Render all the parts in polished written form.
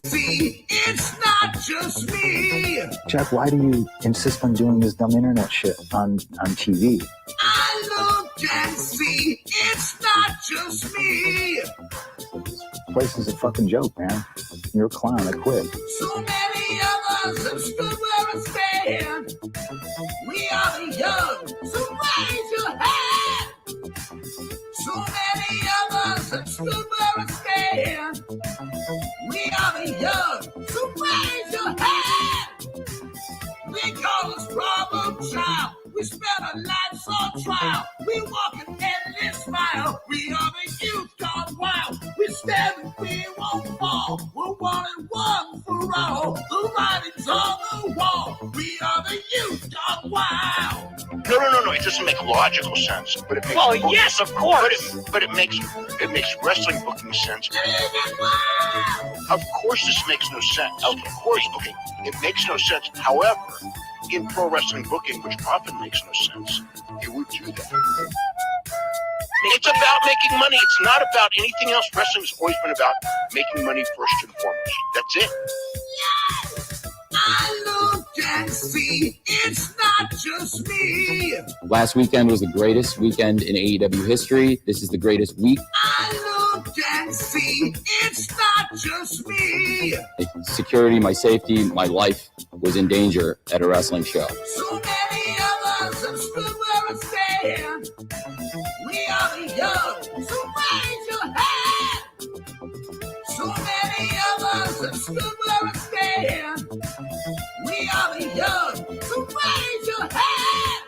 see, it's not just me. Jack, why do you insist on doing this dumb internet shit on TV? I look and see, it's not just me. This place is a fucking joke, man. You're a clown. I quit. So many of us have stood where I stand. We are the young, so raise your hand. So many of us have stood where I stand. We are the young, so raise your hand. They call us problem child. We spend our lives on trial. We walk an endless mile. We are the youth gone wild. We stand and we won't fall. We're one and one for all. The writing's on the wall. We are the youth gone wild. No. It doesn't make logical sense. But it makes yes, of course. But it makes wrestling booking sense. Of course, this makes no sense. Of course, okay, it makes no sense. However, in pro wrestling booking, which often makes no sense, it would do that. It's about making money. It's not about anything else. Wrestling's always been about making money first and foremost. That's it. Yes, I look and see, it's not just me. Last weekend was the greatest weekend in AEW history. This is the greatest week. I look and see, it's not just me. Security, my safety, my life was in danger at a wrestling show. So many of us have stood where I stand. We are the young, so raise your hand. So many of us have stood where I stand. We are the young, so raise your hand.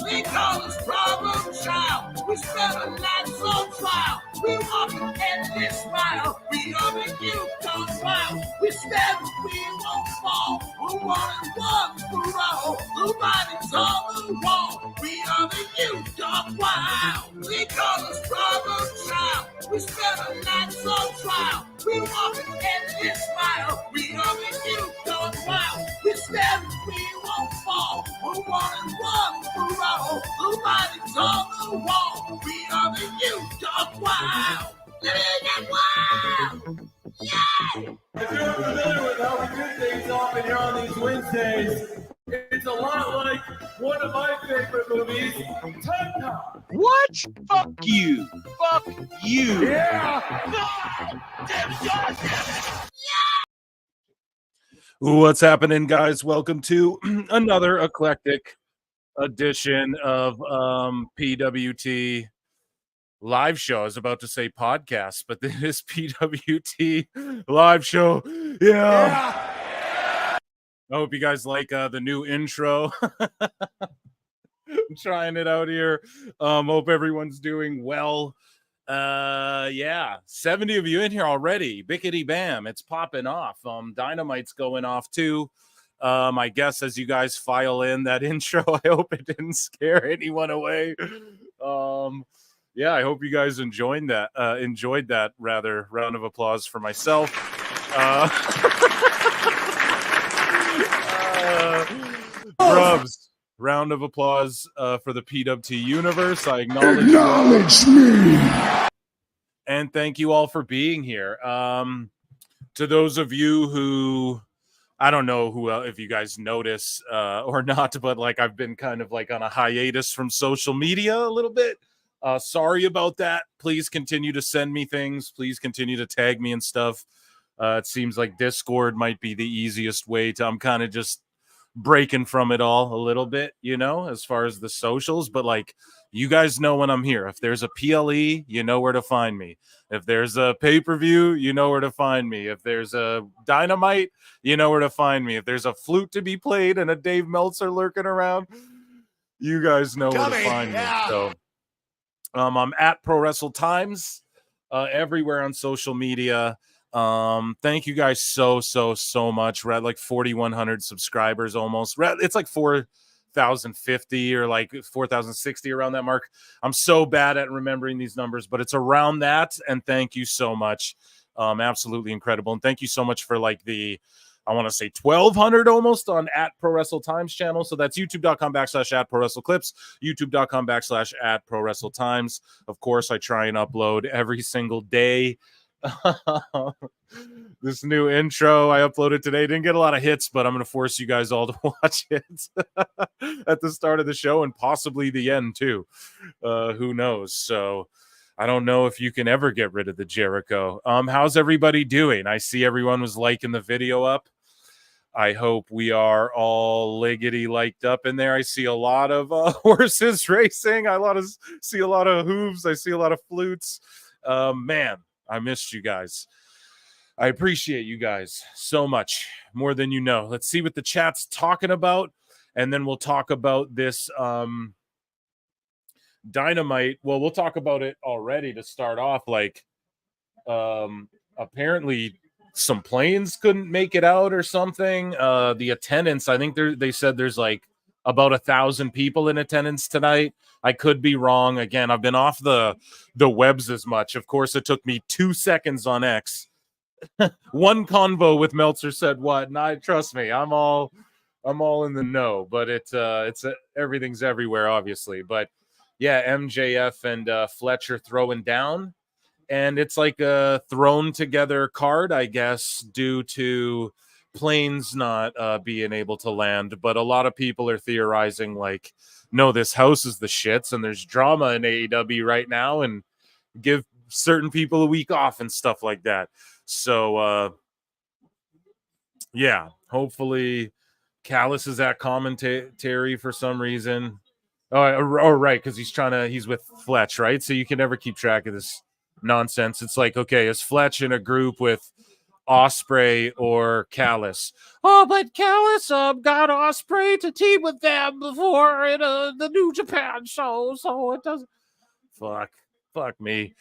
They call us problem child. We spend our lives on trial. We walk an endless mile. We are the youth gone wild. We stand and we won't fall. We're one and one for all. The writing's on the wall. We are the youth gone wild. They call us problem child. We spend our lives on trial. We walk an endless mile. We are the youth gone wild. We stand and we won't fall. We're one and one for all. The writing's on the wall. We are the youth gone wild. Living it wild. Yeah. If you're familiar with how we do things often here on these Wednesdays, it's a lot like one of my favorite movies, Time Cop. What? Fuck you. Fuck you. Yeah. What's happening, guys? Welcome to another eclectic edition of PWT live show. I was about to say podcast, but this is PWT live show. Yeah. I hope you guys like the new intro. I'm trying it out here. Hope everyone's doing well. Yeah, 70 of you in here already. Bickety bam, it's popping off. Dynamite's going off too. I guess as you guys file in that intro, I hope it didn't scare anyone away. Yeah, I hope you guys enjoyed that. Rather, round of applause for myself. Grubs, round of applause for the PWT universe. I acknowledge me. And thank you all for being here. To those of you who, I don't know who if you guys notice or not, but like I've been kind of like on a hiatus from social media a little bit. Sorry about that. Please continue to send me things. Please continue to tag me and stuff. It seems like Discord might be the easiest way to, I'm kind of just breaking from it all a little bit, you know, as far as the socials, but like you guys know when I'm here. If there's a PLE, you know where to find me. If there's a pay-per-view, you know where to find me. If there's a Dynamite, you know where to find me. If there's a flute to be played and a Dave Meltzer lurking around, you guys know where to find me. So I'm at prowrestletimes everywhere on social media. Thank you guys so much. We're at like 4,100 subscribers almost. It's like 4,050 or like 4,060 around that mark. I'm so bad at remembering these numbers, but it's around that. And thank you so much. Absolutely incredible. And thank you so much for like the, I want to say 1,200 almost on at Pro Wrestle Times channel. So that's youtube.com/at Pro Wrestle Clips, youtube.com/at Pro Wrestle Times. Of course, I try and upload every single day. this new intro I uploaded today. Didn't get a lot of hits, but I'm going to force you guys all to watch it at the start of the show and possibly the end too. Who knows? So I don't know if you can ever get rid of the Jericho. How's everybody doing? I see everyone was liking the video up. I hope we are all liggity liked up in there. I see a lot of horses racing. See a lot of hooves. I see a lot of flutes. Man, I missed you guys. I appreciate you guys so much, more than you know. Let's see what the chat's talking about, and then we'll talk about this Dynamite. Well, we'll talk about it already to start off. Like, apparently some planes couldn't make it out or something. The attendance, I think they said there's like about 1,000 people in attendance tonight. I could be wrong. Again, I've been off the webs as much. Of course, it took me 2 seconds on X. One convo with Meltzer said what, and I trust me, I'm all in the know, but it's everything's everywhere, obviously. But yeah, MJF and Fletcher throwing down, and it's like a thrown together card, I guess, due to planes not being able to land. But a lot of people are theorizing like, no, this house is the shits, and there's drama in AEW right now, and give certain people a week off and stuff like that. So, yeah, hopefully Callis is at commentary for some reason. Oh, right, because he's with Fletch, right? So you can never keep track of this nonsense. It's like, okay, is Fletch in a group with Osprey or Callis? Oh, but Callis got Osprey to team with them before in the New Japan show, so it doesn't. Fuck me.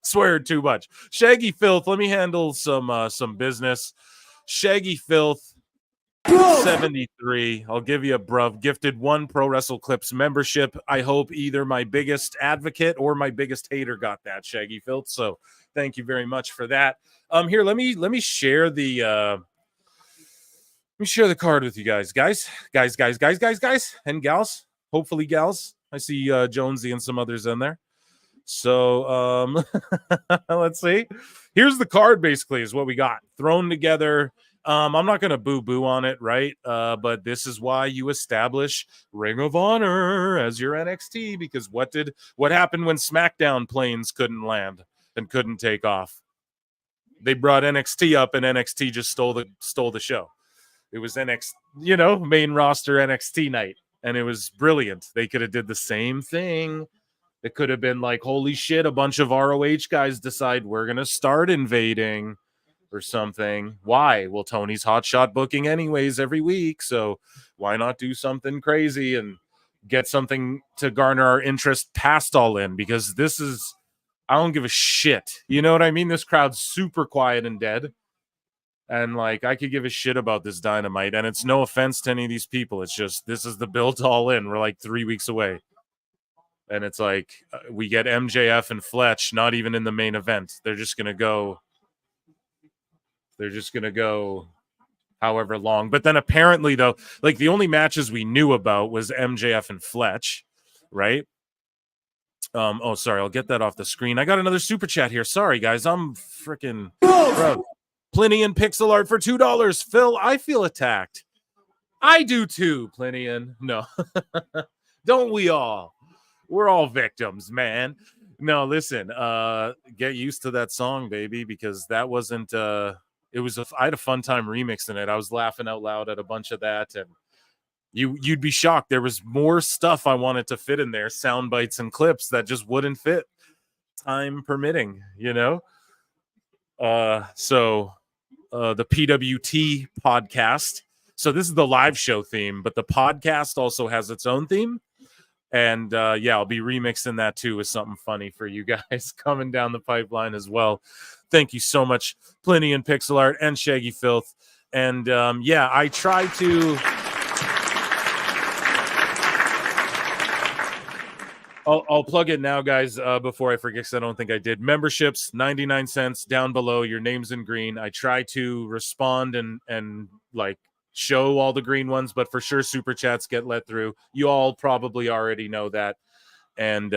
Swear too much. Shaggy Filth, let me handle some business. Shaggy Filth 73. I'll give you a bruv. Gifted 1 Pro Wrestle Clips membership. I hope either my biggest advocate or my biggest hater got that, Shaggy Filth. So thank you very much for that. Here, let me share the card with you guys, and gals. Hopefully, gals. I see Jonesy and some others in there. So let's see. Here's the card, basically, is what we got thrown together. I'm not going to boo-boo on it, right? But this is why you establish Ring of Honor as your NXT, because what happened when SmackDown planes couldn't land and couldn't take off? They brought NXT up, and NXT just stole the show. It was NXT, main roster NXT night. And it was brilliant. They could have did the same thing. It could have been like, holy shit, a bunch of ROH guys decide we're going to start invading or something. Why? Well, Tony's hotshot booking anyways every week. So why not do something crazy and get something to garner our interest past All In? Because I don't give a shit. You know what I mean? This crowd's super quiet and dead. And like, I could give a shit about this Dynamite, and it's no offense to any of these people. It's just, this is the build All In. We're like 3 weeks away. And it's like, we get MJF and Fletch, not even in the main event. They're just going to go however long. But then apparently, though, like the only matches we knew about was MJF and Fletch, right? Oh, sorry. I'll get that off the screen. I got another super chat here. Sorry, guys. I'm freaking... Bro. Plinian Pixel Art for $2. Phil, I feel attacked. I do too, Plinian. No. Don't we all? We're all victims, man. No, listen. Get used to that song, baby, because that wasn't... I had a fun time remixing it. I was laughing out loud at a bunch of that, and you'd be shocked. There was more stuff I wanted to fit in there, sound bites and clips that just wouldn't fit, time permitting, So the PWT podcast. So this is the live show theme, but the podcast also has its own theme. And I'll be remixing that too with something funny for you guys coming down the pipeline as well. Thank you so much, Plinian Pixel Art and Shaggy Filth. And I try to... I'll plug it now, guys, before I forget, because I don't think I did. Memberships, 99 cents down below. Your name's in green. I try to respond and like show all the green ones, but for sure super chats get let through. You all probably already know that. And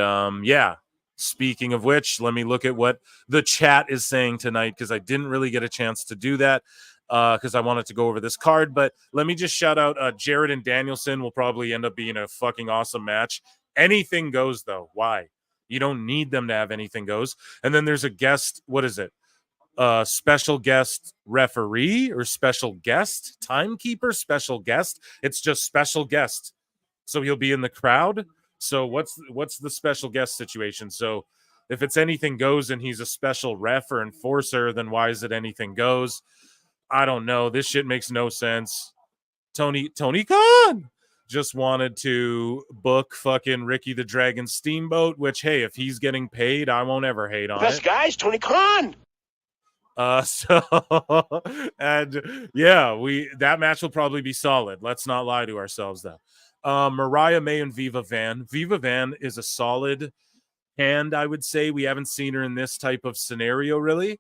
Speaking of which, let me look at what the chat is saying tonight, because I didn't really get a chance to do that because I wanted to go over this card. But let me just shout out Jarrett and Danielson will probably end up being a fucking awesome match. Anything goes, though. Why? You don't need them to have anything goes. And then there's a guest. What is it? Special guest referee or special guest timekeeper? Special guest. It's just special guest. So he'll be in the crowd. So what's the special guest situation? So if it's anything goes and he's a special ref or enforcer, then why is it anything goes? I don't know. This shit makes no sense. Tony Khan just wanted to book fucking Ricky the Dragon Steamboat, which, hey, if he's getting paid, I won't ever hate on Best it. guys, Tony Khan. And yeah, that match will probably be solid. Let's not lie to ourselves, though. Mariah May and Viva Van. Viva Van is a solid hand, I would say. We haven't seen her in this type of scenario, really.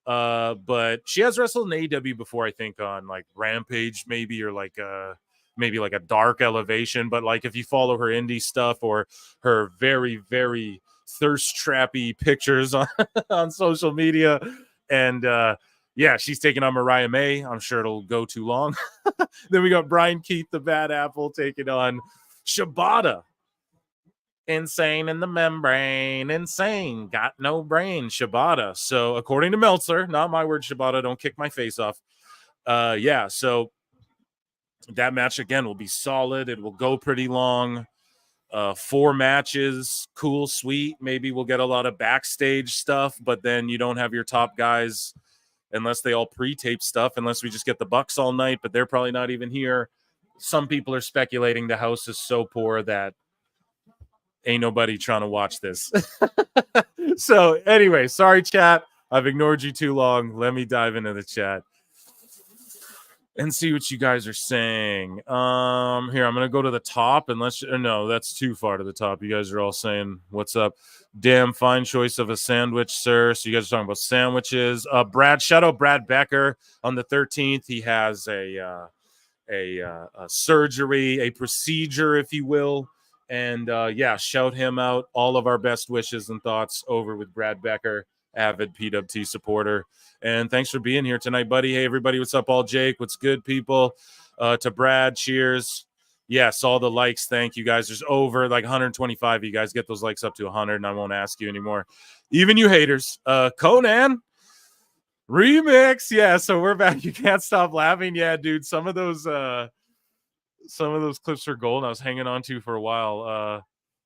But she has wrestled in AEW before, I think, on like Rampage, maybe, or maybe like a Dark Elevation. But like if you follow her indie stuff or her very, very thirst trappy pictures on social media, and yeah, she's taking on Mariah May. I'm sure it'll go too long. Then we got Brian Keith, the Bad Apple, taking on Shibata. Insane in the membrane. Insane. Got no brain. Shibata. So according to Meltzer, not my word, Shibata, don't kick my face off. Yeah, so that match, again, will be solid. It will go pretty long. 4 matches. Cool, sweet. Maybe we'll get a lot of backstage stuff, but then you don't have your top guys unless they all pre-tape stuff, unless we just get the Bucks all night, but they're probably not even here. Some people are speculating the house is so poor that ain't nobody trying to watch this. So anyway, sorry, chat. I've ignored you too long. Let me dive into the chat and see what you guys are saying. Here, I'm going to go to the top and no, that's too far to the top. You guys are all saying, what's up? Damn fine choice of a sandwich, sir. So you guys are talking about sandwiches. Shout out Brad Becker on the 13th. He has a surgery, a procedure, if you will. And yeah, shout him out. All of our best wishes and thoughts over with Brad Becker, avid PWT supporter. And thanks for being here tonight, buddy. Hey, everybody, what's up? All Jake, what's good, people? To Brad, cheers. Yes, all the likes. Thank you, guys. There's over like 125 of you guys. Get those likes up to 100, and I won't ask you anymore. Even you haters. Conan remix. Yeah, so we're back. You can't stop laughing. Yeah, dude. Some of those clips are gold. I was hanging on to for a while.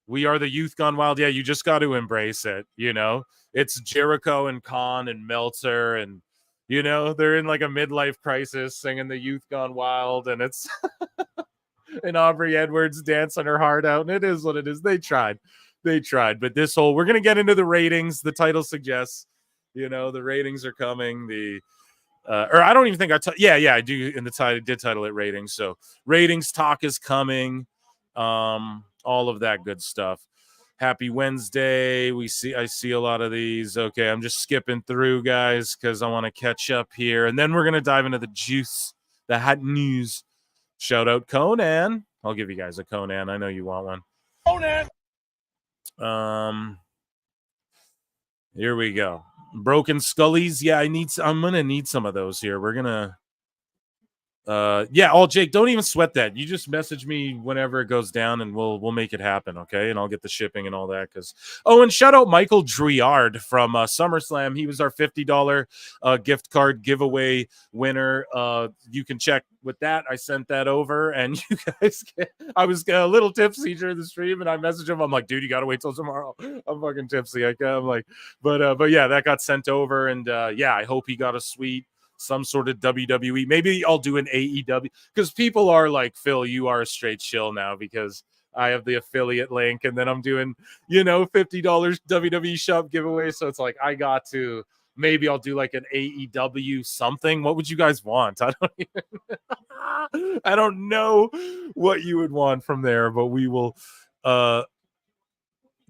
We are the youth gone wild. Yeah, you just got to embrace it. You know, it's Jericho and Khan and Meltzer, and you know they're in like a midlife crisis, singing the youth gone wild, and it's and Aubrey Edwards dancing her heart out, and it is what it is. They tried, but this whole we're gonna get into the ratings. The title suggests, you know, the ratings are coming. Or I don't even think I do in the title. Did title it ratings, so ratings talk is coming. All of that good stuff. Happy Wednesday. I see a lot of these. Okay, I'm just skipping through, guys, because I want to catch up here, and then we're gonna dive into the juice, the hot news. Shout out Conan. I'll give you guys a Conan. I know you want one. Conan. Here we go. Broken Scullies. Yeah, I'm gonna need some of those here. We're gonna yeah, Jake, don't even sweat that. You just message me whenever it goes down and we'll make it happen, okay? And I'll get the shipping and all that. And shout out Michael Driard from SummerSlam. He was our $50 gift card giveaway winner. You can check with that. I sent that over, and you guys I was a little tipsy during the stream, and I messaged him. I'm like, dude, you gotta wait till tomorrow. I'm fucking tipsy. I'm like, but yeah, that got sent over, and yeah, I hope he got a suite. Some sort of WWE. Maybe I'll do an AEW, because people are like, Phil, you are a straight shill now because I have the affiliate link, and then I'm doing, you know, $50 WWE shop giveaway. So it's like maybe I'll do like an AEW something. What would you guys want? I don't know what you would want from there, but we will.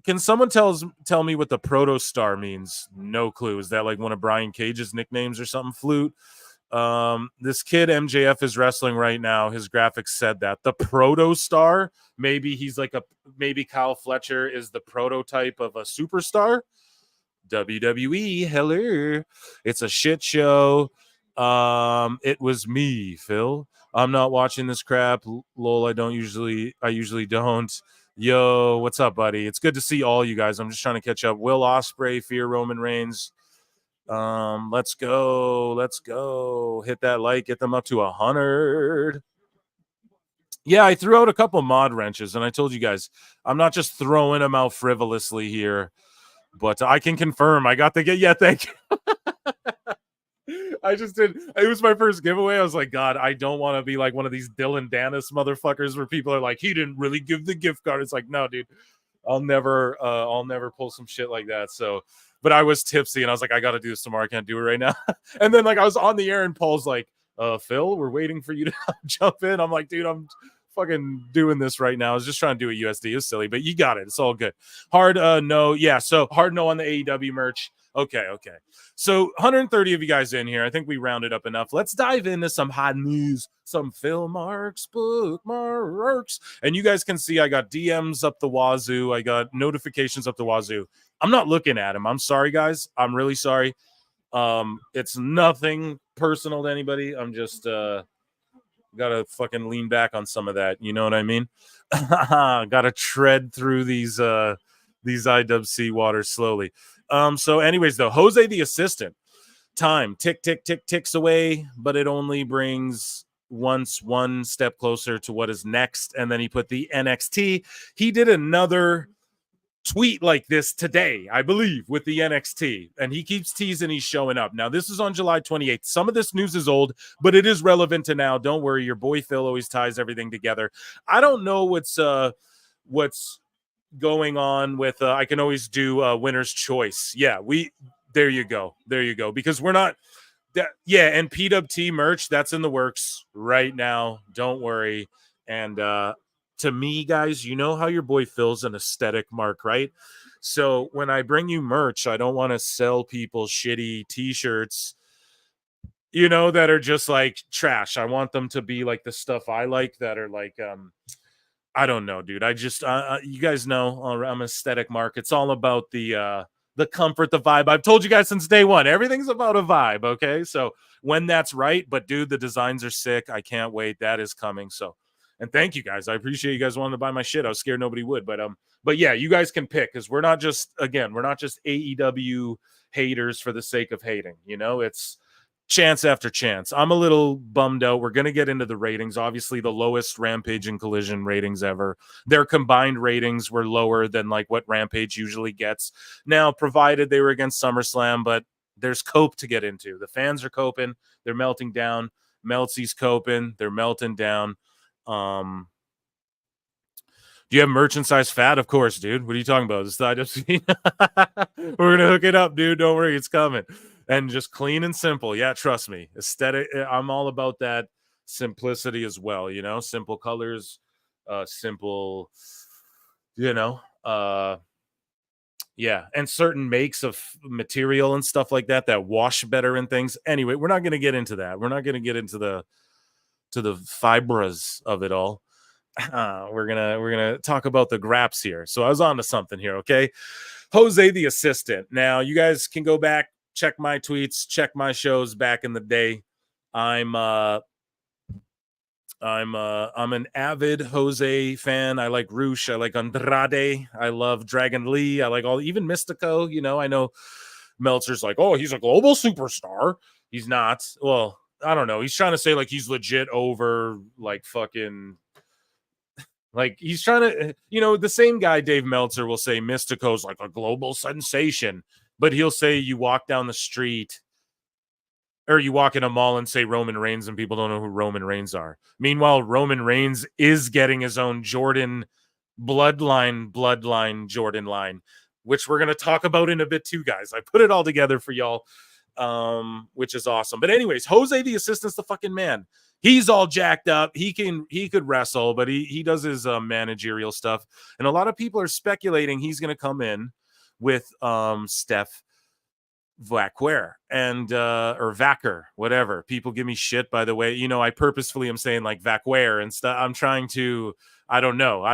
Can someone tell me what the Protostar means? No clue. Is that like one of Brian Cage's nicknames or something? Flute. This kid MJF is wrestling right now. His graphics said that the proto star, maybe he's like maybe Kyle Fletcher is the prototype of a superstar. WWE, hello. It's a shit show. It was me, Phil. I'm not watching this crap. Lol, I usually don't. Yo, what's up, buddy? It's good to see all you guys. I'm just trying to catch up. Will Ospreay, Fear Roman Reigns. Let's go. Hit that like, get them up to 100. Yeah, I threw out a couple mod wrenches, and I told you guys, I'm not just throwing them out frivolously here, but I can confirm I got the get. Yeah, thank you. I just did. It was my first giveaway. I was like, God, I don't want to be like one of these Dylan Dennis motherfuckers where people are like, he didn't really give the gift card. It's like, no, dude, I'll never pull some shit like that. So, but I was tipsy and I was like, I got to do this tomorrow. I can't do it right now. And then like I was on the air and Paul's like, Phil, we're waiting for you to jump in. I'm like, dude, I'm fucking doing this right now. I was just trying to do a USD. It's silly, but you got it. It's all good. Hard no. Yeah. So hard no on the AEW merch. Okay. So 130 of you guys in here. I think we rounded up enough. Let's dive into some hot news, some Phil Marks, bookmarks. And you guys can see I got DMs up the wazoo. I got notifications up the wazoo. I'm not looking at them. I'm sorry, guys. I'm really sorry. It's nothing personal to anybody. I'm just gotta fucking lean back on some of that. You know what I mean? Gotta tread through these IWC waters slowly. So anyways, though, Jose the assistant, time ticks away, but it only brings one step closer to what is next. And then he put the NXT. He did another tweet like this today, I believe, with the NXT, and he keeps teasing he's showing up. Now, this is on July 28th. Some of this news is old, but it is relevant to now. Don't worry, your boy Phil always ties everything together. I don't know what's going on with I can always do winner's choice. Yeah, there you go, because we're not and PWT merch, that's in the works right now, don't worry. And to me, guys, you know how your boy Phil's an aesthetic mark, right? So when I bring you merch, I don't want to sell people shitty t-shirts, you know, that are just like trash. I want them to be like the stuff I like, that are like I don't know, dude. I just you guys know I'm an aesthetic mark. It's all about the comfort, the vibe. I've told you guys since day one, everything's about a vibe, okay? So when that's right, but dude, the designs are sick. I can't wait. That is coming. So, and thank you guys. I appreciate you guys wanting to buy my shit. I was scared nobody would, but yeah, you guys can pick, because we're not just AEW haters for the sake of hating. You know, it's chance after chance. I'm a little bummed out. We're going to get into the ratings. Obviously, the lowest Rampage and Collision ratings ever. Their combined ratings were lower than like what Rampage usually gets. Now, provided they were against SummerSlam, but there's cope to get into. The fans are coping. They're melting down. Meltzy's coping. They're melting down. Do you have merchant size fat? Of course, dude. What are you talking about? This IWC. We're gonna hook it up, dude. Don't worry, it's coming. And just clean and simple. Yeah, trust me. Aesthetic. I'm all about that simplicity as well. You know, simple colors, simple. You know, yeah, and certain makes of material and stuff like that wash better and things. Anyway, we're not gonna get into that. We're not gonna get into the fibras of it all. We're gonna talk about the graps here. So I was on to something here, okay? Jose the assistant. Now you guys can go back, check my tweets, check my shows back in the day. I'm an avid Jose fan. I like Rush. I like Andrade. I love Dragon Lee. I like even Mystico. You know, I know Meltzer's like, oh, he's a global superstar. He's not. Well, I don't know. He's trying to say like he's legit over like fucking. Like he's trying to, you know, the same guy, Dave Meltzer, will say Mystico's like a global sensation, but he'll say you walk down the street or you walk in a mall and say Roman Reigns and people don't know who Roman Reigns are. Meanwhile, Roman Reigns is getting his own Jordan bloodline Jordan line, which we're going to talk about in a bit too, guys. I put it all together for y'all, which is awesome. But anyways, Jose the assistant's the fucking man. He's all jacked up. He could wrestle, but he does his managerial stuff. And a lot of people are speculating he's going to come in with Steph Vacquer and or Vacker, whatever. People give me shit, by the way. You know, I purposefully am saying like Vacquer and stuff. I'm trying to, I don't know.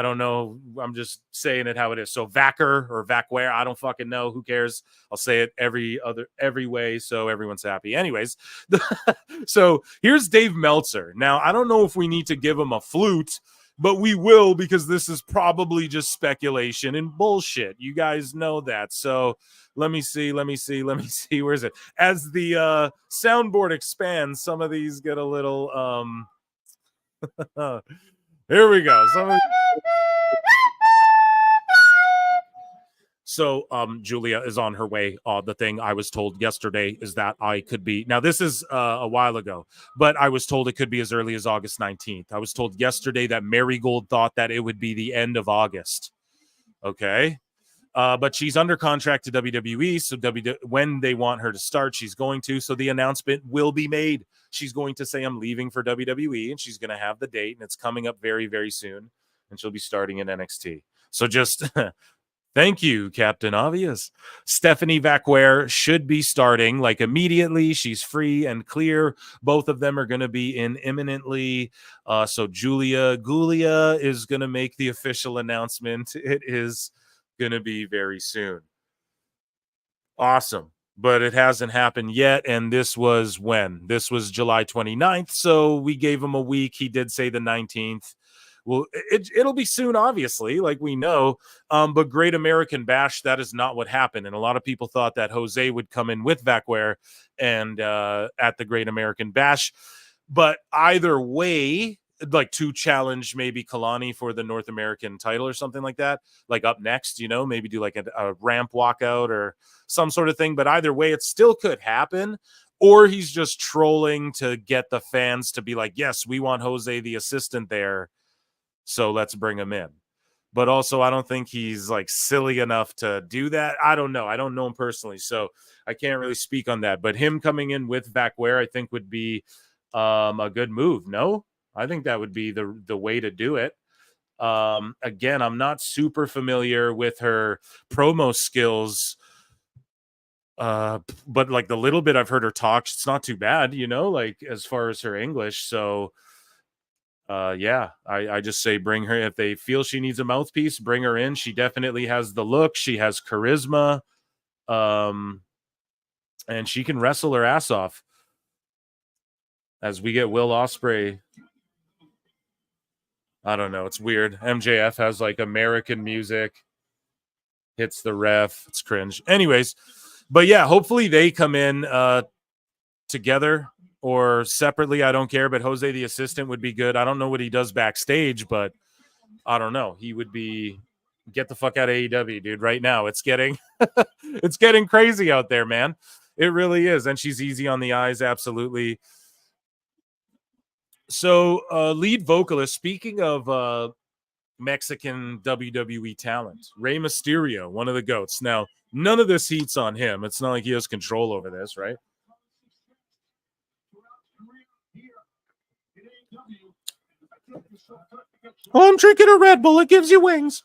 I'm just saying it how it is. So Vacker or Vacquer, I don't fucking know. Who cares? I'll say it every way so everyone's happy. Anyways, so here's Dave Meltzer. Now, I don't know if we need to give him a flute, but we will, because this is probably just speculation and bullshit. You guys know that. So let me see. Where is it? As the soundboard expands, some of these get a little here we go. So Julia is on her way. The thing I was told yesterday is that I could be, now this is a while ago, but I was told it could be as early as August 19th. I was told yesterday that Marigold thought that it would be the end of August. Okay. But she's under contract to WWE, so when they want her to start, she's going to. So the announcement will be made. She's going to say, I'm leaving for WWE, and she's going to have the date, and it's coming up very, very soon, and she'll be starting in NXT. So just thank you, Captain Obvious. Stephanie Vacquer should be starting like immediately. She's free and clear. Both of them are going to be in imminently. So Julia Gulia is going to make the official announcement. It is going to be very soon. Awesome. But it hasn't happened yet. And this was when? This was July 29th. So we gave him a week. He did say the 19th. Well, it'll be soon, obviously, like we know. But Great American Bash, that is not what happened. And a lot of people thought that Jose would come in with Vacquer and at the Great American Bash. But either way, like to challenge maybe Kalani for the North American title or something like that, like up next, you know, maybe do like a ramp walkout or some sort of thing. But either way, it still could happen. Or he's just trolling to get the fans to be like, yes, we want Jose the assistant there, so let's bring him in. But also, I don't think he's like silly enough to do that. I don't know. I don't know him personally, so I can't really speak on that. But him coming in with Vacquer, I think, would be a good move. No? I think that would be the way to do it. Again, I'm not super familiar with her promo skills, but like the little bit I've heard her talk, it's not too bad, you know, like as far as her English. So yeah, I just say bring her. If they feel she needs a mouthpiece, bring her in. She definitely has the look. She has charisma, and she can wrestle her ass off. As we get Will Ospreay, I don't know. It's weird. MJF has like American music, hits the ref. It's cringe. Anyways, but yeah, hopefully they come in together or separately. I don't care. But Jose the assistant would be good. I don't know what he does backstage, but I don't know. He would be, get the fuck out of AEW, dude. Right now, it's getting it's getting crazy out there, man. It really is. And she's easy on the eyes. Absolutely. So, lead vocalist, speaking of Mexican WWE talent, Rey Mysterio, one of the GOATs. Now, none of this heat's on him. It's not like he has control over this, right? Oh, I'm drinking a Red Bull. It gives you wings.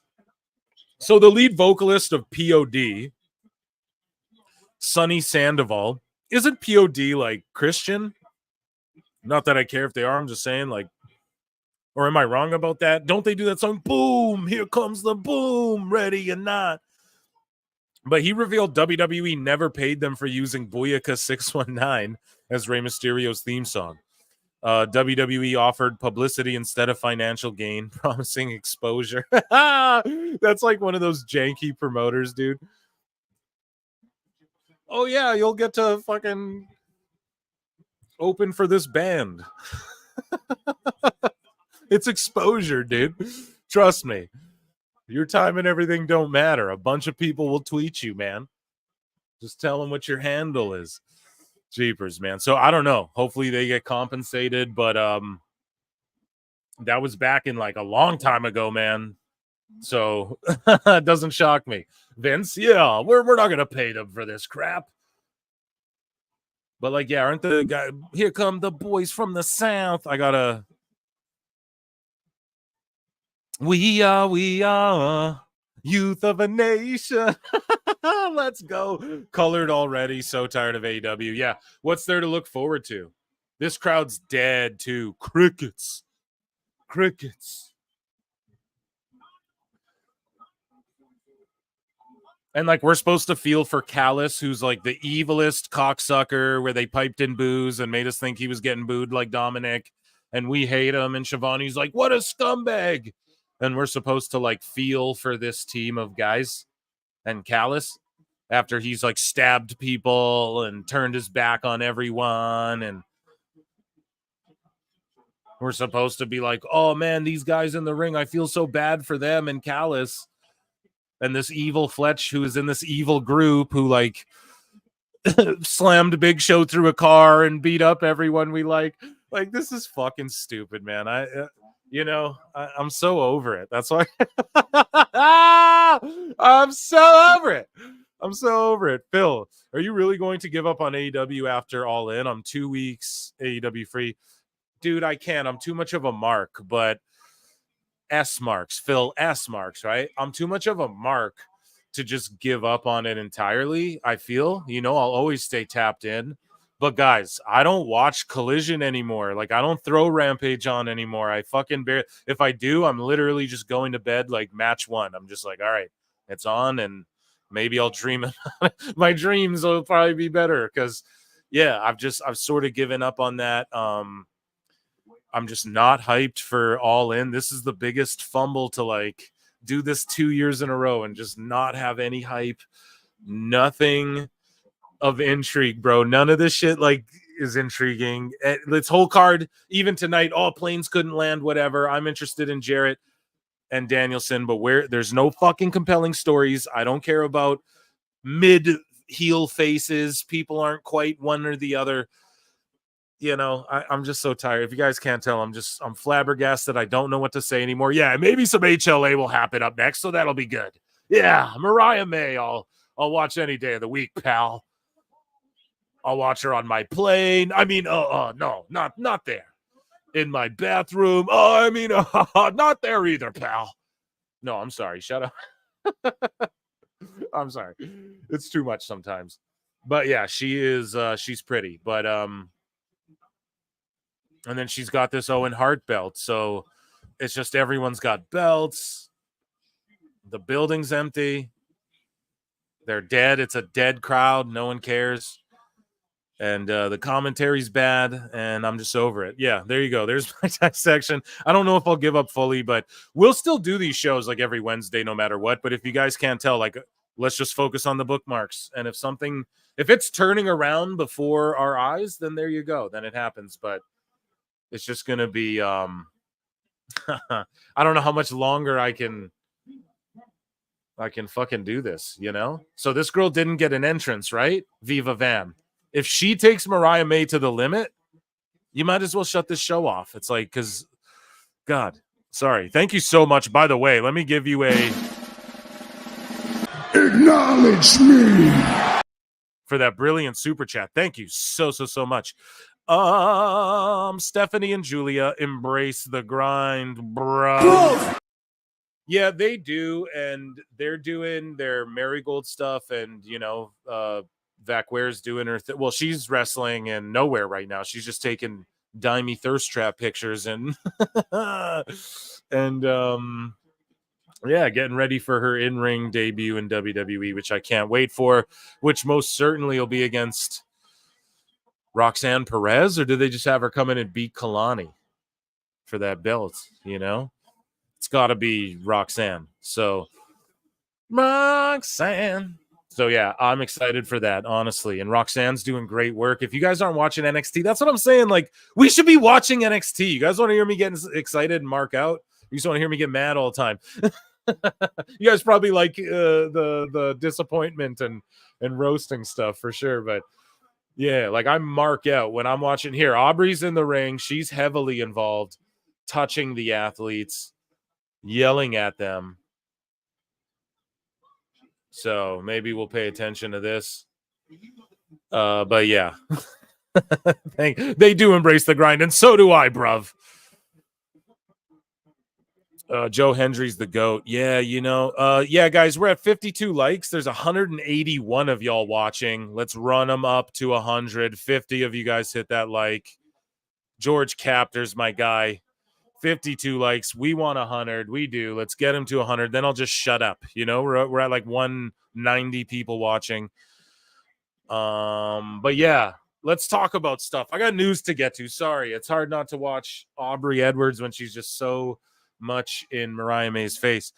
So, the lead vocalist of POD, Sonny Sandoval, isn't POD like Christian? Not that I care if they are. I'm just saying, like, or am I wrong about that? Don't they do that song? Boom, here comes the boom, ready or not. But he revealed WWE never paid them for using Booyaka 619 as Rey Mysterio's theme song. WWE offered publicity instead of financial gain, promising exposure. That's like one of those janky promoters, dude. Oh, yeah, you'll get to fucking open for this band. It's exposure, dude. Trust me. Your time and everything don't matter. A bunch of people will tweet you, man. Just tell them what your handle is. Jeepers, man. So I don't know. Hopefully they get compensated, but that was back in like a long time ago, man. So it doesn't shock me. Vince, yeah, we're not gonna pay them for this crap. But like, yeah, aren't the guy? Here come the boys from the South. I gotta. We are youth of a nation. Let's go. Colored already. So tired of AEW. Yeah. What's there to look forward to? This crowd's dead too. Crickets. Crickets. And like we're supposed to feel for Callis, who's like the evilest cocksucker, where they piped in booze and made us think he was getting booed like Dominic, and we hate him. And Shivani's like, "What a scumbag!" And we're supposed to like feel for this team of guys and Callis after he's like stabbed people and turned his back on everyone, and we're supposed to be like, "Oh man, these guys in the ring, I feel so bad for them." And Callis. And this evil Fletch, who is in this evil group, who like slammed Big Show through a car and beat up everyone we like. Like, this is fucking stupid, man. I'm so over it. That's why I'm so over it. I'm so over it. Phil, are you really going to give up on AEW after All In? I'm 2 weeks AEW free. Dude, I can't. I'm too much of a mark, but S marks, Phil S marks, right? I'm too much of a mark to just give up on it entirely. I feel, I'll always stay tapped in. But guys, I don't watch Collision anymore. Like, I don't throw Rampage on anymore. I fucking if I do, I'm literally just going to bed like match one. I'm just like, all right, it's on, and maybe I'll dream it. My dreams will probably be better because, yeah, I've sort of given up on that. I'm just not hyped for All In. This is the biggest fumble to like do this 2 years in a row and just not have any hype. Nothing of intrigue, bro. None of this shit like is intriguing. This whole card, even tonight, planes couldn't land, whatever. I'm interested in Jarrett and Danielson, but there's no fucking compelling stories. I don't care about mid heel faces. People aren't quite one or the other. I'm just so tired. If you guys can't tell, I'm flabbergasted. I don't know what to say anymore. Yeah, maybe some HLA will happen up next, so that'll be good. Yeah, Mariah May, I'll watch any day of the week, pal. I'll watch her on my plane. I mean, no, not there. In my bathroom. Not there either, pal. No, I'm sorry. Shut up. I'm sorry. It's too much sometimes. But yeah, she's pretty. But and then she's got this Owen Hart belt. So it's just everyone's got belts. The building's empty. They're dead. It's a dead crowd. No one cares. And the commentary's bad. And I'm just over it. Yeah, there you go. There's my dissection. I don't know if I'll give up fully, but we'll still do these shows like every Wednesday, no matter what. But if you guys can't tell, like, let's just focus on the bookmarks. And if it's turning around before our eyes, then there you go. Then it happens. But it's just going to be, I don't know how much longer I can fucking do this, So this girl didn't get an entrance, right? Viva Van. If she takes Mariah May to the limit, you might as well shut this show off. It's like, because, God, sorry. Thank you so much. By the way, let me give you a... Acknowledge me for that brilliant super chat. Thank you so much. Stephanie and Julia embrace the grind, bro. Yeah, they do, and they're doing their Marigold stuff, and Vacware's doing her well, she's wrestling in nowhere right now. She's just taking dimey thirst trap pictures and and getting ready for her in-ring debut in WWE, which I can't wait for, which most certainly will be against Roxanne Perez, or do they just have her come in and beat Kalani for that belt? It's got to be Roxanne. So Roxanne. So yeah, I'm excited for that, honestly. And Roxanne's doing great work. If you guys aren't watching NXT, that's what I'm saying. Like, we should be watching NXT. You guys want to hear me getting excited and mark out? You just want to hear me get mad all the time. You guys probably like the disappointment and roasting stuff for sure, but yeah, like I mark out when I'm watching here. Aubrey's in the ring. She's heavily involved, touching the athletes, yelling at them. So maybe we'll pay attention to this. But yeah, they do embrace the grind, and so do I, bruv. Joe Hendry's the GOAT. Yeah, yeah, guys, we're at 52 likes. There's 181 of y'all watching. Let's run them up to 100. 50 of you guys hit that like. George Capter's my guy. 52 likes. We want 100. We do. Let's get him to 100. Then I'll just shut up. We're at like 190 people watching. But yeah, let's talk about stuff. I got news to get to. Sorry, it's hard not to watch Aubrey Edwards when she's just so much in Mariah May's face.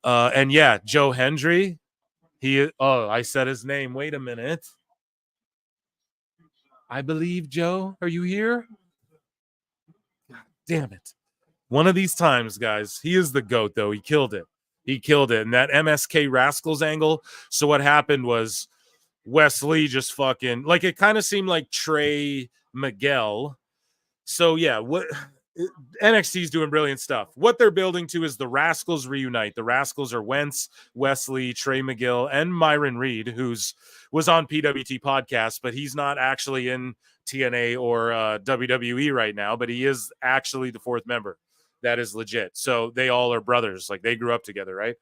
And yeah, Joe Hendry. I said his name. Wait a minute. I believe Joe. Are you here? God damn it. One of these times, guys. He is the GOAT, though. He killed it. And that MSK Rascals angle. So what happened was Wesley just fucking like it kind of seemed like Trey Miguel. So yeah, what NXT's doing brilliant stuff. What they're building to is the Rascals reunite. The Rascals are Wentz, Wesley, Trey McGill, and Myron Reed, was on PWT podcast, but he's not actually in TNA or WWE right now, but he is actually the fourth member. That is legit. So they all are brothers. Like they grew up together, right?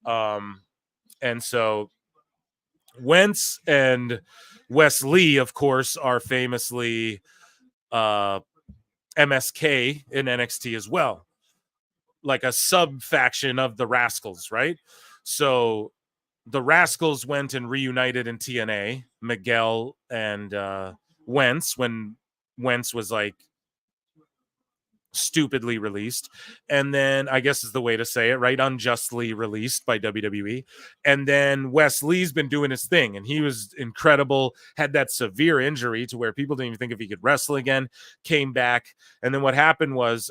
And so Wentz and Wesley, of course, are famously MSK in NXT as well, like a sub faction of the Rascals, right? So the Rascals went and reunited in TNA, Miguel and Wentz, when Wentz was like stupidly released, and then I guess is the way to say it, right? Unjustly released by WWE. And then Wesley's been doing his thing, and he was incredible, had that severe injury to where people didn't even think if he could wrestle again, came back. And then what happened was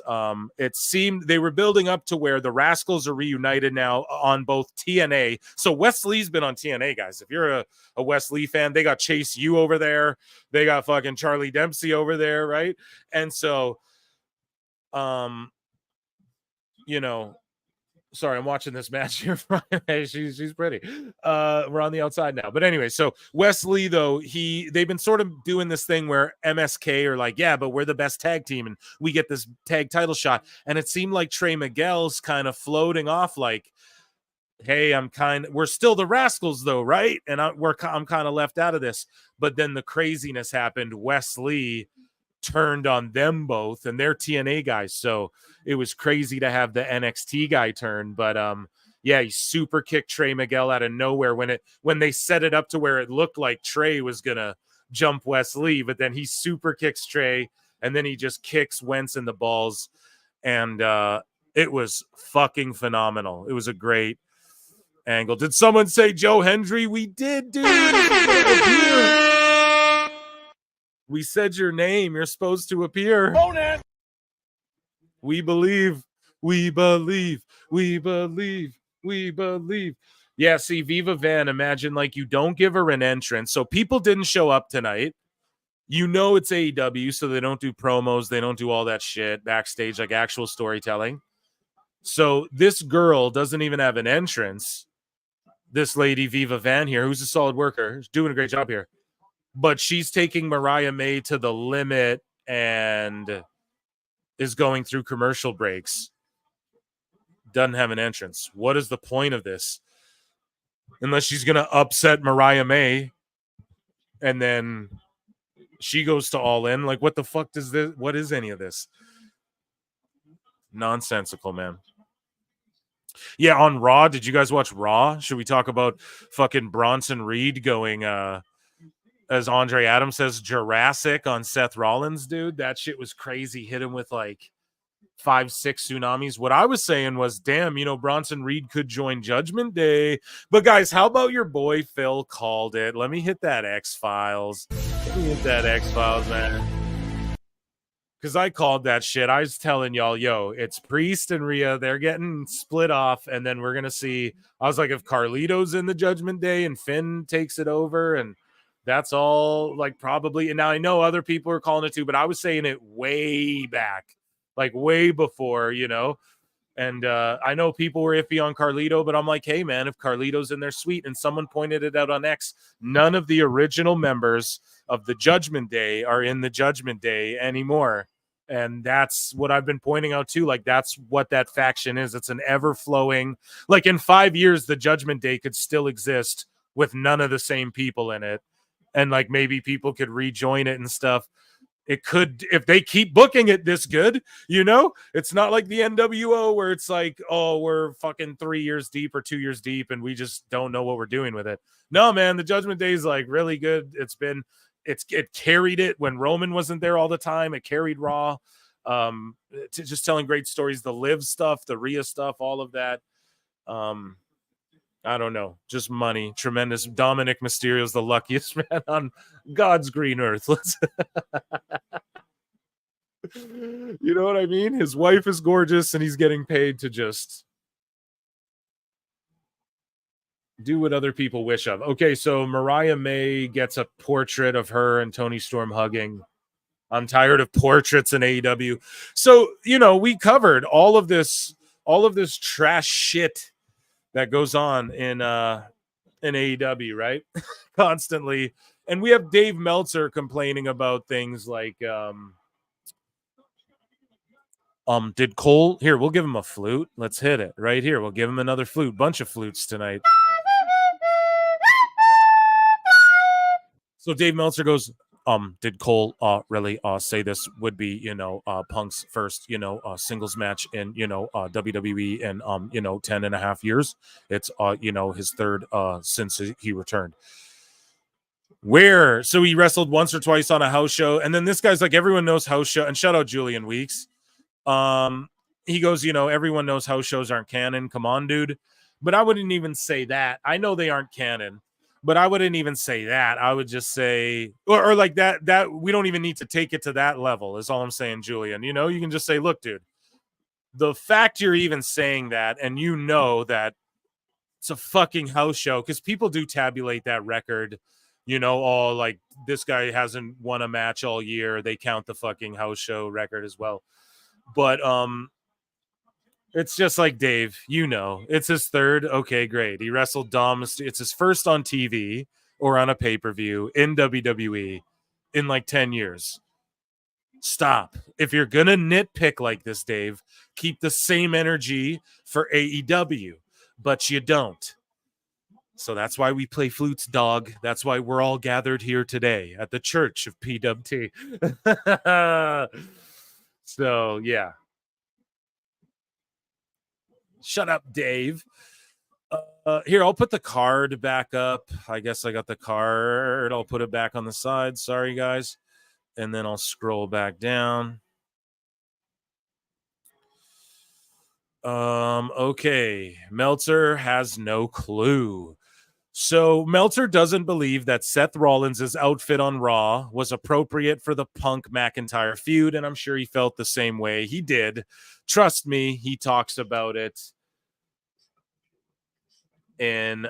it seemed they were building up to where the Rascals are reunited now on both TNA. So Wesley's been on TNA, guys. If you're a Wesley fan, they got Chase U over there, they got fucking Charlie Dempsey over there, right? And so sorry, I'm watching this match here. she's pretty. We're on the outside now, but anyway, so Wesley, though, they've been sort of doing this thing where MSK are like, yeah, but we're the best tag team and we get this tag title shot. And it seemed like Trey Miguel's kind of floating off like, hey, we're still the Rascals though, right? And I'm kind of left out of this. But then the craziness happened. Wesley turned on them both, and they're TNA guys, so it was crazy to have the NXT guy turn. But yeah, he super kicked Trey Miguel out of nowhere when they set it up to where it looked like Trey was gonna jump Wesley, but then he super kicks Trey, and then he just kicks Wentz in the balls, and it was fucking phenomenal. It was a great angle. Did someone say Joe Hendry? We did, dude. We said your name. You're supposed to appear. We believe. We believe. We believe. We believe. Yeah, see, Viva Van, imagine like you don't give her an entrance. So people didn't show up tonight. It's AEW, so they don't do promos. They don't do all that shit backstage, like actual storytelling. So this girl doesn't even have an entrance. This lady, Viva Van here, who's a solid worker, is doing a great job here. But she's taking Mariah May to the limit and is going through commercial breaks. Doesn't have an entrance. What is the point of this? Unless she's going to upset Mariah May and then she goes to All In. Like, what the fuck does this? What is any of this? Nonsensical, man. Yeah, on Raw, did you guys watch Raw? Should we talk about fucking Bronson Reed going as Andre Adams says, Jurassic on Seth Rollins, dude? That shit was crazy. Hit him with like 5-6 tsunamis. What I was saying was, damn, Bronson Reed could join Judgment Day. But guys, how about your boy Phil called it? Let me hit that X-Files. Man. Because I called that shit. I was telling y'all, yo, it's Priest and Rhea. They're getting split off. And then we're going to see. I was like, if Carlito's in the Judgment Day and Finn takes it over, and that's all like probably. And now I know other people are calling it too, but I was saying it way back, like way before, And I know people were iffy on Carlito, but I'm like, hey, man, if Carlito's in there, sweet. And someone pointed it out on X. None of the original members of the Judgment Day are in the Judgment Day anymore. And that's what I've been pointing out too. Like, that's what that faction is. It's an ever-flowing, like, in 5 years, the Judgment Day could still exist with none of the same people in it. And like, maybe people could rejoin it and stuff. It could, if they keep booking it this good, you know, it's not like the NWO where it's like, oh, we're fucking 3 years deep or 2 years deep and we just don't know what we're doing with it. No, man, the Judgment Day is like really good. It carried it when Roman wasn't there all the time. It carried Raw. Just telling great stories, the Liv stuff, the Rhea stuff, all of that. I don't know, just money. Tremendous. Dominic Mysterio's the luckiest man on God's green earth. You know what I mean? His wife is gorgeous and he's getting paid to just do what other people wish of. Okay, so Mariah May gets a portrait of her and Tony Storm hugging. I'm tired of portraits in AEW. So, you know, we covered all of this trash shit that goes on in AEW, right? Constantly. And we have Dave Meltzer complaining about things like did Cole here, we'll give him a flute. Let's hit it right here. We'll give him another flute. Bunch of flutes tonight. So Dave Meltzer goes, did Cole really say this would be, you know, Punk's first, you know, singles match in, you know, WWE in, you know, 10 and a half years. It's, you know, his third since he returned. Where? So he wrestled once or twice on a house show. And then this guy's like, everyone knows house show. And shout out Julian Weeks. He goes, you know, everyone knows house shows aren't canon. Come on, dude. But I wouldn't even say that. I know they aren't canon. But I wouldn't even say that. I would just say, or like that we don't even need to take it to that level, is all I'm saying, Julian. You know, you can just say, look, dude, the fact you're even saying that, and you know that it's a fucking house show, because people do tabulate that record, you know, all like, this guy hasn't won a match all year. They count the fucking house show record as well. But it's just like, Dave, you know, it's his third. Okay, great. He wrestled Dom. It's his first on TV or on a pay-per-view in WWE in like 10 years. Stop. If you're going to nitpick like this, Dave, keep the same energy for AEW, but you don't. So that's why we play flutes, dog. That's why we're all gathered here today at the Church of PWT. So, yeah. Shut up, Dave. Here, I'll put the card back up. I guess I got the card. I'll put it back on the side. Sorry, guys. And then I'll scroll back down. Okay. Meltzer has no clue. So Meltzer doesn't believe that Seth Rollins' outfit on Raw was appropriate for the Punk McIntyre feud, and I'm sure he felt the same way. He did. Trust me, he talks about it. And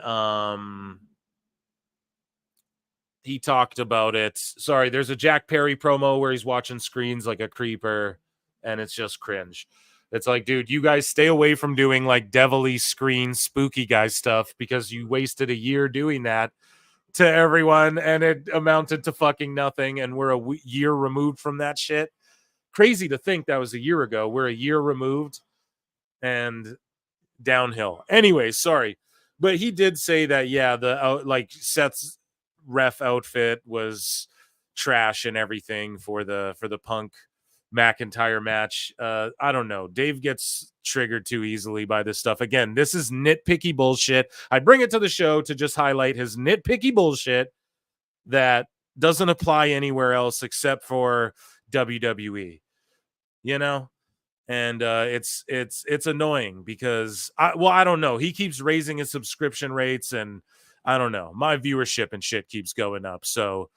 he talked about it. Sorry, there's a Jack Perry promo where he's watching screens like a creeper, and it's just cringe. It's like, dude, you guys stay away from doing like devilly screen spooky guy stuff, because you wasted a year doing that to everyone and it amounted to fucking nothing, and we're a year removed from that shit. Crazy to think that was a year ago. We're a year removed and downhill. Anyway, sorry. But he did say that, yeah, the like Seth's ref outfit was trash and everything for the Punk McIntyre match. I don't know. Dave gets triggered too easily by this stuff. Again, this is nitpicky bullshit. I bring it to the show to just highlight his nitpicky bullshit that doesn't apply anywhere else except for WWE. You know? And it's annoying because I don't know. He keeps raising his subscription rates, and I don't know. My viewership and shit keeps going up. So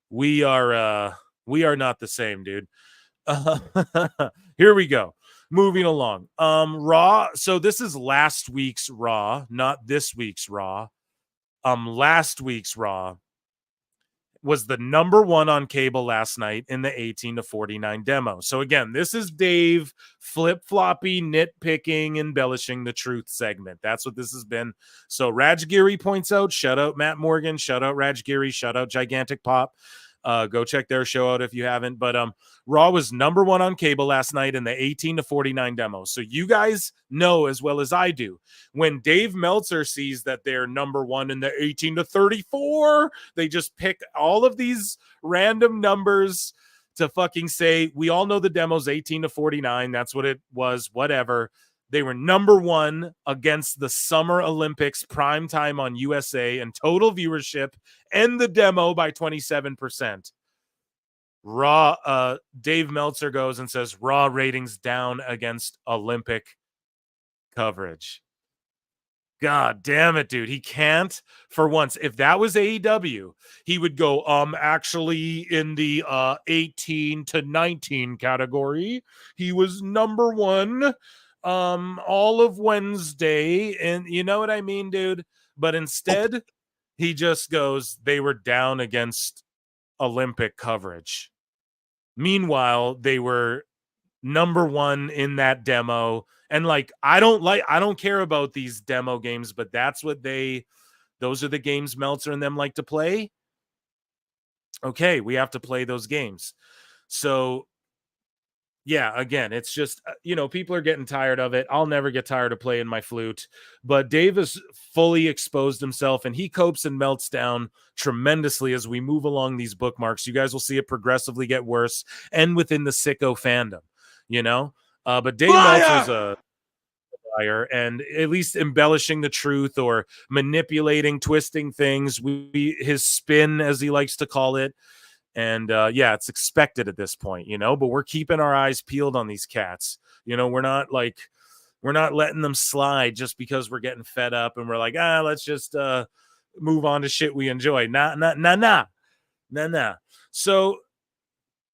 we are not the same, dude. Here we go. Moving along. Raw. So this is last week's Raw, not this week's Raw. Last week's Raw was the number one on cable last night in the 18 to 49 demo. So again, this is Dave flip-floppy, nitpicking, embellishing the truth segment. That's what this has been. So Raj Giri points out, shout out Matt Morgan, shout out Raj Giri, shout out Gigantic Pop. Go check their show out if you haven't. But Raw was #1 on cable last night in the 18 to 49 demo. So you guys know as well as I do, when Dave Meltzer sees that they're #1 in the 18 to 34, they just pick all of these random numbers to fucking say, we all know the demo's 18 to 49. That's what it was, whatever. They were #1 against the Summer Olympics prime time on USA and total viewership, and the demo by 27%. Raw, Dave Meltzer goes and says Raw ratings down against Olympic coverage. God damn it, dude. He can't for once. If that was AEW, he would go, actually in the 18 to 19 category. He was #1 all of Wednesday. And you know what I mean, dude? But instead, he just goes, they were down against Olympic coverage. Meanwhile, they were #1 in that demo. And like, I don't care about these demo games, but that's what those are the games Meltzer and them like to play. Okay, we have to play those games. So yeah, again, it's just, people are getting tired of it. I'll never get tired of playing my flute, but Dave has fully exposed himself, and he copes and melts down tremendously as we move along these bookmarks. You guys will see it progressively get worse, and within the Sicko fandom, but Dave Meltzer's a liar, and at least embellishing the truth or manipulating, twisting things, his spin, as he likes to call it. And it's expected at this point, but we're keeping our eyes peeled on these cats. We're not letting them slide just because we're getting fed up and we're like, let's just move on to shit we enjoy. Nah. So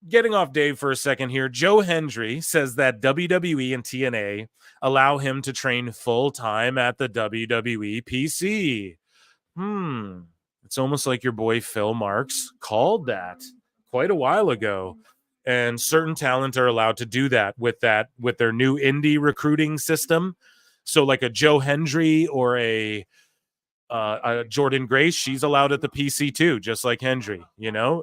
getting off Dave for a second here, Joe Hendry says that WWE and TNA allow him to train full time at the WWE PC. It's almost like your boy Phil Marks called that quite a while ago. And certain talent are allowed to do that with their new indie recruiting system. So like a Joe Hendry or a Jordan Grace, she's allowed at the PC too, just like Hendry,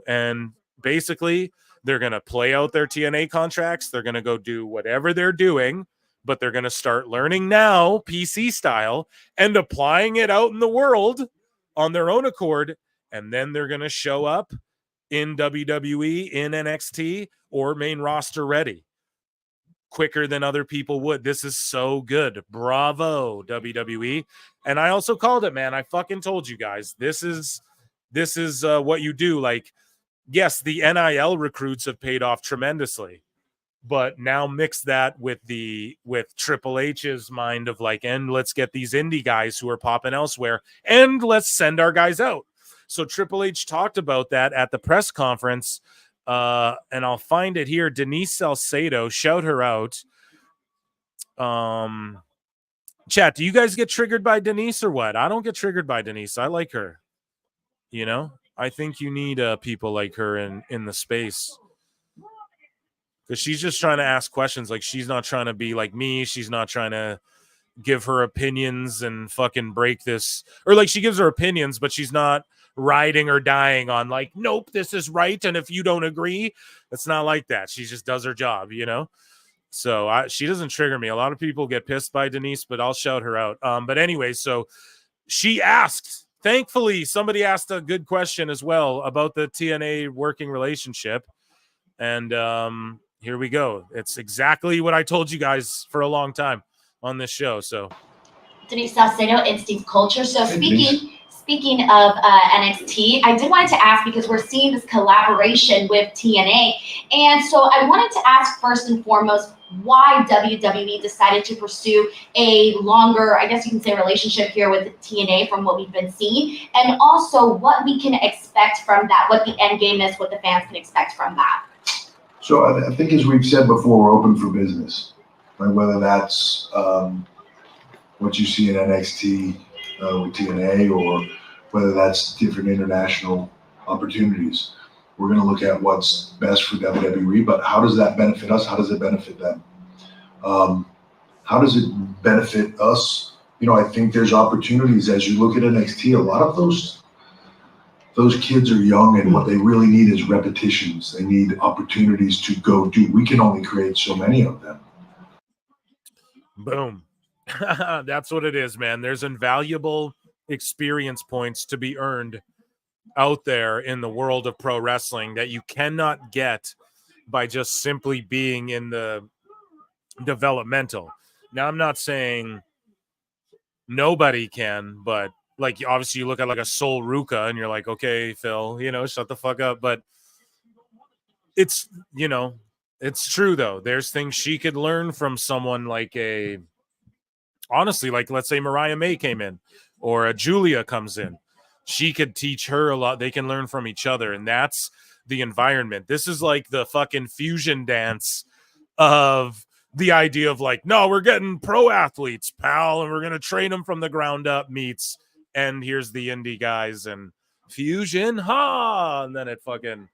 and basically they're going to play out their TNA contracts. They're going to go do whatever they're doing, but they're going to start learning now PC style and applying it out in the world on their own accord, and then they're going to show up in WWE, in NXT, or main roster ready quicker than other people would. This is so good. Bravo, WWE. And I also called it, man. I fucking told you guys. This is what you do. Like, yes, the NIL recruits have paid off tremendously, but now mix that with Triple H's mind of like, and let's get these indie guys who are popping elsewhere, and let's send our guys out. So Triple H talked about that at the press conference, and I'll find it here. Denise Salcedo, shout her out. Chat, do you guys get triggered by Denise or what? I don't get triggered by Denise. I like her. I think you need people like her in the space. Because she's just trying to ask questions. Like, she's not trying to be like me. She's not trying to give her opinions and fucking break this. Or, like, she gives her opinions, but she's not riding or dying on, like, nope, this is right. And if you don't agree, it's not like that. She just does her job, So she doesn't trigger me. A lot of people get pissed by Denise, but I'll shout her out. But anyway, so she asked. Thankfully, somebody asked a good question as well about the TNA working relationship. And here we go. It's exactly what I told you guys for a long time on this show. So Denise Salcedo, Instinct Culture. So speaking of NXT, I did want to ask, because we're seeing this collaboration with TNA. And so I wanted to ask first and foremost, why WWE decided to pursue a longer, I guess you can say, relationship here with TNA from what we've been seeing, and also what we can expect from that, what the end game is, what the fans can expect from that. So I think, as we've said before, we're open for business, right? Whether that's what you see in NXT with TNA, or whether that's different international opportunities. We're going to look at what's best for WWE, but how does that benefit us? How does it benefit them? How does it benefit us? I think there's opportunities as you look at NXT. A lot of those those kids are young, and what they really need is repetitions. They need opportunities to go do. We can only create so many of them. Boom. That's what it is, man. There's invaluable experience points to be earned out there in the world of pro wrestling that you cannot get by just simply being in the developmental. Now, I'm not saying nobody can, but like obviously you look at like a Sol Ruka and you're like, okay, Phil, shut the fuck up. But it's, it's true though. There's things she could learn from someone like honestly, like let's say Mariah May came in or a Julia comes in. She could teach her a lot. They can learn from each other. And that's the environment. This is like the fucking fusion dance of the idea of like, no, we're getting pro athletes, pal, and we're going to train them from the ground up meets. And here's the indie guys and fusion, and then it fucking,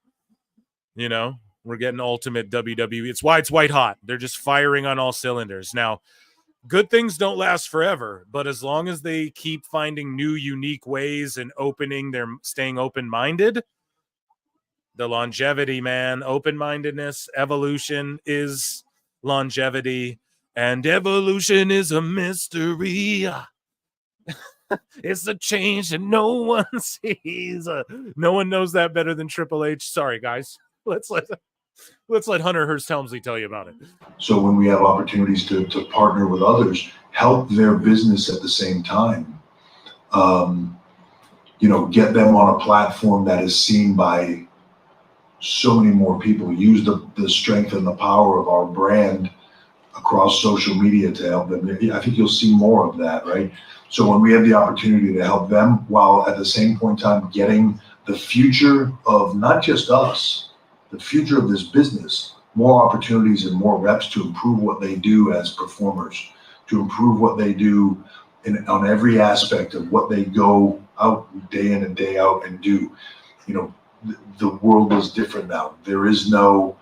we're getting ultimate WWE. It's why it's white hot. They're just firing on all cylinders. Now, good things don't last forever, but as long as they keep finding new, unique ways and staying open-minded, the longevity, man, open-mindedness, evolution is longevity, and evolution is a mystery. It's a change that no one sees. No one knows that better than Triple H. Sorry, guys. Let's let Hunter Hearst Helmsley tell you about it. So when we have opportunities to partner with others, help their business at the same time, get them on a platform that is seen by so many more people. Use the strength and the power of our brand across social media to help them. I think you'll see more of that, right? So when we have the opportunity to help them while at the same point in time getting the future of not just us, the future of this business, more opportunities and more reps to improve what they do as performers, to improve what they do on every aspect of what they go out day in and day out and do. The world is different now. There aren't.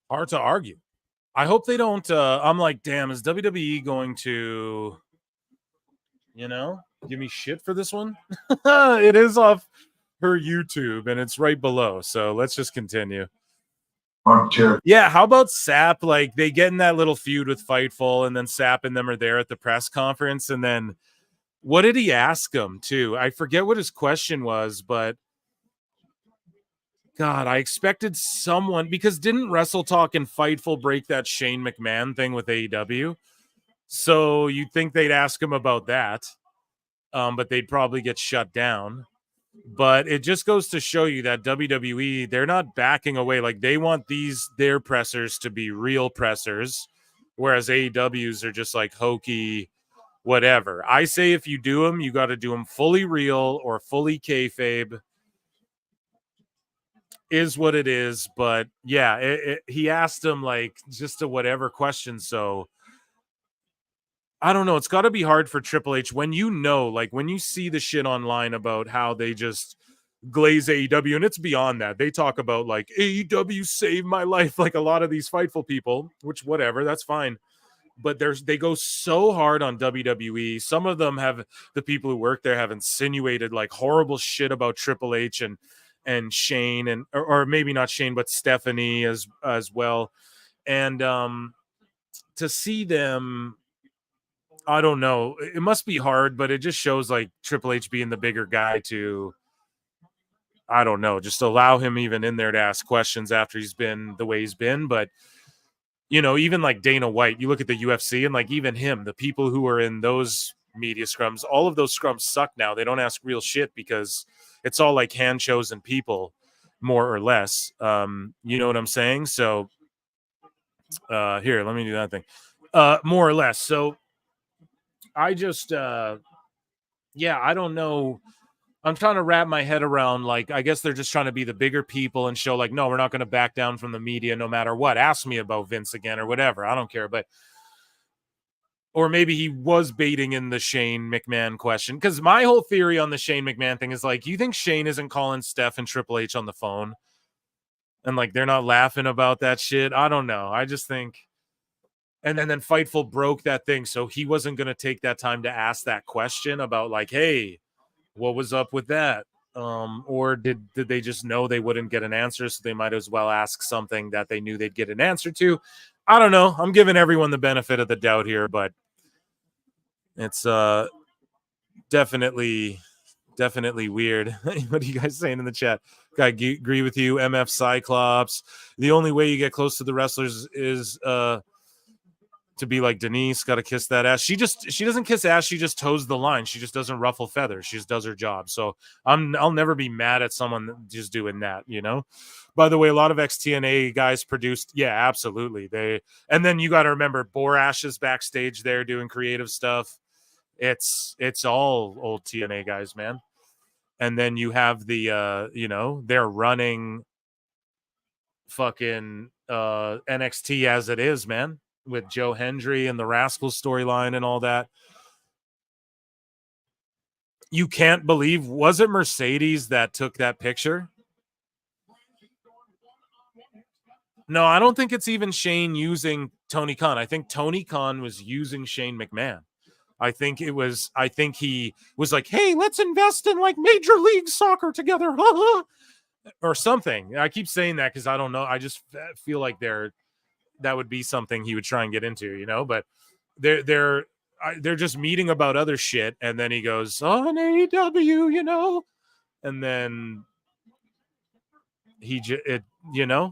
Hard to argue. I hope they don't. I'm like, damn, is WWE going to, give me shit for this one? It is off her YouTube and it's right below. So let's just continue. Yeah, how about Sapp? Like they get in that little feud with Fightful, and then Sapp and them are there at the press conference. And then what did he ask him too? I forget what his question was, but God, I expected someone, because didn't Wrestle Talk and Fightful break that Shane McMahon thing with AEW? So you'd think they'd ask him about that, but they'd probably get shut down. But it just goes to show you that WWE, they're not backing away. Like they want their pressers to be real pressers, whereas AEWs are just like hokey, whatever. I say if you do them, you got to do them fully real or fully kayfabe. Is what it is. But yeah, he asked him like just a whatever question. So I don't know. It's got to be hard for Triple H when like when you see the shit online about how they just glaze AEW, and it's beyond that. They talk about like AEW saved my life, like a lot of these Fightful people, which whatever, that's fine. But they go so hard on WWE. Some of them the people who work there have insinuated like horrible shit about Triple H and Shane or maybe not Shane, but Stephanie as well. And to see them, I don't know. It must be hard, but it just shows like Triple H being the bigger guy to, I don't know, just allow him even in there to ask questions after he's been the way he's been. But, even like Dana White, you look at the UFC and like even him, the people who are in those media scrums, all of those scrums suck now. They don't ask real shit because it's all like hand-chosen people, more or less. You know what I'm saying? So here, let me do that thing. More or less. So I just, I don't know. I'm trying to wrap my head around, like, I guess they're just trying to be the bigger people and show, like, no, we're not going to back down from the media no matter what. Ask me about Vince again or whatever. I don't care. But, or maybe he was baiting in the Shane McMahon question. Because my whole theory on the Shane McMahon thing is, like, you think Shane isn't calling Steph and Triple H on the phone? And, like, they're not laughing about that shit? I don't know. I just think And then Fightful broke that thing, so he wasn't going to take that time to ask that question about like, hey, what was up with that? Or did they just know they wouldn't get an answer, so they might as well ask something that they knew they'd get an answer to? I don't know. I'm giving everyone the benefit of the doubt here, but it's definitely weird. What are you guys saying in the chat? I agree with you. MF Cyclops. The only way you get close to the wrestlers is to be like Denise, got to kiss that ass. She doesn't kiss ass. She just toes the line. She just doesn't ruffle feathers. She just does her job. So I'll never be mad at someone just doing that, you know? By the way, a lot of XTNA guys produced. Yeah, absolutely. And then you got to remember Borash is backstage there doing creative stuff. It's all old TNA guys, man. And then you have the, they're running fucking NXT as it is, man, with Joe Hendry and the Rascals storyline and all that. You can't believe, was it Mercedes that took that picture? No, I don't think it's even Shane using Tony Khan. I think Tony Khan was using Shane McMahon. I think he was like, hey, let's invest in like Major League Soccer together. Or something. I keep saying that because I don't know. I just feel like that would be something he would try and get into, you know, but they're just meeting about other shit. And then he goes on AEW, you know, and then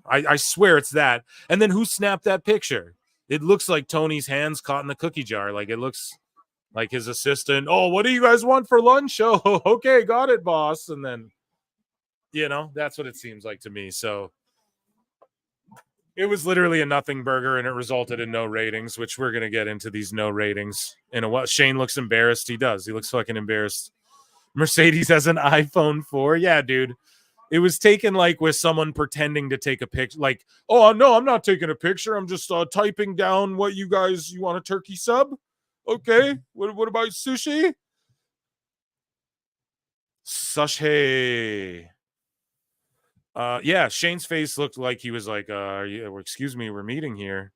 I swear it's that. And then who snapped that picture? It looks like Tony's hands caught in the cookie jar. Like it looks like his assistant. Oh, what do you guys want for lunch? Oh, okay. Got it, boss. And then, that's what it seems like to me. So it was literally a nothing burger, and it resulted in no ratings, which we're going to get into these no ratings in a while. Shane looks embarrassed. He does. He looks fucking embarrassed. Mercedes has an iPhone 4. Yeah, dude. It was taken like with someone pretending to take a picture. Like, oh, no, I'm not taking a picture. I'm just typing down what you want a turkey sub? Okay. What about sushi? Sushi. Yeah, Shane's face looked like he was like, excuse me, we're meeting here.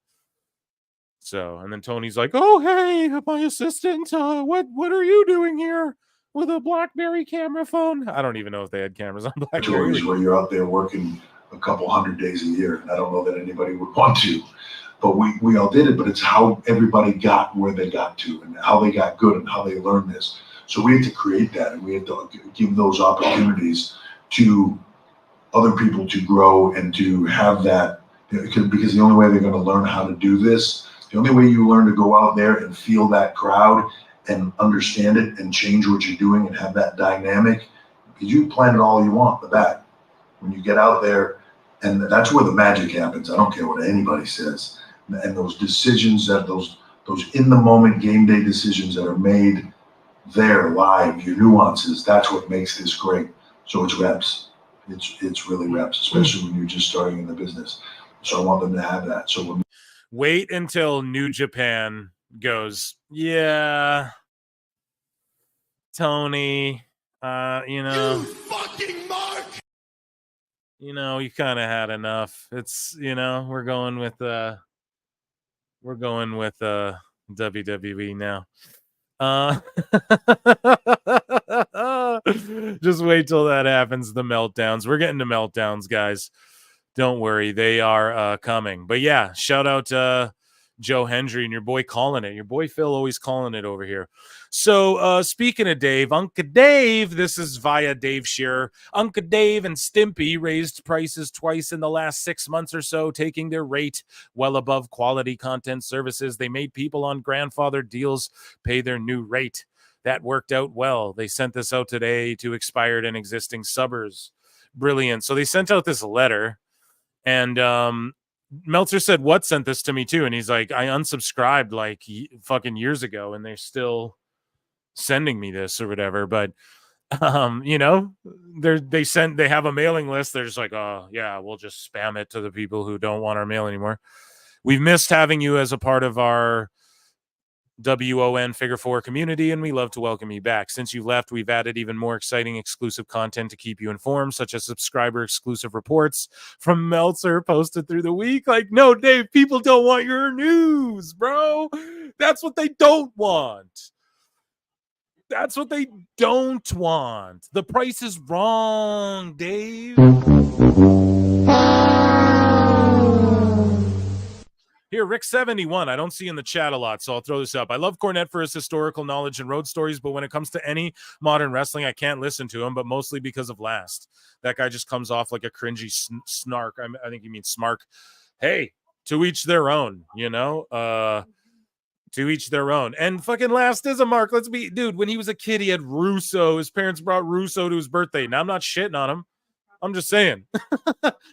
So, and then Tony's like, oh, hey, my assistant, what are you doing here with a BlackBerry camera phone? I don't even know if they had cameras on BlackBerry. Where you're out there working a couple 100 days a year. I don't know that anybody would want to, but we all did it. But it's how everybody got where they got to and how they got good and how they learned this. So we had to create that, and we had to give those opportunities to other people to grow and to have that, because the only way they're going to learn how to do this, the only way you learn to go out there and feel that crowd and understand it and change what you're doing and have that dynamic, because you plan it all you want, the back. When you get out there, and that's where the magic happens. I don't care what anybody says. And those decisions, those in the moment game day decisions that are made there live, your nuances, that's what makes this great. So it's reps. It's really reps, especially when you're just starting in the business. So I want them to have that. So wait until New Japan goes, yeah, Tony, you fucking mark. You kind of had enough. It's, we're going with WWE now. Just wait till that happens. The meltdowns. We're getting to meltdowns, guys. Don't worry, they are coming. But yeah, shout out Joe Hendry and your boy calling it. Your boy Phil always calling it over here. So speaking of Dave, Uncle Dave, this is via Dave Shearer. Uncle Dave and Stimpy raised prices twice in the last 6 months or so, taking their rate well above quality content services. They made people on grandfathered deals pay their new rate. That worked out well. They sent this out today to expired and existing subbers. Brilliant. So they sent out this letter, and Meltzer said, what sent this to me too? And he's like, I unsubscribed like fucking years ago, and they're still sending me this or whatever. But they have a mailing list. They're just like, oh yeah, we'll just spam it to the people who don't want our mail anymore. We've missed having you as a part of our WON Figure 4 community, and we love to welcome you back. Since you left, we've added even more exciting exclusive content to keep you informed, such as subscriber exclusive reports from Meltzer posted through the week. Like, no, Dave, people don't want your news, bro. That's what they don't want. That's what they don't want. The price is wrong, Dave. Here, Rick71, I don't see in the chat a lot, so I'll throw this up. I love Cornette for his historical knowledge and road stories, but when it comes to any modern wrestling, I can't listen to him, but mostly because of Last. That guy just comes off like a cringy snark. I think he means smark. Hey, to each their own, you know? To each their own. And fucking Last is a mark. Let's be, dude, when he was a kid, he had Russo. His parents brought Russo to his birthday. Now, I'm not shitting on him. I'm just saying.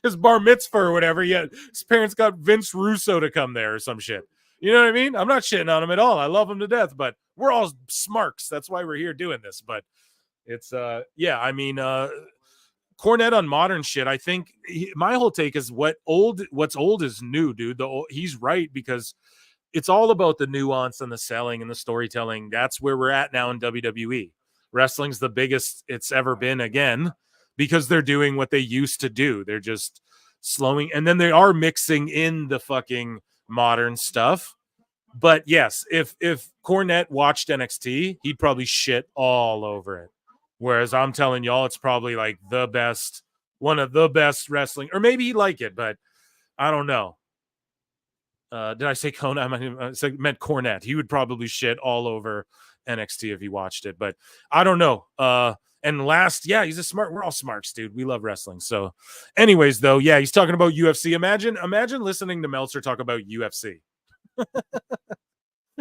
His bar mitzvah or whatever. Yeah, his parents got Vince Russo to come there or some shit. You know what I mean? I'm not shitting on him at all. I love him to death, but we're all smarks. That's why we're here doing this. But it's, yeah, I mean, Cornette on modern shit. I think my whole take is what's old is new, dude. He's right, because it's all about the nuance and the selling and the storytelling. That's where we're at now in WWE. Wrestling's the biggest it's ever been again, because they're doing what they used to do. They're just slowing, and then they are mixing in the fucking modern stuff. But yes, if Cornette watched NXT, he'd probably shit all over it. Whereas I'm telling y'all, it's probably like the best, one of the best wrestling, or maybe he'd like it, but I don't know. Did I say Kona? I meant Cornette. He would probably shit all over NXT if he watched it, but I don't know. And Last, yeah, he's a smart. We're all smarts, dude. We love wrestling. So, anyways, though, yeah, he's talking about UFC. Imagine listening to Meltzer talk about UFC.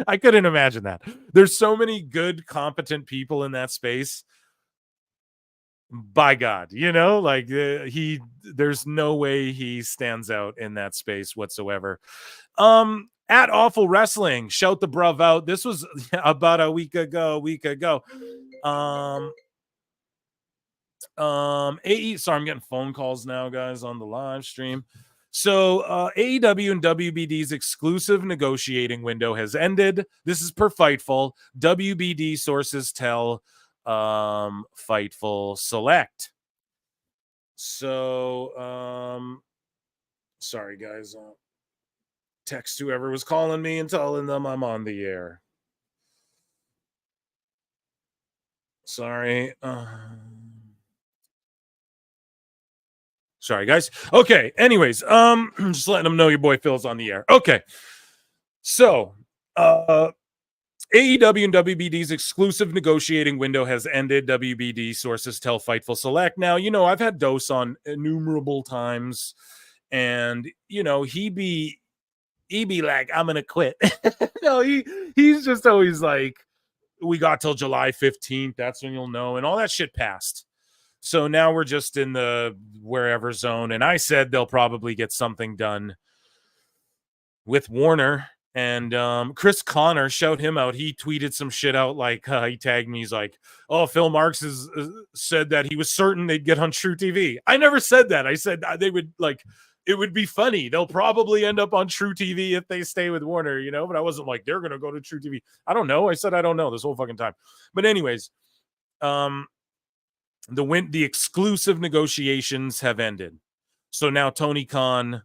I couldn't imagine that. There's so many good, competent people in that space. By God, you know, like there's no way he stands out in that space whatsoever. At Awful Wrestling, shout the bruv out. This was about a week ago. Sorry, I'm getting phone calls now, guys, on the live stream. So AEW and WBD's exclusive negotiating window has ended. This is per Fightful. WBD sources tell Fightful Select. So sorry, guys. Text whoever was calling me and telling them I'm on the air. Sorry. Sorry, guys. Okay. Anyways, just letting them know your boy Phil's on the air. Okay. So, AEW and WBD's exclusive negotiating window has ended. WBD sources tell Fightful Select. Now, you know, I've had Dose on innumerable times, and you know, he be like, I'm gonna quit. No, he's just always like, we got till July 15th. That's when you'll know, and all that shit passed. So now we're just in the wherever zone. And I said they'll probably get something done with Warner. And Chris Connor, shout him out. He tweeted some shit out, like he tagged me. He's like, oh, Phil Marks has said that he was certain they'd get on True TV. I never said that. I said they would, like, it would be funny. They'll probably end up on True TV if they stay with Warner, you know, but I wasn't like, they're going to go to True TV. I don't know. I said, I don't know this whole fucking time. But anyways, the exclusive negotiations have ended. So now Tony Khan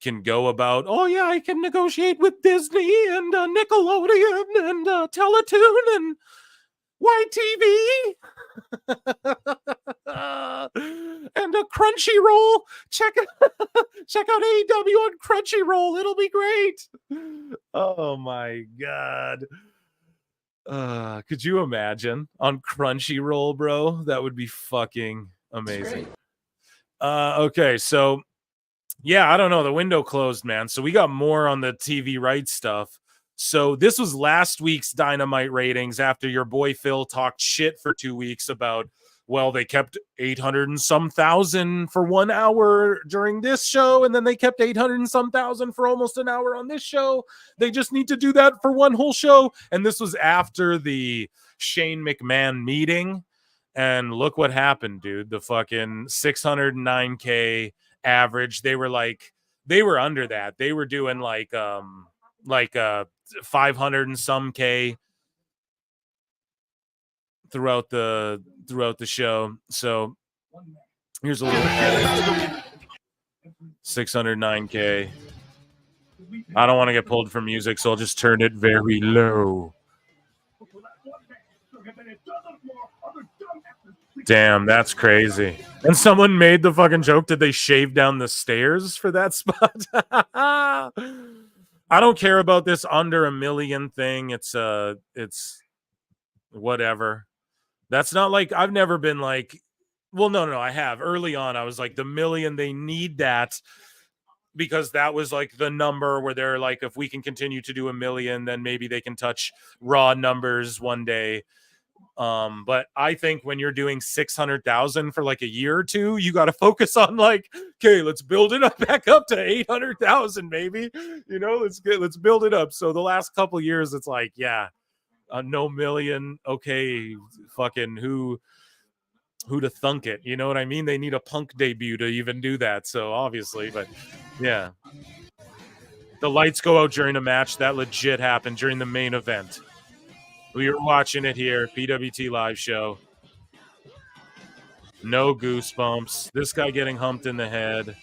can go about, oh yeah, I can negotiate with Disney and Nickelodeon and Teletoon and YTV and Crunchyroll. Check out AEW on Crunchyroll. It'll be great. Oh my God. Could you imagine on Crunchyroll, bro? That would be fucking amazing. Okay, so yeah, I don't know. The window closed, man. So we got more on the TV rights stuff. So this was last week's Dynamite ratings after your boy Phil talked shit for 2 weeks about, well, they kept 800 and some thousand for 1 hour during this show, and then they kept 800 and some thousand for almost an hour on this show. They just need to do that for one whole show. And this was after the Shane McMahon meeting. And look what happened, dude. The fucking 609K average. They were under that. They were doing like 500 and some K throughout the show. So here's a little bit. 609K. I don't want to get pulled from music, so I'll just turn it very low. Damn, that's crazy. And someone made the fucking joke, did they shave down the stairs for that spot? I don't care about this under 1 million thing. It's whatever. That's not like, I've never been like, well, no, I have. Early on, I was like, the 1 million, they need that, because that was like the number where they're like, if we can continue to do 1 million, then maybe they can touch Raw numbers one day. But I think when you're doing 600,000 for like a year or two, you got to focus on like, okay, let's build it up back up to 800,000, maybe, you know, let's build it up. So the last couple of years, it's like, yeah, no million. Okay. Fucking who to thunk it. You know what I mean? They need a Punk debut to even do that. So obviously, but yeah, the lights go out during a match that legit happened during the main event. We were watching it here, PWT live show. No goosebumps. This guy getting humped in the head.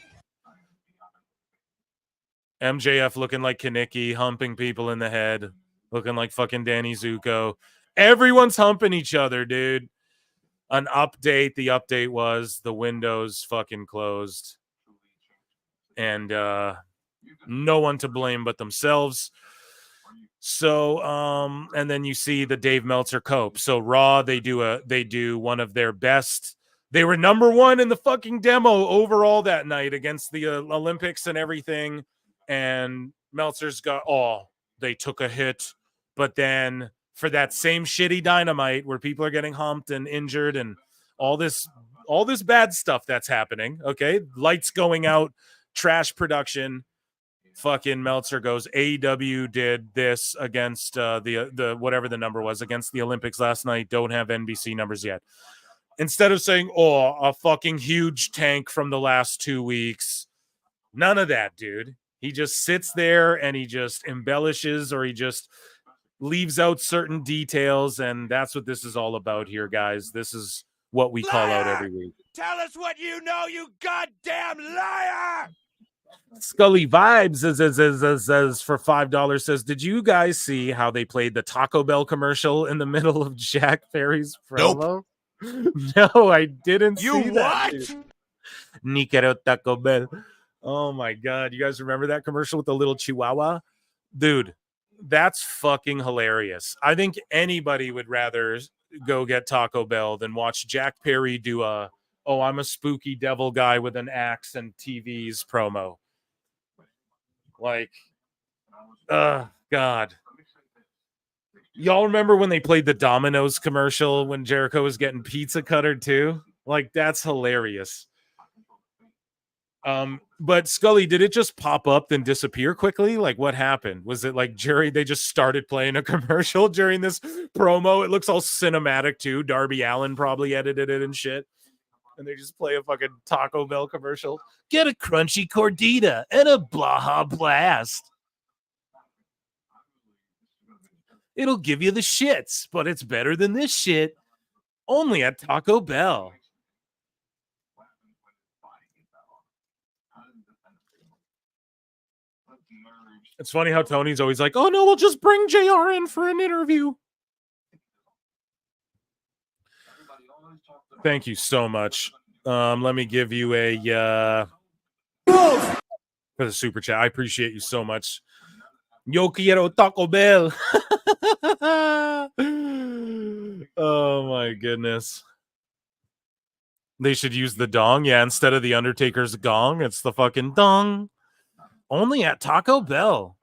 MJF looking like Kaneki, humping people in the head, looking like fucking Danny Zuko. Everyone's humping each other, dude. An update. The update was the windows fucking closed. And no one to blame but themselves. So, and then you see the Dave Meltzer cope. So Raw, they do one of their best. They were number 1 in the fucking demo overall that night against the Olympics and everything. And Meltzer's got, they took a hit. But then for that same shitty Dynamite where people are getting humped and injured and all this bad stuff that's happening, okay? Lights going out, trash production. Fucking Meltzer goes, AEW did this against the whatever the number was against the Olympics last night. Don't have NBC numbers yet. Instead of saying, a fucking huge tank from the last 2 weeks. None of that, dude. He just sits there and he just embellishes, or he just leaves out certain details. And that's what this is all about here, guys. This is what we call out every week. Tell us what you know, you goddamn liar! Scully Vibes says for $5 says, did you guys see how they played the Taco Bell commercial in the middle of Jack Perry's promo? Nope. No, I didn't see that. Ni quiero Taco Bell. Oh my God. You guys remember that commercial with the little chihuahua? Dude, that's fucking hilarious. I think anybody would rather go get Taco Bell than watch Jack Perry do I'm a spooky devil guy with an axe and TVs promo. Like, God. Y'all remember when they played the Domino's commercial when Jericho was getting pizza cuttered too? Like, that's hilarious. But Scully, did it just pop up then disappear quickly? Like, what happened? Was it like they just started playing a commercial during this promo? It looks all cinematic too. Darby Allin probably edited it and shit. And they just play a fucking Taco Bell commercial. Get a crunchy cordita and a Baja Blast. It'll give you the shits, but it's better than this shit. Only at Taco Bell. It's funny how Tony's always like, oh no, we'll just bring JR in for an interview. Thank you so much. Let me give you a for the super chat. I appreciate you so much. Yo quiero Taco Bell. Oh my goodness. They should use the dong. Yeah, instead of the Undertaker's gong, it's the fucking dong. Only at Taco Bell.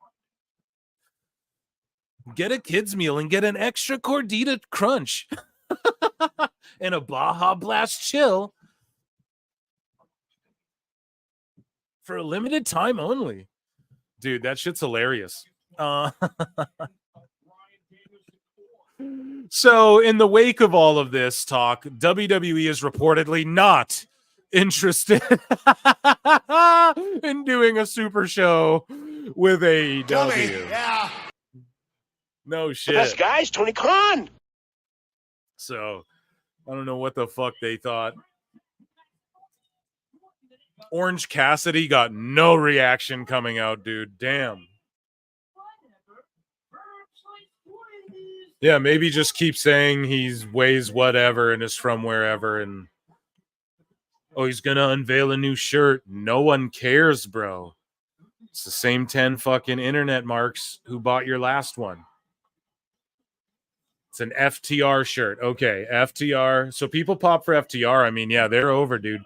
Get a kid's meal and get an extra Cordita Crunch. And a Baja Blast Chill. For a limited time only. Dude, that shit's hilarious. So, in the wake of all of this talk, WWE is reportedly not interested in doing a super show with AEW. Yeah. No The shit. best guy is Tony Khan. So I don't know what the fuck they thought. Orange Cassidy got no reaction coming out, dude. Damn. Yeah, maybe just keep saying he's weighs whatever and is from wherever, and oh, he's gonna unveil a new shirt. No one cares, bro. It's the same 10 fucking internet marks who bought your last one. It's an FTR shirt. Okay, FTR. So people pop for FTR. I mean, yeah, they're over, dude.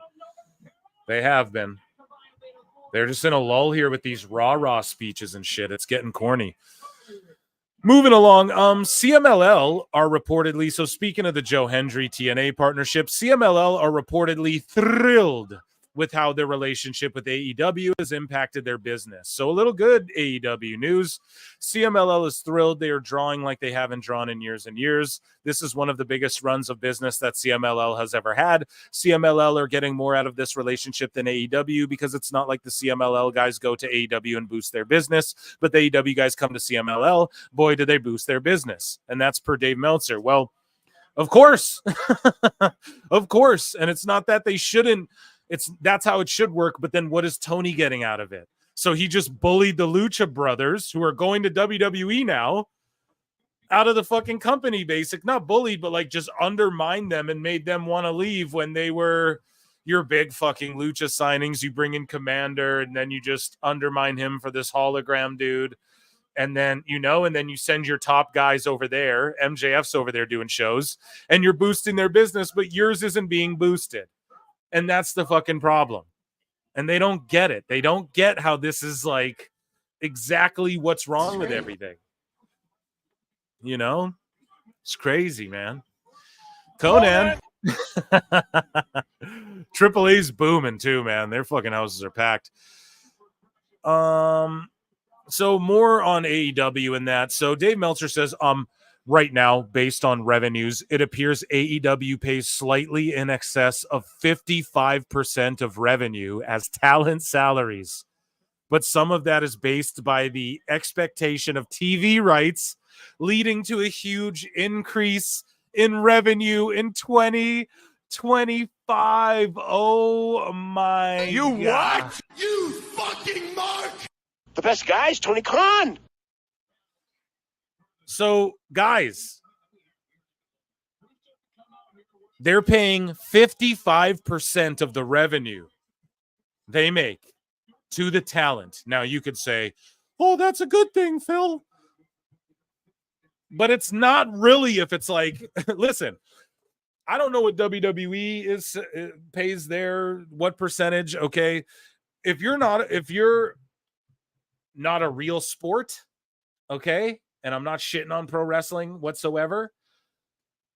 They have been. They're just in a lull here with these rah-rah speeches and shit. It's getting corny. Moving along, CMLL are reportedly, so speaking of the Joe Hendry TNA partnership, CMLL are reportedly thrilled with how their relationship with AEW has impacted their business. So a little good AEW news. CMLL is thrilled. They are drawing like they haven't drawn in years and years. This is one of the biggest runs of business that CMLL has ever had. CMLL are getting more out of this relationship than AEW because it's not like the CMLL guys go to AEW and boost their business, but the AEW guys come to CMLL. Boy, do they boost their business. And that's per Dave Meltzer. Well, of course. Of course. And it's not that they shouldn't. That's how it should work. But then what is Tony getting out of it? So he just bullied the Lucha Brothers, who are going to WWE now, out of the fucking company, not bullied, but like just undermined them and made them want to leave when they were your big fucking Lucha signings. You bring in Commander and then you just undermine him for this hologram dude. And then, and then you send your top guys over there. MJF's over there doing shows and you're boosting their business, but yours isn't being boosted. And that's the fucking problem. And they don't get it. They don't get how this is like exactly what's wrong with everything. It's crazy, man. Conan. Triple A's booming too, man. Their fucking houses are packed. So more on AEW and that. So Dave Meltzer says, right now, based on revenues, it appears AEW pays slightly in excess of 55% of revenue as talent salaries. But some of that is based by the expectation of TV rights, leading to a huge increase in revenue in 2025. Oh my You God. what? You fucking mark! The best guy is Tony Khan. So, guys, they're paying 55% of the revenue they make to the talent. Now, you could say, oh, that's a good thing, Phil. But it's not really if it's like, listen, I don't know what WWE pays what percentage, okay? If you're not a real sport, okay? And I'm not shitting on pro wrestling whatsoever.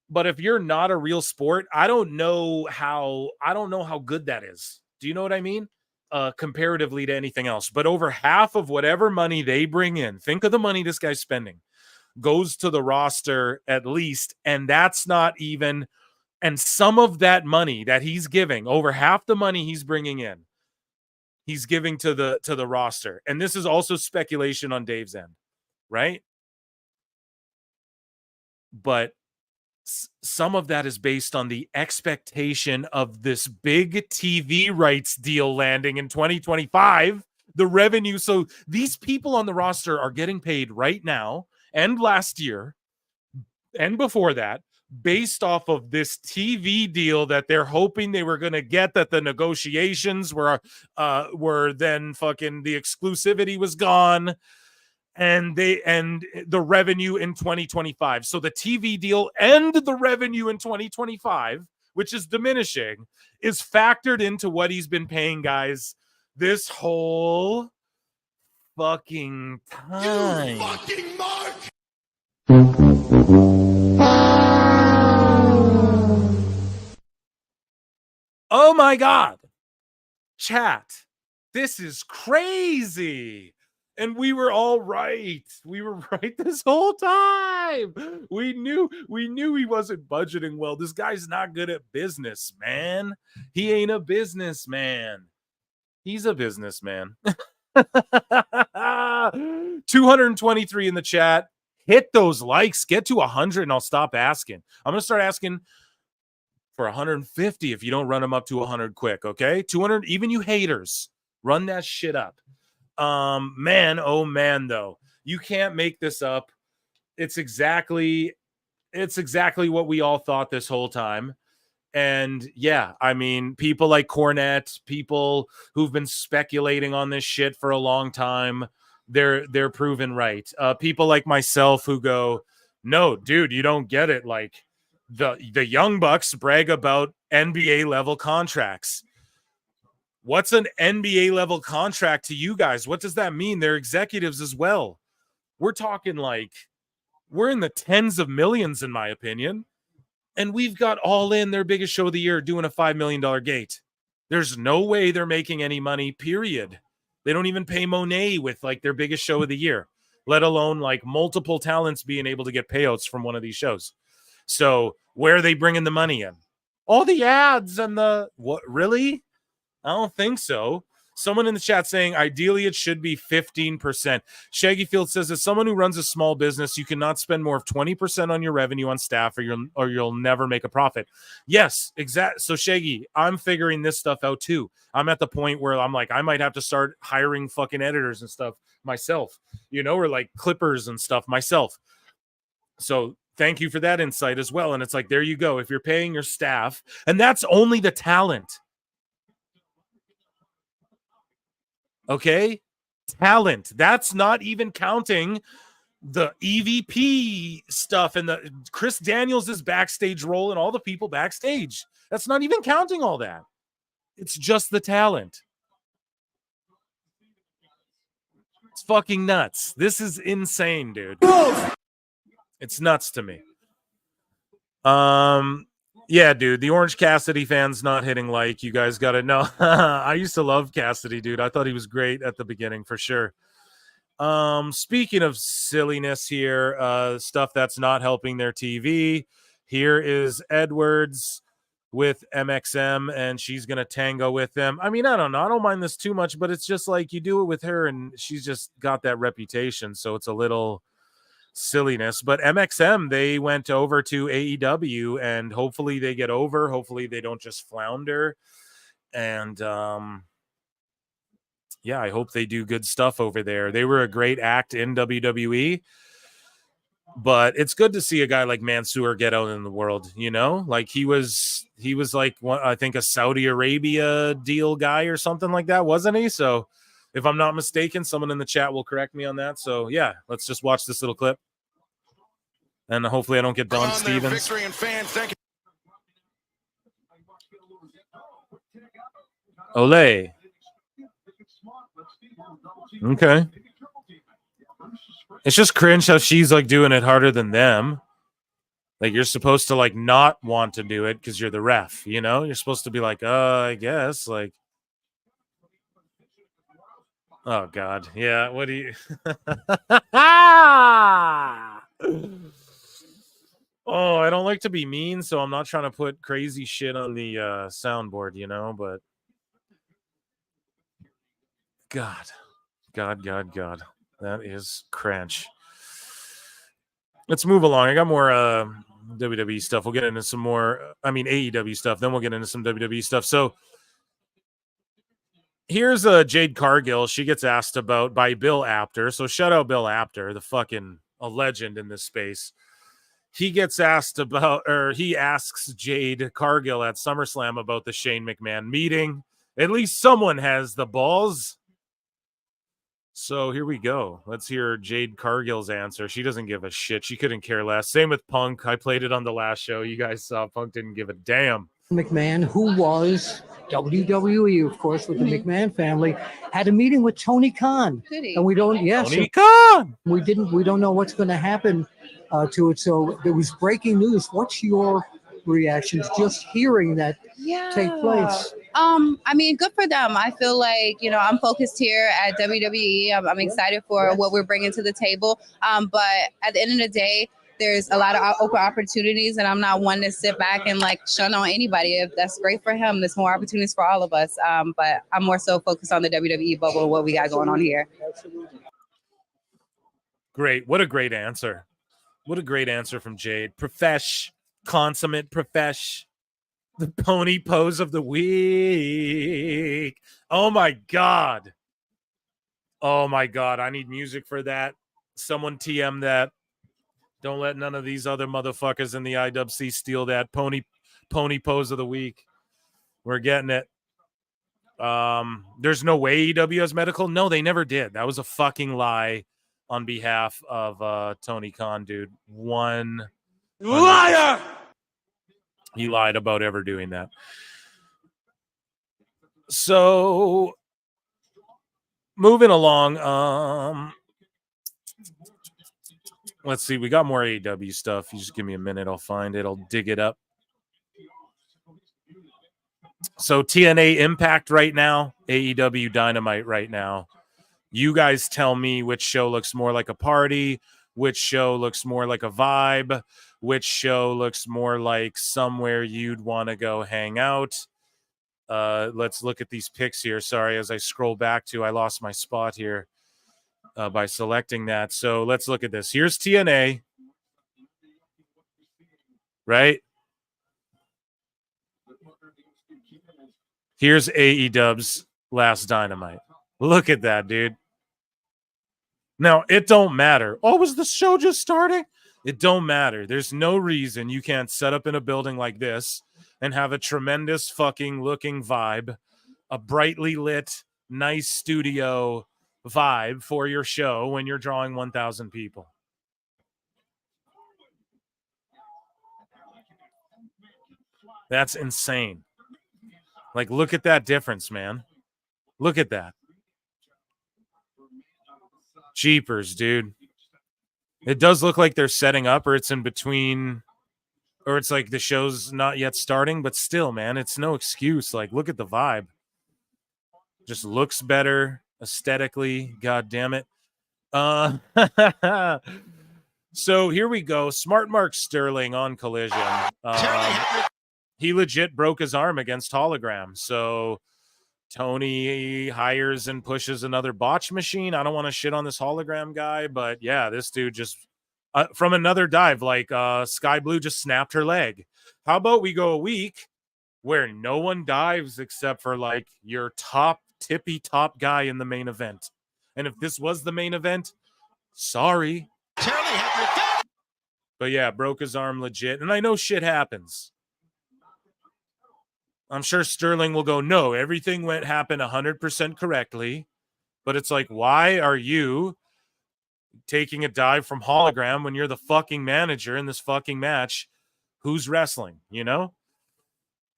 But if you're not a real sport, I don't know how good that is. Do you know what I mean? Comparatively to anything else. But over half of whatever money they bring in, think of the money this guy's spending, goes to the roster at least. And that's not even, and some of that money that he's giving, over half the money he's bringing in, he's giving to the roster. And this is also speculation on Dave's end, right? But some of that is based on the expectation of this big TV rights deal landing in 2025, the revenue. So these people on the roster are getting paid right now and last year and before that, based off of this TV deal that they're hoping they were going to get, that the negotiations were then fucking the exclusivity was gone. And the revenue in 2025. So the TV deal and the revenue in 2025, which is diminishing, is factored into what he's been paying guys this whole fucking time. You fucking mark! Oh my God. Chat. This is crazy. And we were all right. We were right this whole time. We knew he wasn't budgeting well. This guy's not good at business, man. He ain't a businessman. He's a businessman. 223 in the chat. hit those likes, get to 100, and I'll stop asking. I'm going to start asking for 150 if you don't run them up to 100 quick, okay? 200, even you haters, run that shit up. Man, oh man, though. You can't make this up. It's exactly what we all thought this whole time. And yeah, I mean, people like Cornette, people who've been speculating on this shit for a long time, they're proven right. People like myself who go, no, dude, you don't get it. Like the Young Bucks brag about NBA level contracts. What's an NBA level contract to you guys? What does that mean? They're executives as well. We're talking like we're in the tens of millions, in my opinion. And we've got All In, their biggest show of the year, doing a $5 million gate. There's no way they're making any money, period. They don't even pay Monet with like their biggest show of the year, let alone like multiple talents being able to get payouts from one of these shows. So where are they bringing the money in? All the ads and the what? Really? I don't think so. Someone in the chat saying, ideally, it should be 15%. Shaggyfield says, as someone who runs a small business, you cannot spend more of 20% on your revenue on staff or you'll never make a profit. Yes, exactly. So, Shaggy, I'm figuring this stuff out, too. I'm at the point where I'm like, I might have to start hiring fucking editors and stuff myself, or like clippers and stuff myself. So thank you for that insight as well. And it's like, there you go. If you're paying your staff, and that's only the talent. Okay, talent. That's not even counting the EVP stuff and the Chris Daniels' backstage role and all the people backstage. That's not even counting all that. It's just the talent. It's fucking nuts. This is insane, dude. It's nuts to me. Yeah, dude, the Orange Cassidy fans not hitting like. You guys got to know. I used to love Cassidy, dude. I thought he was great at the beginning for sure. Speaking of silliness here, stuff that's not helping their TV. Here is Edwards with MXM, and she's going to tango with them. I mean, I don't know. I don't mind this too much, but it's just like you do it with her, and she's just got that reputation, so it's a little silliness. But MXM, they went over to AEW, and hopefully they get over. Hopefully they don't just flounder. And yeah, I hope they do good stuff over there. They were a great act in WWE, but it's good to see a guy like Mansoor get out in the world, like he was like I think a Saudi Arabia deal guy or something like that, wasn't he? So if I'm not mistaken, someone in the chat will correct me on that. So yeah, let's just watch this little clip. And hopefully I don't get Don Stevens. Victory and fans, thank you. Olay. Okay. It's just cringe how she's like doing it harder than them. Like you're supposed to like not want to do it because you're the ref, You're supposed to be like, I guess, like. Oh God, yeah. What do you? Oh, I don't like to be mean, so I'm not trying to put crazy shit on the soundboard, but God. That is cringe. Let's move along. I got more WWE stuff. We'll get into some more, AEW stuff. Then we'll get into some WWE stuff. So here's Jade Cargill. She gets asked about by Bill Apter. So shout out Bill Apter, the fucking a legend in this space. He gets asked about, or he asks Jade Cargill at SummerSlam about the Shane McMahon meeting. At least someone has the balls. So here we go. Let's hear Jade Cargill's answer. She doesn't give a shit. She couldn't care less. Same with Punk. I played it on the last show. You guys saw Punk didn't give a damn. McMahon, who was WWE, of course, with the McMahon family, had a meeting with Tony Khan. And we don't, Tony Khan. We don't know what's going to happen to it. So there was breaking news. What's your reaction to just hearing that take place? Good for them. I feel like, I'm focused here at WWE. I'm excited for what we're bringing to the table. But at the end of the day, there's a lot of open opportunities, and I'm not one to sit back and shun on anybody. If that's great for him, there's more opportunities for all of us. But I'm more so focused on the WWE bubble, what we got going on here. Great. What a great answer. What a great answer from Jade. Profesh, consummate profesh. The pony pose of the week. Oh my God. Oh my God. I need music for that. Someone TM that. Don't let none of these other motherfuckers in the IWC steal that pony pose of the week. We're getting it. There's no way AEW has medical. No, they never did. That was a fucking lie on behalf of Tony Khan, dude. One liar. He lied about ever doing that. So moving along, let's see. We got more AEW stuff. You just give me a minute. I'll find it. I'll dig it up. So TNA Impact right now, AEW Dynamite right now. You guys tell me which show looks more like a party, which show looks more like a vibe, which show looks more like somewhere you'd want to go hang out. Let's look at these picks here. Sorry, as I scroll back to, I lost my spot here by selecting that. So let's look at this. Here's TNA, right? Here's AEW's last Dynamite. Look at that, dude. Now, it don't matter. Oh, was the show just starting? It don't matter. There's no reason you can't set up in a building like this and have a tremendous fucking looking vibe, a brightly lit, nice studio vibe for your show when you're drawing 1,000 people. That's insane. Like, look at that difference, man. Look at that. Jeepers, dude. It does look like they're setting up, or it's in between, or it's like the show's not yet starting, but still, man, it's no excuse. Like, look at the vibe. Just looks better aesthetically. God damn it. So here we go. Smart Mark Sterling on Collision. He legit broke his arm against Hologram. So Tony hires and pushes another botch machine. I don't want to shit on this Hologram guy, but yeah, this dude just from another dive, like Sky Blue just snapped her leg. How about we go a week where no one dives except for like your tippy top guy in the main event? And if this was the main event, sorry. But yeah, broke his arm legit. And I know shit happens. I'm sure Sterling will go, no, everything happened 100% correctly. But it's like, why are you taking a dive from Hologram when you're the fucking manager in this fucking match? Who's wrestling, you know?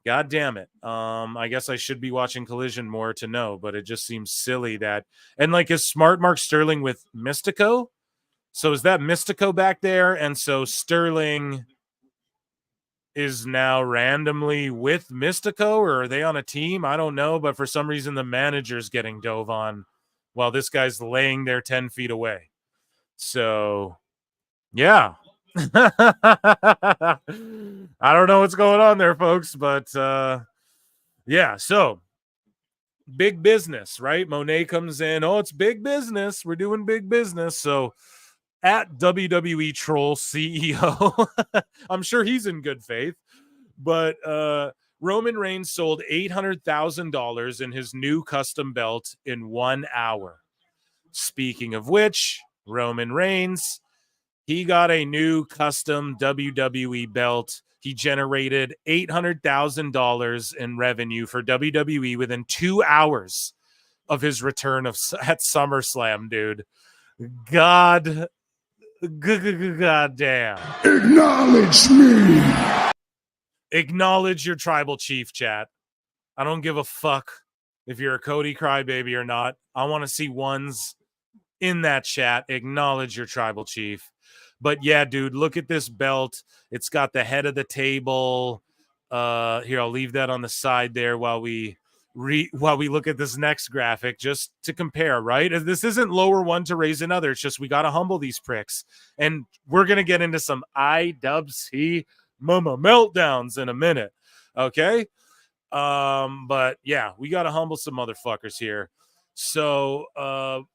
God damn it. I guess I should be watching Collision more to know, but it just seems silly that. And like, is Smart Mark Sterling with Mystico? So is that Mystico back there? And so Sterling is now randomly with Mystico, or are they on a team? I don't know, but for some reason the manager's getting dove on while this guy's laying there 10 feet away. So, yeah. I don't know what's going on there, folks, but yeah, so big business, right? Monet comes in. Oh, it's big business. We're doing big business. So at WWE Troll CEO, I'm sure he's in good faith, but Roman Reigns sold $800,000 in his new custom belt in 1 hour. Speaking of which, Roman Reigns, he got a new custom WWE belt. He generated $800,000 in revenue for WWE within 2 hours of his return at SummerSlam, dude. God damn. Acknowledge me. Acknowledge your tribal chief, chat. I don't give a fuck if you're a Cody crybaby or not. I want to see ones in that chat. Acknowledge your tribal chief. But yeah, dude, look at this belt. It's got the head of the table. Here, I'll leave that on the side there while we look at this next graphic, just to compare, right? This isn't lower one to raise another. It's just we got to humble these pricks. And we're going to get into some IWC mama meltdowns in a minute, okay? But yeah, we got to humble some motherfuckers here. So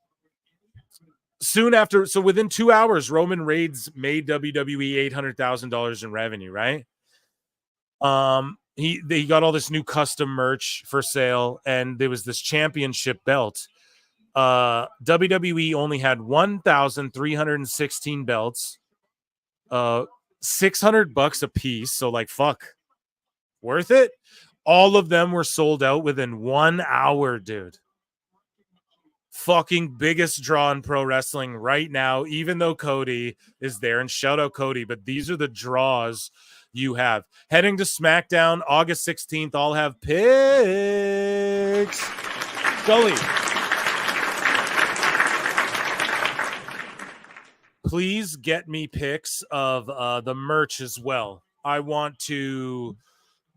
soon after, so within 2 hours, Roman Reigns made WWE $800,000 in revenue, right? He got all this new custom merch for sale, and there was this championship belt. WWE only had 1,316 belts, $600 a piece. So like, fuck, worth it. All of them were sold out within 1 hour, dude. Fucking biggest draw in pro wrestling right now, even though Cody is there, and shout out Cody, but these are the draws you have. Heading to SmackDown August 16th, I'll have picks. Scully, please get me pics of the merch as well. I want to,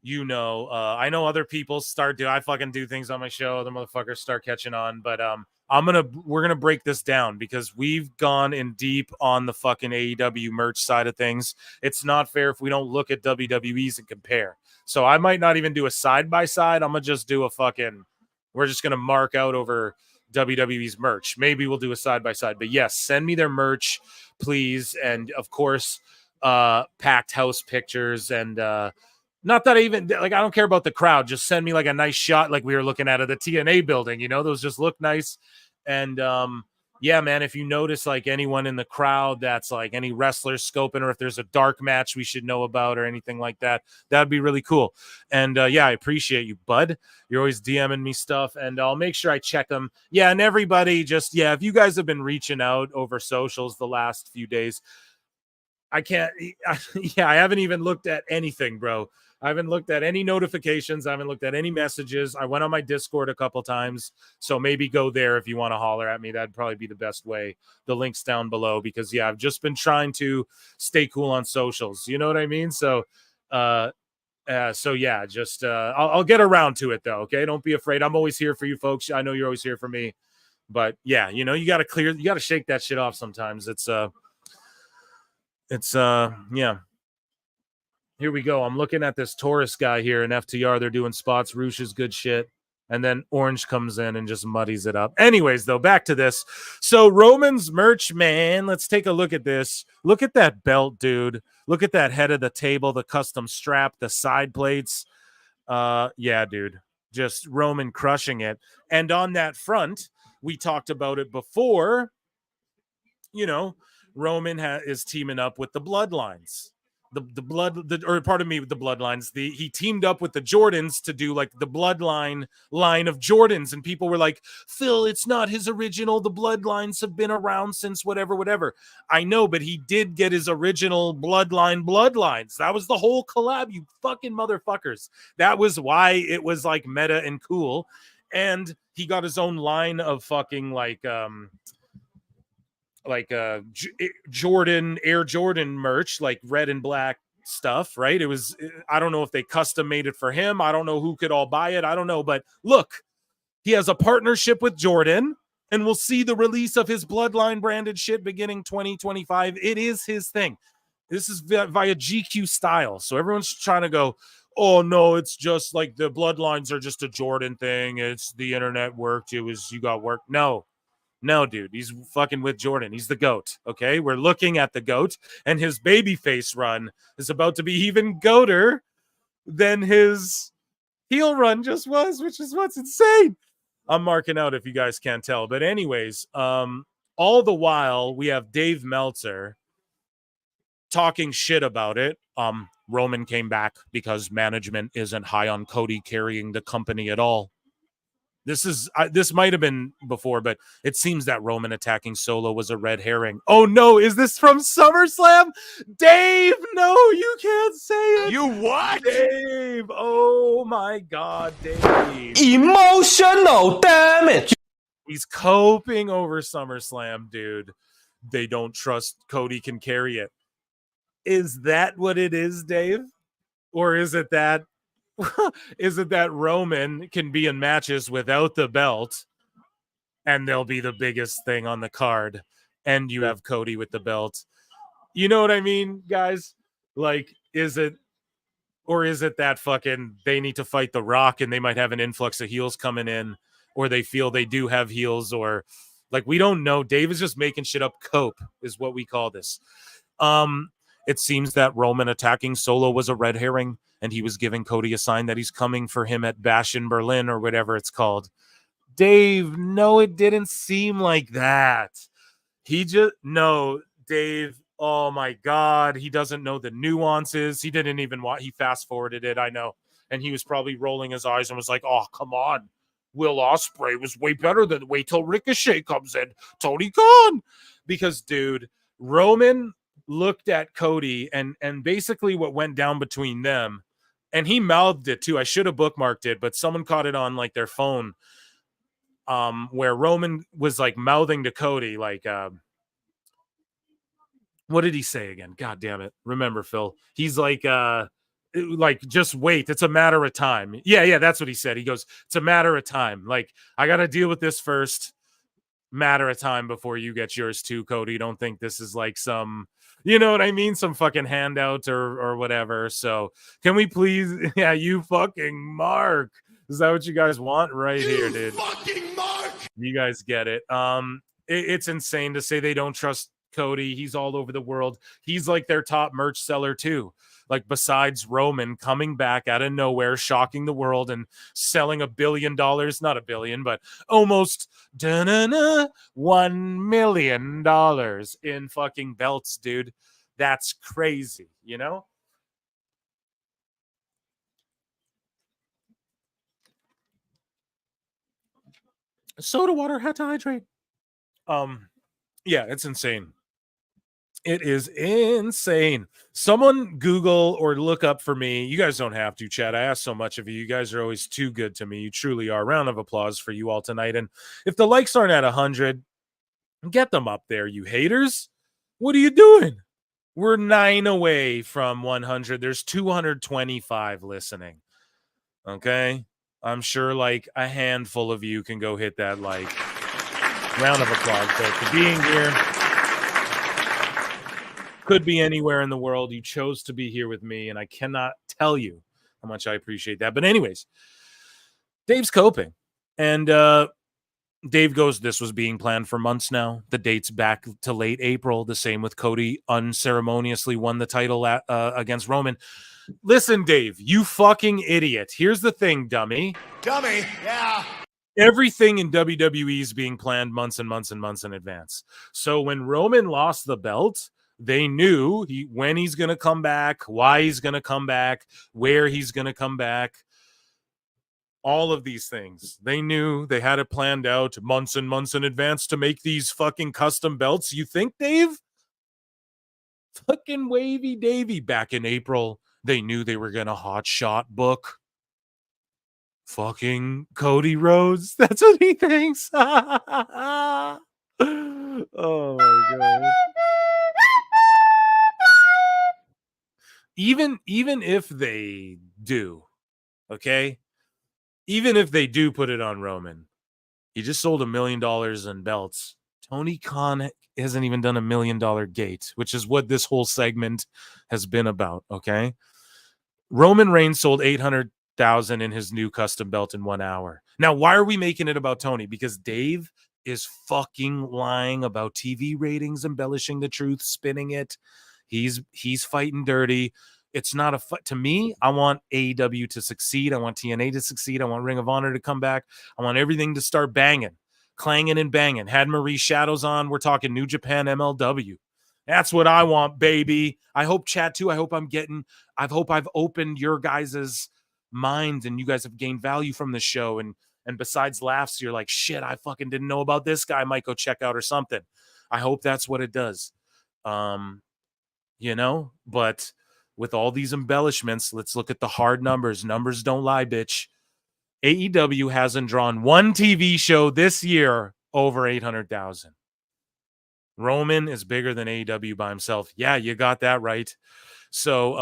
I know other people I fucking do things on my show. The motherfuckers start catching on, but we're gonna break this down because we've gone in deep on the fucking AEW merch side of things. It's not fair if we don't look at WWE's and compare. So I might not even do a side by side. I'm gonna just do we're just gonna mark out over WWE's merch. Maybe we'll do a side by side, but yes, send me their merch, please. And of course, packed house pictures and not that I don't care about the crowd. Just send me like a nice shot like we were looking at the TNA building. Those just look nice. And yeah, man, if you notice like anyone in the crowd that's like any wrestlers scoping, or if there's a dark match we should know about or anything like that, that'd be really cool. And yeah, I appreciate you, bud. You're always DMing me stuff, and I'll make sure I check them. Yeah, and everybody if you guys have been reaching out over socials the last few days, I haven't even looked at anything, bro. I haven't looked at any notifications. I haven't looked at any messages. I went on my Discord a couple times. So maybe go there if you want to holler at me. That'd probably be the best way. The link's down below because, yeah, I've just been trying to stay cool on socials. You know what I mean? So, yeah, just I'll get around to it, though. Okay. Don't be afraid. I'm always here for you folks. I know you're always here for me. But, yeah, you got to shake that shit off sometimes. It's yeah. Here we go. I'm looking at this Taurus guy here in FTR. They're doing spots. Roosh is good shit. And then Orange comes in and just muddies it up. Anyways, though, back to this. So Roman's merch, man. Let's take a look at this. Look at that belt, dude. Look at that head of the table, the custom strap, the side plates. Yeah, dude. Just Roman crushing it. And on that front, we talked about it before. Roman is teaming up with the Bloodlines. The Bloodlines. He teamed up with the Jordans to do like the Bloodline line of Jordans, and people were like, Phil, it's not his original. The Bloodlines have been around since whatever. I know, but he did get his original Bloodlines. That was the whole collab, you fucking motherfuckers. That was why it was like meta and cool. And he got his own line of fucking Jordan, Air Jordan merch, like red and black stuff, right? I don't know if they custom made it for him. I don't know who could all buy it. I don't know, but look, he has a partnership with Jordan, and we'll see the release of his Bloodline branded shit beginning 2025. It is his thing. This is via GQ style. So everyone's trying to go, oh no, it's just like the Bloodlines are just a Jordan thing. It's the internet worked. You got work. No, dude, he's fucking with Jordan. He's the GOAT, okay? We're looking at the GOAT, and his babyface run is about to be even goater than his heel run just was, which is what's insane. I'm marking out if you guys can't tell. But anyways, all the while, we have Dave Meltzer talking shit about it. Roman came back because management isn't high on Cody carrying the company at all. This might have been before, but it seems that Roman attacking Solo was a red herring. Oh no, is this from SummerSlam? Dave, no, you can't say it. You what? Dave, oh my God, Dave. Emotional damage. He's coping over SummerSlam, dude. They don't trust Cody can carry it. Is that what it is, Dave? Or is it that Roman can be in matches without the belt and they'll be the biggest thing on the card, and you have Cody with the belt? You know what I mean, guys? Like, is it that fucking they need to fight The Rock and they might have an influx of heels coming in, or they feel they do have heels, or Like, we don't know. Dave is just making shit up. Cope is what we call this. It seems that Roman attacking Solo was a red herring, and he was giving Cody a sign that he's coming for him at Bash in Berlin or whatever it's called. Dave, no, it didn't seem like that. No, Dave, oh my God, he doesn't know the nuances. He didn't even he fast forwarded it, I know. And he was probably rolling his eyes and was like, oh, come on. Will Ospreay was way better than wait till Ricochet comes in. Tony Khan. Because, dude, Roman looked at Cody and basically what went down between them, and he mouthed it too. I should have bookmarked it, but someone caught it on like their phone, where Roman was like mouthing to Cody, like, what did he say again? God damn it. Remember, Phil. He's like, just wait. It's a matter of time. Yeah, that's what he said. He goes, it's a matter of time. Like, I got to deal with this first. Matter of time before you get yours too, Cody. Don't think this is like some, you know what I mean? Some fucking handout or whatever. So can we please, yeah, you fucking Mark. Is that what you guys want? Right here, dude. Fucking Mark! You guys get it. It's insane to say they don't trust Cody. He's all over the world. He's like their top merch seller too. Like, besides Roman coming back out of nowhere, shocking the world and selling $1 billion, not $1 billion, but almost $1 million in fucking belts, dude. That's crazy, you know? Soda water, had to hydrate. Yeah, it's insane. It is insane. Someone Google or look up for me. You guys don't have to, chat. I ask so much of you. You guys are always too good to me. You truly are. Round of applause for you all tonight. And if the likes aren't at 100, get them up there, you haters. What are you doing? We're 9 away from 100. There's 225 listening. Okay? I'm sure like a handful of you can go hit that like. Round of applause for being here. Could be anywhere in the world. You chose to be here with me, and I cannot tell you how much I appreciate that. But anyways, Dave's coping. And Dave goes, this was being planned for months now. The date's back to late April. The same with Cody unceremoniously won the title against Roman. Listen, Dave, you fucking idiot. Here's the thing, dummy. Dummy, yeah. Everything in WWE is being planned months and months and months in advance. So when Roman lost the belt, they knew when he's going to come back, why he's going to come back, where he's going to come back. All of these things. They knew. They had it planned out months and months in advance to make these fucking custom belts. You think, Dave? Fucking Wavy Davy. Back in April, they knew they were going to hot shot book fucking Cody Rhodes. That's what he thinks. Oh my God. Even if they do, okay? Even if they do put it on Roman, he just sold $1 million in belts. Tony Khan hasn't even done $1 million gate, which is what this whole segment has been about, okay? Roman Reigns sold 800,000 in his new custom belt in 1 hour. Now, why are we making it about Tony? Because Dave is fucking lying about TV ratings, embellishing the truth, spinning it. He's fighting dirty. It's not a fight. To me, I want AEW to succeed. I want TNA to succeed. I want Ring of Honor to come back. I want everything to start banging, clanging and banging. Had Marie Shadows on. We're talking New Japan MLW. That's what I want, baby. I hope chat too. I hope I've opened your guys' minds and you guys have gained value from the show. And besides laughs, you're like, shit, I fucking didn't know about this guy. I might go check out or something. I hope that's what it does. But with all these embellishments, let's look at the hard numbers. Numbers don't lie, bitch. AEW hasn't drawn one TV show this year over 800,000. Roman is bigger than AEW by himself. Yeah, you got that right. So,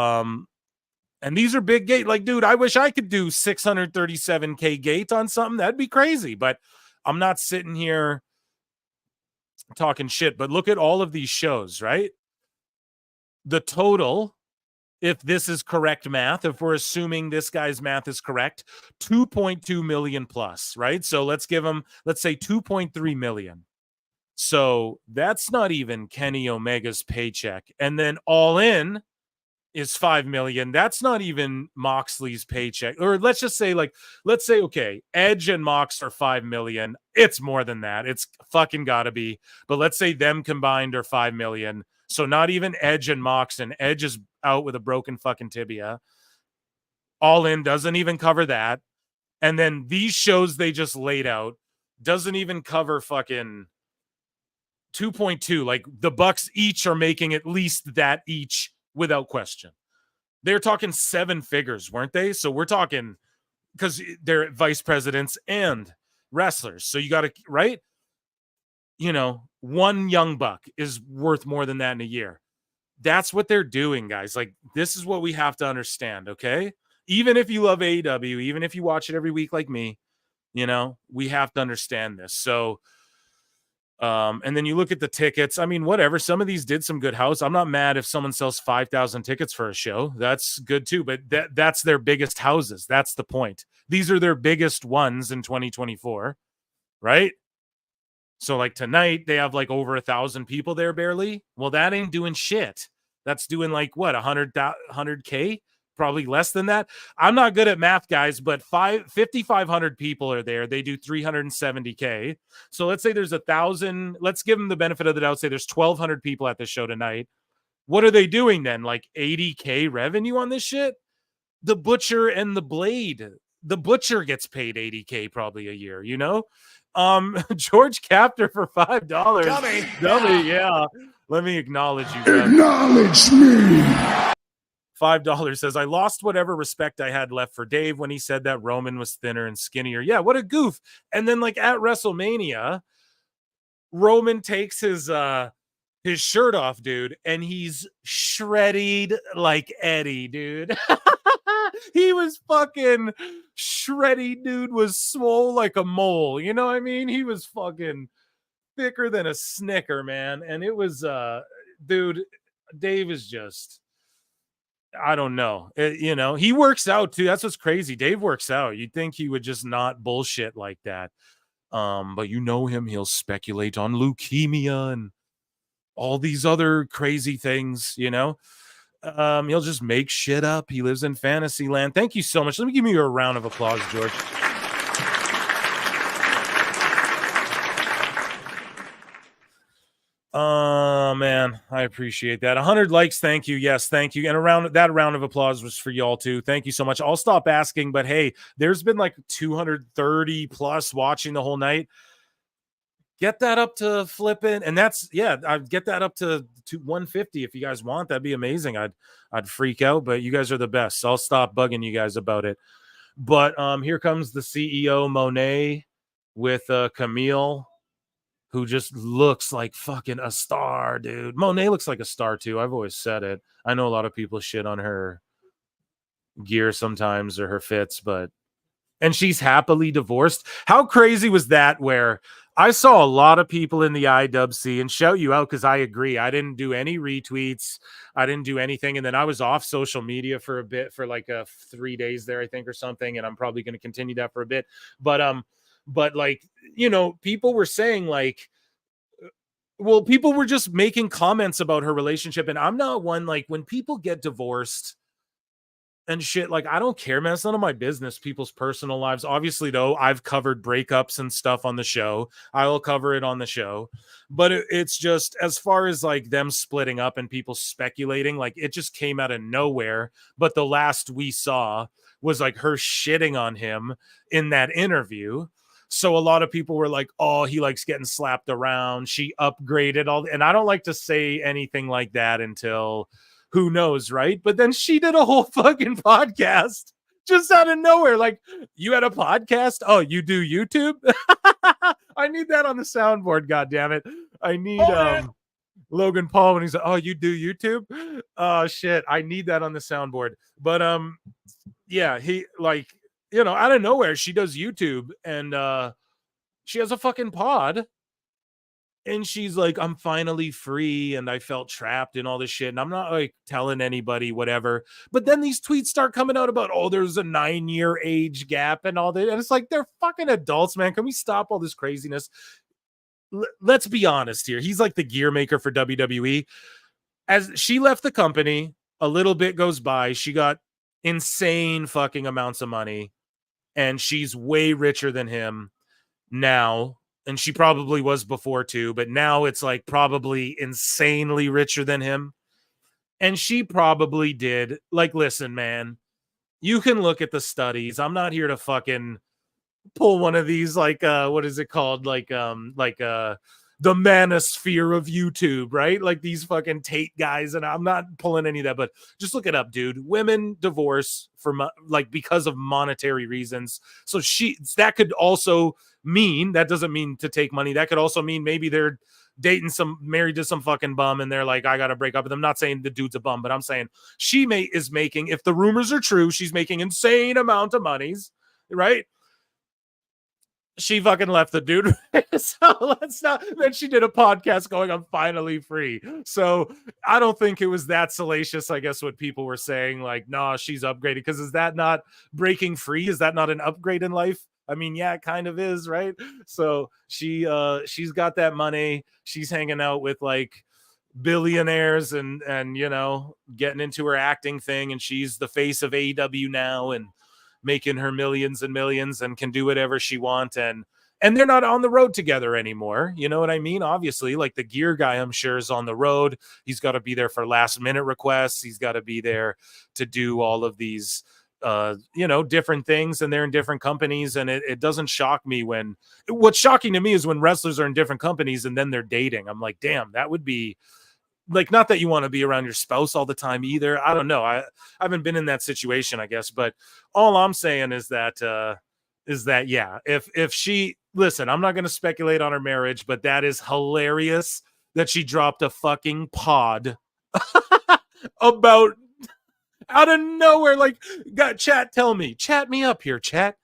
and these are big gate. Like, dude, I wish I could do 637K gate on something. That'd be crazy. But I'm not sitting here talking shit. But look at all of these shows, right? The total, if this is correct math, if we're assuming this guy's math is correct, 2.2 million plus, right? So let's say 2.3 million. So that's not even Kenny Omega's paycheck. And then All In is $5 million. That's not even Moxley's paycheck. Or let's just say, let's say, okay, Edge and Mox are $5 million. It's more than that. It's fucking gotta be. But let's say them combined are $5 million. So not even Edge and Mox, and Edge is out with a broken fucking tibia. All In doesn't even cover that. And then these shows they just laid out doesn't even cover fucking 2.2. Like the Bucks each are making at least that each without question. They're talking 7 figures, weren't they? So we're talking, because they're vice presidents and wrestlers. So you got to, right? You know, one young buck is worth more than that in a year. That's what they're doing, guys. Like, this is what we have to understand, okay? Even if you love AEW, even if you watch it every week like me, you know, we have to understand this. So, and then you look at the tickets. I mean, whatever. Some of these did some good house. I'm not mad if someone sells 5,000 tickets for a show. That's good too. But that's their biggest houses. That's the point. These are their biggest ones in 2024, right? So like tonight, they have like over 1,000 people there barely. Well, that ain't doing shit. That's doing like what, 100K? Probably less than that. I'm not good at math, guys, but 5,500 people are there. They do 370K. So let's say there's 1,000. Let's give them the benefit of the doubt. Say there's 1,200 people at the show tonight. What are they doing then? Like 80K revenue on this shit? The Butcher and the Blade. The Butcher gets paid 80K probably a year, you know? George Captor for $5. Dummy, yeah. Let me acknowledge you, guys. Acknowledge me. $5 says, I lost whatever respect I had left for Dave when he said that Roman was thinner and skinnier. Yeah, what a goof. And then like at WrestleMania, Roman takes his shirt off, dude, and he's shredded like Eddie, dude. He was fucking shreddy, dude, was swole like a mole. You know what I mean? He was fucking thicker than a Snicker, man. And it was, dude, Dave is just, I don't know. You know, he works out too. That's what's crazy. Dave works out. You'd think he would just not bullshit like that. But you know him, he'll speculate on leukemia and all these other crazy things, you know. He'll just make shit up. He lives in fantasy land. Thank you so much. Let me give you a round of applause, George. Oh man, I appreciate that. 100 likes, thank you. Yes, thank you. And that round of applause was for y'all too. Thank you so much. I'll stop asking, but hey, there's been like 230 plus watching the whole night. Get that up to flipping, and that's, yeah, I'd get that up to 150 if you guys want. That'd be amazing. I'd freak out, but you guys are the best. So I'll stop bugging you guys about it. But here comes the CEO Monet with Camille, who just looks like fucking a star, dude. Monet looks like a star too. I've always said it. I know a lot of people shit on her gear sometimes or her fits, and she's happily divorced. How crazy was that? Where I saw a lot of people in the IWC, and shout you out because I agree. I didn't do any retweets. I didn't do anything. And then I was off social media for a bit, for like 3 days there, I think, or something. And I'm probably going to continue that for a bit. But like, you know, people were saying like, well, people were just making comments about her relationship. And I'm not one, like, when people get divorced and shit, like, I don't care, man. It's none of my business, people's personal lives. Obviously, though, I've covered breakups and stuff on the show. I will cover it on the show. But it's just, as far as like them splitting up and people speculating, like, it just came out of nowhere. But the last we saw was like her shitting on him in that interview. So a lot of people were like, oh, he likes getting slapped around. She upgraded all. And I don't like to say anything like that until who knows, right? But then she did a whole fucking podcast just out of nowhere. Like, you had a podcast? Oh, you do YouTube? I need that on the soundboard, goddammit. I need Logan Paul when he's like, oh, you do YouTube? Oh shit, I need that on the soundboard. But yeah, he, like, you know, out of nowhere, she does YouTube, and she has a fucking pod. And she's like, I'm finally free, and I felt trapped and all this shit. And I'm not like telling anybody whatever. But then these tweets start coming out about, oh, there's a 9-year age gap and all that. And it's like, they're fucking adults, man. Can we stop all this craziness? let's be honest here. He's like the gear maker for WWE. As she left the company, a little bit goes by. She got insane fucking amounts of money, and she's way richer than him now. And she probably was before too, but now it's like probably insanely richer than him. And she probably did. Like, listen, man, you can look at the studies. I'm not here to fucking pull one of these, like, what is it called? Like the manosphere of YouTube, right? Like these fucking Tate guys. And I'm not pulling any of that, but just look it up, dude. Women divorce for like because of monetary reasons. So that could also mean, that doesn't mean to take money. That could also mean maybe they're dating married to some fucking bum, and they're like, I gotta break up with them. I'm not saying the dude's a bum, but I'm saying she is making, if the rumors are true, she's making insane amount of monies, right? She fucking left the dude. So let's not. Then she did a podcast going, I'm finally free. So I don't think it was that salacious, I guess, what people were saying, like, nah, she's upgraded. Because is that not breaking free? Is that not an upgrade in life? I mean, yeah, it kind of is, right? So she's got that money. She's hanging out with like billionaires and you know, getting into her acting thing, and she's the face of AEW now and making her millions and millions and can do whatever she wants, and they're not on the road together anymore. You know what I mean? Obviously, like the gear guy, I'm sure, is on the road. He's got to be there for last minute requests. He's got to be there to do all of these you know, different things, and they're in different companies. And it doesn't shock me what's shocking to me is when wrestlers are in different companies and then they're dating. I'm like, damn, that would be like, not that you want to be around your spouse all the time either. I don't know. I haven't been in that situation, I guess, but all I'm saying is that yeah, if she, listen, I'm not going to speculate on her marriage, but that is hilarious that she dropped a fucking pod about out of nowhere. Like, chat me up here, chat.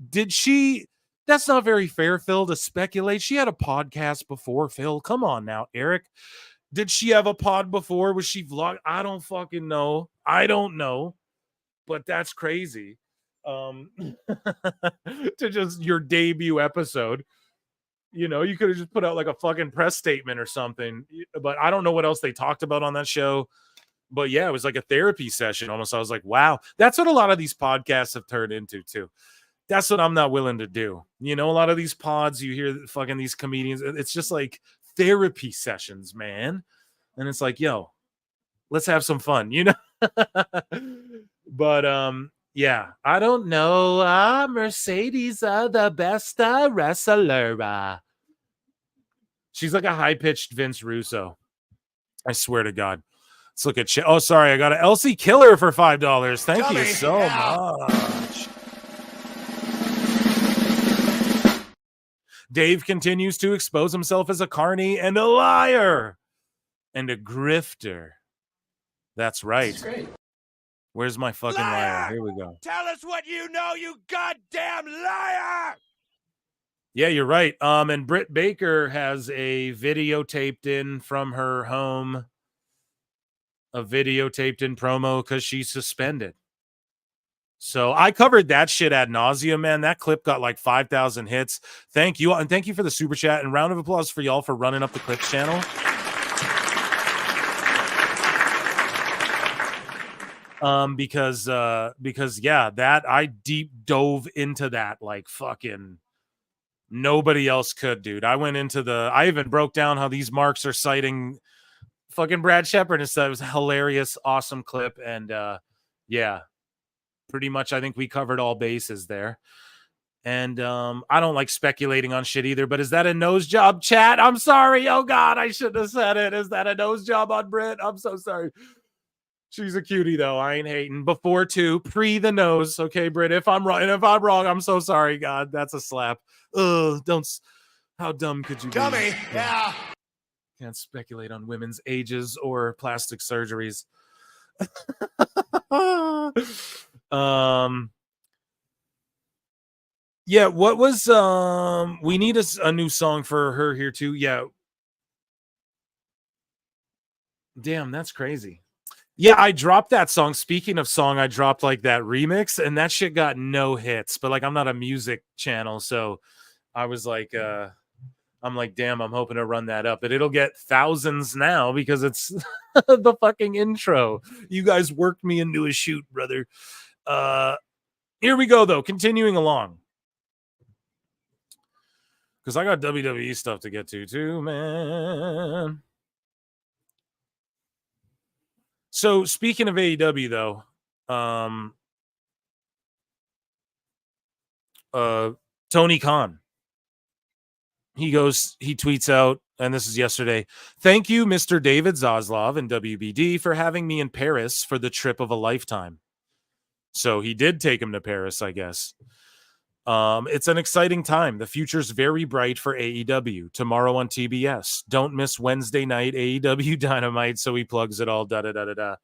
Did she? That's not very fair, Phil, to speculate. She had a podcast before, Phil. Come on now, Eric. Did she have a pod before? Was she vlog? I don't fucking know. I don't know. But that's crazy. To just your debut episode. You know, you could have just put out like a fucking press statement or something. But I don't know what else they talked about on that show. But yeah, it was like a therapy session almost. I was like, wow, that's what a lot of these podcasts have turned into too. That's what I'm not willing to do. You know, a lot of these pods, you hear fucking these comedians, it's just like therapy sessions, man. And it's like, yo, let's have some fun, you know? But yeah, I don't know. Mercedes, the best wrestler. She's like a high-pitched Vince Russo. I swear to God. Let's look at oh, sorry, I got an LC Killer for $5. Thank you so much. Dave continues to expose himself as a carny and a liar and a grifter. That's right. Where's my fucking liar? Here we go. Tell us what you know, you goddamn liar! Yeah, you're right. And Britt Baker has a videotaped in from her home. A videotaped in promo because she's suspended. So I covered that shit ad nauseum, man. That clip got like 5,000 hits. Thank you. And thank you for the super chat, and round of applause for y'all for running up the Clips channel. Because yeah, that I deep dove into that like fucking nobody else could, dude. I even broke down how these marks are citing fucking Brad Shepard and stuff. It was a hilarious, awesome clip. And yeah, pretty much I think we covered all bases there. And I don't like speculating on shit either, but is that a nose job, chat? I'm sorry. Oh God, I shouldn't have said it. Is that a nose job on Britt? I'm so sorry. She's a cutie though. I ain't hating. Before too, pre the nose. Okay, Britt. If I'm wrong, I'm so sorry. God, that's a slap. Don't. How dumb could you be? Dummy. Yeah. Can't speculate on women's ages or plastic surgeries. Yeah, what was we need a new song for her here too. Yeah. Damn, that's crazy. Yeah, I dropped that song. Speaking of song, I dropped like that remix, and that shit got no hits. But like, I'm not a music channel, so I was like, I'm like, damn, I'm hoping to run that up, but it'll get thousands now because it's the fucking intro. You guys worked me into a shoot, brother. Here we go, though. Continuing along. Because I got WWE stuff to get to, too, man. So, speaking of AEW, though, Tony Khan. He tweets out, and this is yesterday. Thank you, Mr. David Zaslav and WBD, for having me in Paris for the trip of a lifetime. So he did take him to Paris, I guess. It's an exciting time. The future's very bright for AEW. Tomorrow on TBS. Don't miss Wednesday night AEW Dynamite. So he plugs it all. Da-da-da-da-da.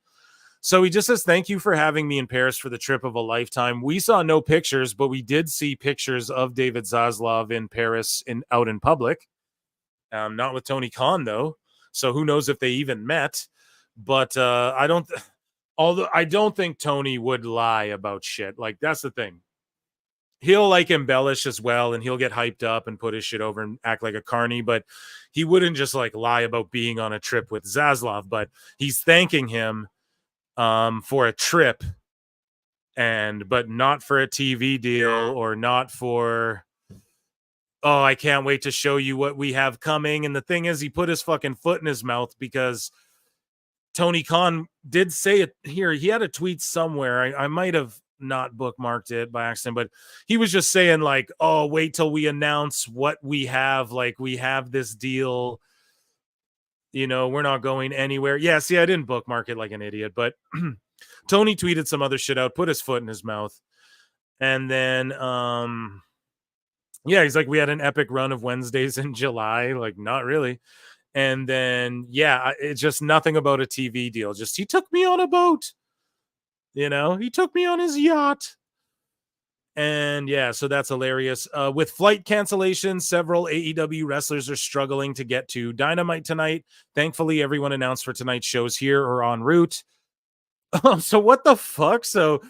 So he just says, thank you for having me in Paris for the trip of a lifetime. We saw no pictures, but we did see pictures of David Zaslav in Paris out in public. Not with Tony Khan, though. So who knows if they even met. But I don't think Tony would lie about shit. Like, that's the thing. He'll like embellish as well, and he'll get hyped up and put his shit over and act like a carny, but he wouldn't just like lie about being on a trip with Zaslav. But he's thanking him for a trip, but not for a TV deal, or not for, oh, I can't wait to show you what we have coming. And the thing is, he put his fucking foot in his mouth, because Tony Khan did say it here. He had a tweet somewhere. I might have not bookmarked it by accident, but he was just saying like, oh, wait till we announce what we have. Like, we have this deal. You know, we're not going anywhere. Yeah, see, I didn't bookmark it like an idiot, but Tony tweeted some other shit out, put his foot in his mouth. And then, yeah, he's like, we had an epic run of Wednesdays in July. Like, not really. And then, yeah, it's just nothing about a TV deal. Just, he took me on a boat. You know, he took me on his yacht. And yeah, so that's hilarious. With flight cancellations, several AEW wrestlers are struggling to get to Dynamite tonight. Thankfully, everyone announced for tonight's shows here or en route. So what the fuck? So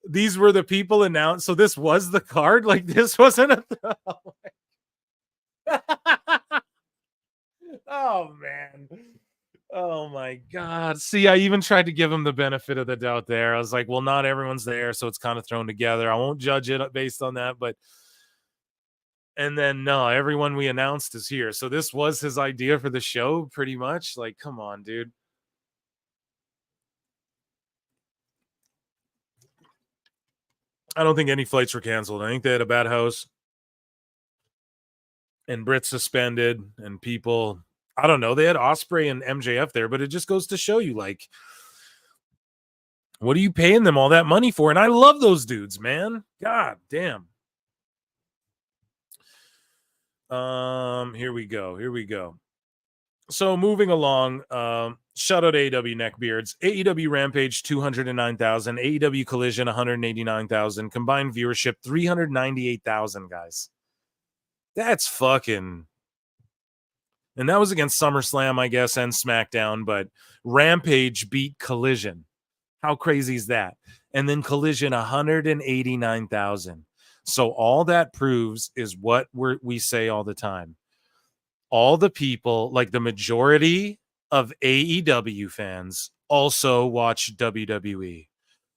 these were the people announced. So this was the card? Like, this wasn't a oh, man. Oh my God. See, I even tried to give him the benefit of the doubt there. I was like, well, not everyone's there, so it's kind of thrown together. I won't judge it based on that, but and then no, everyone we announced is here. So this was his idea for the show, pretty much. Like, come on, dude. I don't think any flights were canceled. I think they had a bad house. And Britt suspended, and people, I don't know, they had Osprey and MJF there, but it just goes to show you, like, what are you paying them all that money for? And I love those dudes, man. God damn. Here we go. So moving along, shout out AEW Neckbeards. AEW Rampage 209,000, AEW Collision 189,000, combined viewership 398,000, guys. That's fucking. And that was against SummerSlam, I guess, and SmackDown, but Rampage beat Collision. How crazy is that? And then Collision 189,000. So all that proves is what we say all the time. All the people, like the majority of AEW fans, also watch WWE.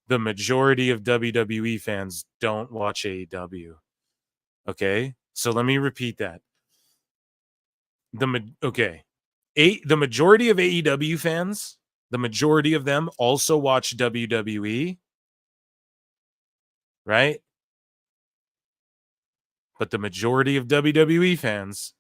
The majority of WWE fans don't watch AEW. Okay? So let me repeat that. The majority of AEW fans, the majority of them also watch WWE, right? But the majority of WWE fans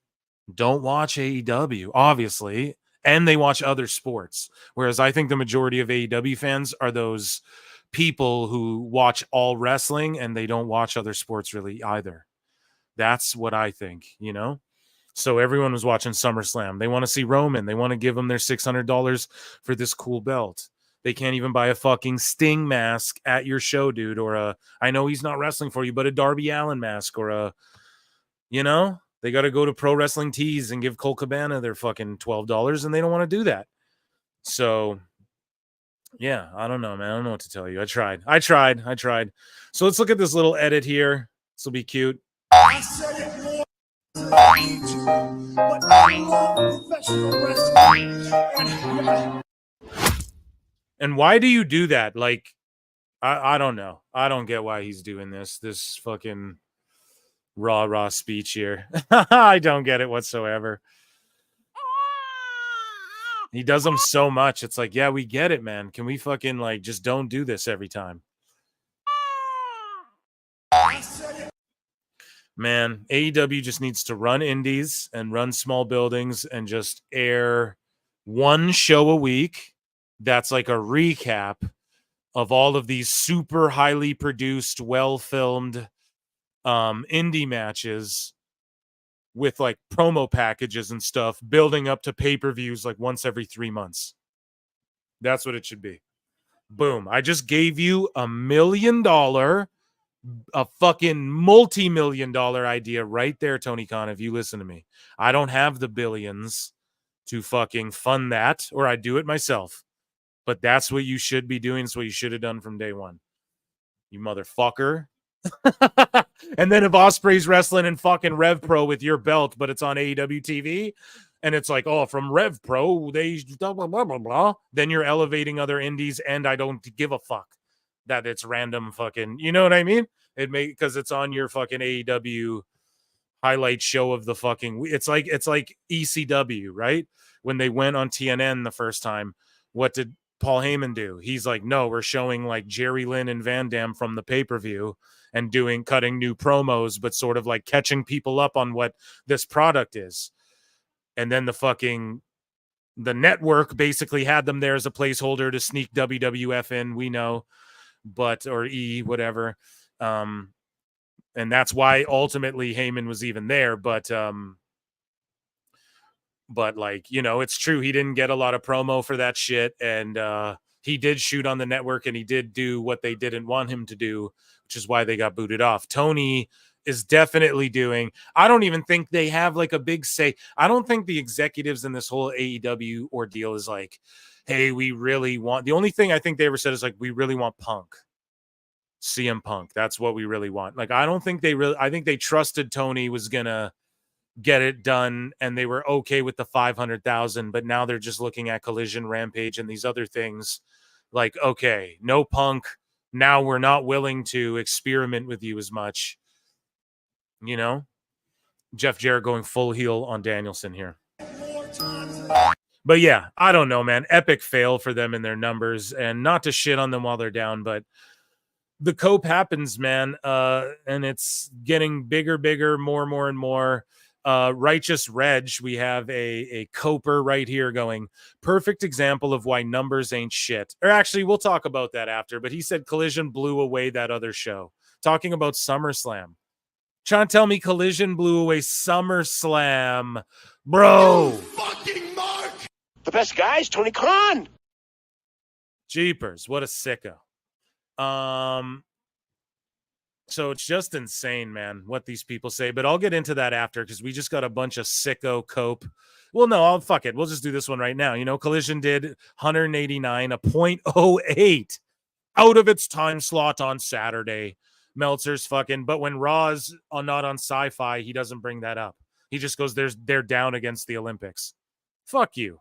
don't watch AEW, obviously, and they watch other sports. Whereas I think the majority of AEW fans are those people who watch all wrestling and they don't watch other sports really either. That's what I think, you know? So everyone was watching SummerSlam. They want to see Roman. They want to give him their $600 for this cool belt. They can't even buy a fucking Sting mask at your show, dude. Or I know he's not wrestling for you, but a Darby Allin mask, or you know, they got to go to Pro Wrestling Tees and give Cole Cabana their fucking $12, and they don't want to do that. So, yeah, I don't know, man. I don't know what to tell you. I tried. So let's look at this little edit here. This will be cute. I said it more. But I love professional wrestling. And And why do you do that? Like, I don't know. I don't get why he's doing this fucking rah speech here. I don't get it whatsoever. He does them so much. It's like, yeah, we get it, man. Can we fucking like just don't do this every time? Man, AEW just needs to run indies and run small buildings and just air one show a week. That's like a recap of all of these super highly produced, well-filmed indie matches with like promo packages and stuff, building up to pay-per-views like once every 3 months. That's what it should be. Boom. I just gave you $1 million, a fucking multi-million-dollar idea right there, Tony Khan, if you listen to me. I don't have the billions to fucking fund that, or I'd do it myself. But that's what you should be doing. It's what you should have done from day one. You motherfucker. And then if Osprey's wrestling in fucking Rev Pro with your belt, but it's on AEW TV, and it's like, oh, from Rev Pro, they blah, blah, blah, blah, blah, then you're elevating other indies, and I don't give a fuck that it's random fucking, you know what I mean? It may, because it's on your fucking AEW highlight show of the fucking, it's like ECW, right? When they went on TNN the first time, what did Paul Heyman do? He's like, no, we're showing like Jerry Lynn and Van Dam from the pay-per-view and cutting new promos, but sort of like catching people up on what this product is. And then the network basically had them there as a placeholder to sneak WWF in, we know, or E, whatever. And that's why ultimately Heyman was even there. But like, you know, it's true. He didn't get a lot of promo for that shit. And he did shoot on the network, and he did do what they didn't want him to do, which is why they got booted off. Tony is definitely doing, I don't even think they have like a big say. I don't think the executives in this whole AEW ordeal is like, hey, we really want, the only thing I think they ever said is like, we really want Punk. CM Punk. That's what we really want. Like, I don't think I think they trusted Tony was going to get it done, and they were okay with the 500,000, but now they're just looking at Collision, Rampage, and these other things like, okay, no Punk. Now we're not willing to experiment with you as much. You know, Jeff Jarrett going full heel on Danielson here. But yeah, I don't know, man. Epic fail for them in their numbers, and not to shit on them while they're down, but the cope happens, man. And it's getting bigger, more and more. Righteous Reg, we have a coper right here going, perfect example of why numbers ain't shit. Or actually, we'll talk about that after, but he said Collision blew away that other show. Talking about SummerSlam. Trying to tell me Collision blew away SummerSlam. Bro. You fucking mark! The best guys, Tony Khan. Jeepers, what a sicko. So it's just insane, man, what these people say. But I'll get into that after, because we just got a bunch of sicko cope. Well, no, fuck it. We'll just do this one right now. You know, Collision did 189, a 0.08 out of its time slot on Saturday. Meltzer's fucking, but when Raw's not on Sci-Fi, he doesn't bring that up. He just goes, they're down against the Olympics. Fuck you.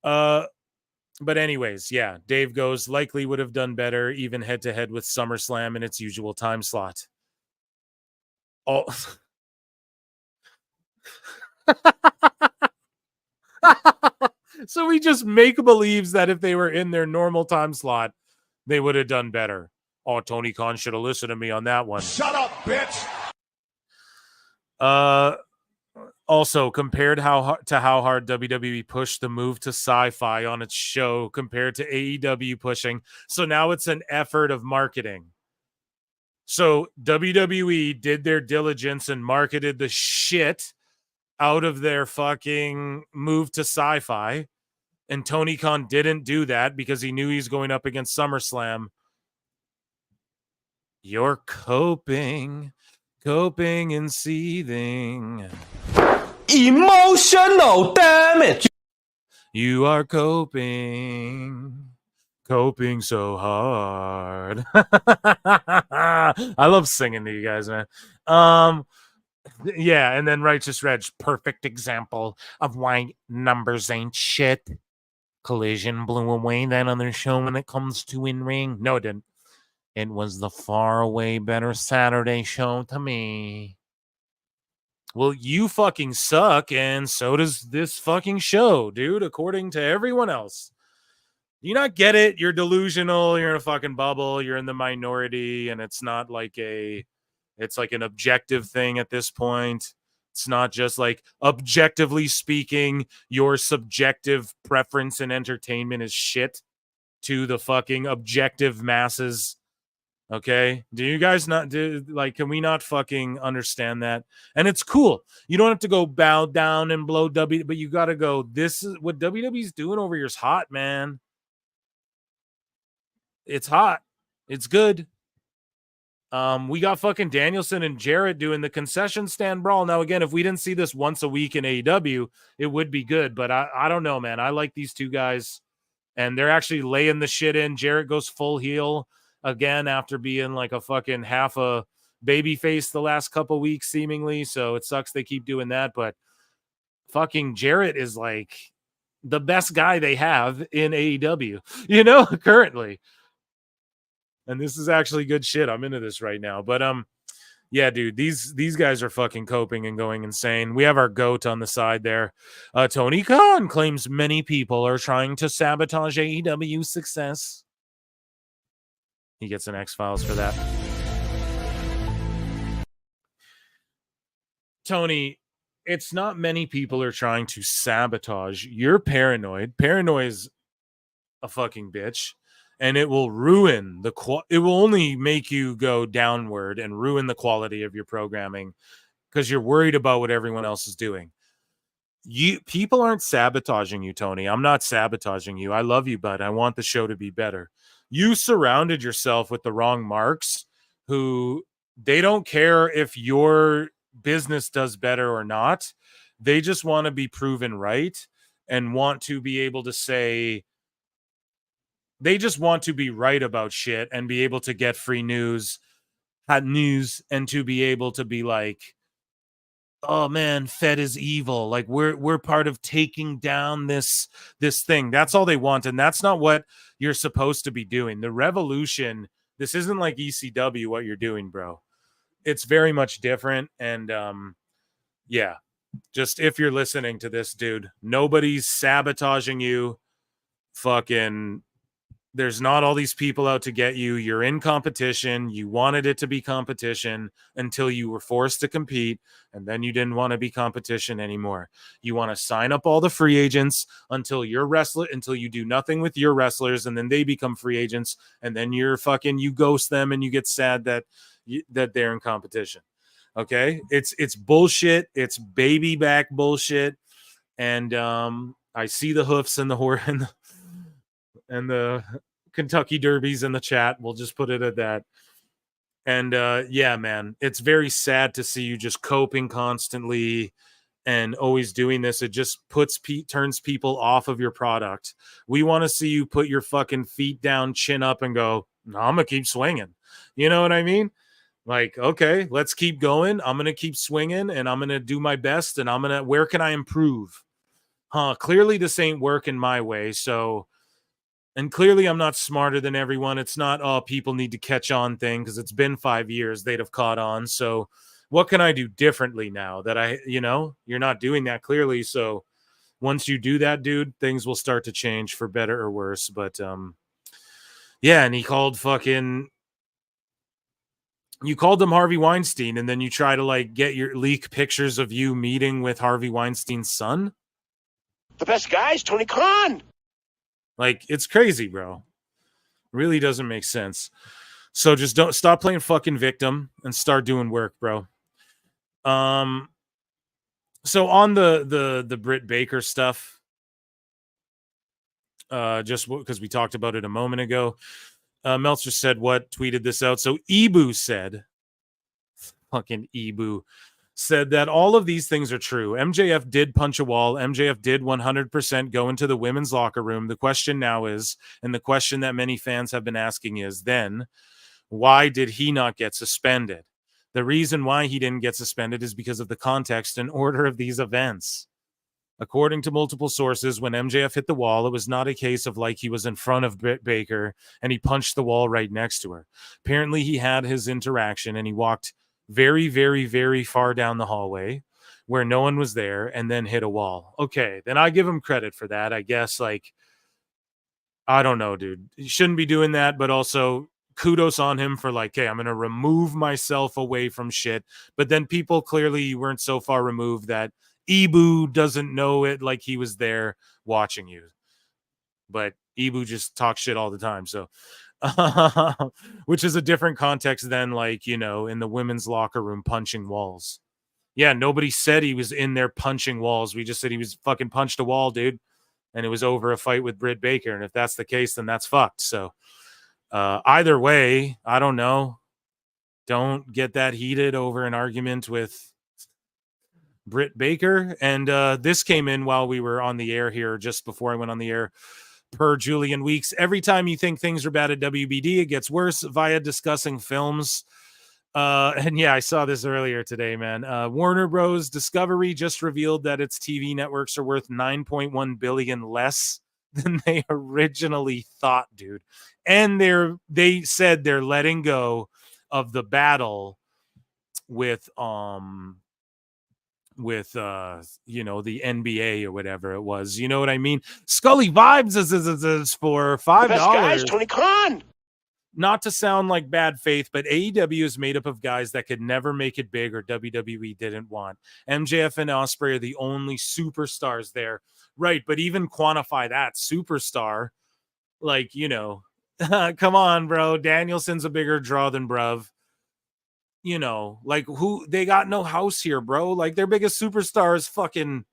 But anyways, yeah, Dave goes, likely would have done better, even head-to-head with SummerSlam in its usual time slot. Oh. So he just believes that if they were in their normal time slot, they would have done better. Oh, Tony Khan should have listened to me on that one. Shut up, bitch! Also, compared to how hard WWE pushed the move to Sci-Fi on its show compared to AEW pushing. So now it's an effort of marketing. So WWE did their diligence and marketed the shit out of their fucking move to Sci-Fi. And Tony Khan didn't do that because he knew he's going up against SummerSlam. You're coping and seething. Emotional damage. You are coping so hard. I love singing to you guys, man. Yeah, and then Righteous Reg, perfect example of why numbers ain't shit. Collision blew away that other show when it comes to in-ring. No, it didn't. It was the far away better Saturday show to me. Well, you fucking suck, and so does this fucking show, dude, according to everyone else. Do you not get it? You're delusional. You're in a fucking bubble. You're in the minority, and it's not like it's like an objective thing at this point. It's not just like objectively speaking, your subjective preference in entertainment is shit to the fucking objective masses. Okay. Do you guys not do like, can we not fucking understand that? And it's cool. You don't have to go bow down and blow W, but you got to go, this is what WWE's doing over here is hot, man. It's hot. It's good. We got fucking Danielson and Jarrett doing the concession stand brawl. Now, again, if we didn't see this once a week in AEW, it would be good. But I don't know, man. I like these two guys, and they're actually laying the shit in. Jarrett goes full heel again after being like a fucking half a baby face the last couple weeks, seemingly. So it sucks they keep doing that. But fucking Jarrett is like the best guy they have in AEW, you know, currently. And this is actually good shit. I'm into this right now. But yeah, dude, these guys are fucking coping and going insane. We have our goat on the side there. Tony Khan claims many people are trying to sabotage AEW's success. He gets an X-Files for that. Tony, it's not many people are trying to sabotage. You're paranoid. Paranoid is a fucking bitch. And it will ruin it will only make you go downward and ruin the quality of your programming because you're worried about what everyone else is doing. People aren't sabotaging you, Tony. I'm not sabotaging you. I love you, bud. I want the show to be better. You surrounded yourself with the wrong marks who they don't care if your business does better or not. They just want to be proven right and want to be able to say, they just want to be right about shit and be able to get free news, hot news, and to be able to be like, oh man, Fed is evil. Like we're part of taking down this thing. That's all they want. And that's not what you're supposed to be doing. The revolution, this isn't like ECW, what you're doing, bro. It's very much different. And yeah, just if you're listening to this, dude, nobody's sabotaging you. Fucking there's not all these people out to get you. You're in competition. You wanted it to be competition until you were forced to compete, and then you didn't want to be competition anymore. You want to sign up all the free agents until until you do nothing with your wrestlers, and then they become free agents, and then you ghost them and you get sad that they're in competition. Okay? It's bullshit. It's baby back bullshit. And I see the hoofs and the horse and the Kentucky Derbies in the chat. We'll just put it at that. And yeah, man, it's very sad to see you just coping constantly and always doing this. It just turns people off of your product. We want to see you put your fucking feet down, chin up, and go, no, I'm going to keep swinging. You know what I mean? Like, okay, let's keep going. I'm going to keep swinging and I'm going to do my best. And where can I improve? Clearly this ain't working my way. So, and clearly I'm not smarter than everyone. It's not, oh, people need to catch on thing because it's been 5 years. They'd have caught on. So what can I do differently now that you're not doing that clearly. So once you do that, dude, things will start to change for better or worse. But yeah, and you called him Harvey Weinstein, and then you try to like leak pictures of you meeting with Harvey Weinstein's son. The best guy is Tony Khan. Like, it's crazy, bro. Really doesn't make sense. So just don't stop playing fucking victim and start doing work, bro. So on the Britt Baker stuff, just because we talked about it a moment ago, Meltzer said tweeted this out. So Ibu said, fucking Ibu, said that all of these things are true. MJF did punch a wall. MJF did 100% go into the women's locker room. The question now is, and the question that many fans have been asking is, then why did he not get suspended? The reason why he didn't get suspended is because of the context and order of these events. According to multiple sources, when MJF hit the wall, it was not a case of like he was in front of Britt Baker and he punched the wall right next to her. Apparently, he had his interaction and he walked very, very, very far down the hallway where no one was there and then hit a wall. Okay, then I give him credit for that. I guess, like, I don't know, dude. You shouldn't be doing that, but also kudos on him for like, hey, I'm going to remove myself away from shit. But then people clearly weren't so far removed that Ibu doesn't know it, like he was there watching you. But Ibu just talks shit all the time. So, which is a different context than like, you know, in the women's locker room punching walls. Yeah, nobody said he was in there punching walls. We just said he was fucking punched a wall, dude. And it was over a fight with Britt Baker. And if that's the case, then that's fucked. So either way, I don't know. Don't get that heated over an argument with Britt Baker. And this came in while we were on the air here, just before I went on the air, per Julian Weeks. Every time you think things are bad at WBD, it gets worse via discussing films. And yeah, I saw this earlier today, man. Warner Bros. Discovery just revealed that its TV networks are worth $9.1 billion less than they originally thought, dude. And they said they're letting go of the battle with you know, the NBA or whatever it was. You know what I mean? Scully Vibes is for $5. Best guys, Tony Khan. Not to sound like bad faith, but AEW is made up of guys that could never make it big or WWE didn't want. MJF and Ospreay are the only superstars there. Right, but even quantify that superstar, like, you know, come on, bro. Danielson's a bigger draw than Bruv. You know, like who they got no house here, bro. Like their biggest superstar is fucking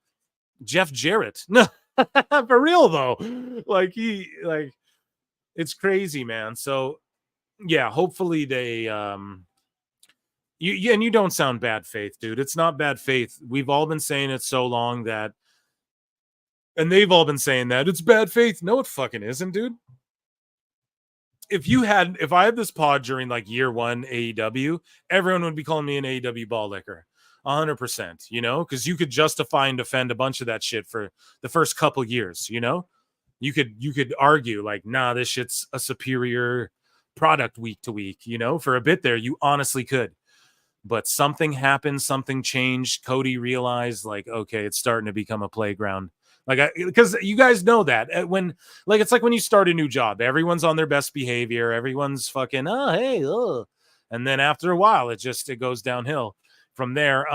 Jeff Jarrett. No, for real though. Like it's crazy, man. So yeah, hopefully they you don't sound bad faith, dude. It's not bad faith. We've all been saying it so long that, and they've all been saying that it's bad faith. No, it fucking isn't, dude. If I had this pod during like year one AEW, everyone would be calling me an AEW ball licker. 100%, you know, because you could justify and defend a bunch of that shit for the first couple years, you know? You could argue like, nah, this shit's a superior product week to week, you know? For a bit there, you honestly could. But something happened, something changed. Cody realized like, okay, it's starting to become a playground. Like, because you guys know that when, like, it's like when you start a new job, everyone's on their best behavior. Everyone's fucking, oh, hey, oh. And then after a while, it goes downhill from there.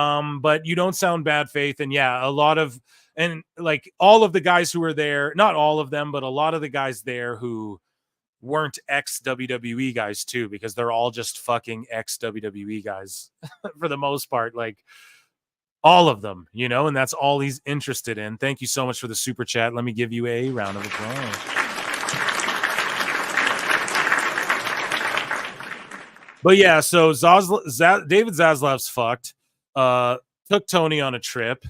But you don't sound bad faith. And yeah, a lot of, and like all of the guys who were there, not all of them, but a lot of the guys there who weren't ex-WWE guys too, because they're all just fucking ex-WWE guys for the most part. Like, all of them, you know, and that's all he's interested in. Thank you so much for the super chat. Let me give you a round of applause. But yeah, so David Zaslav's fucked. Took Tony on a trip.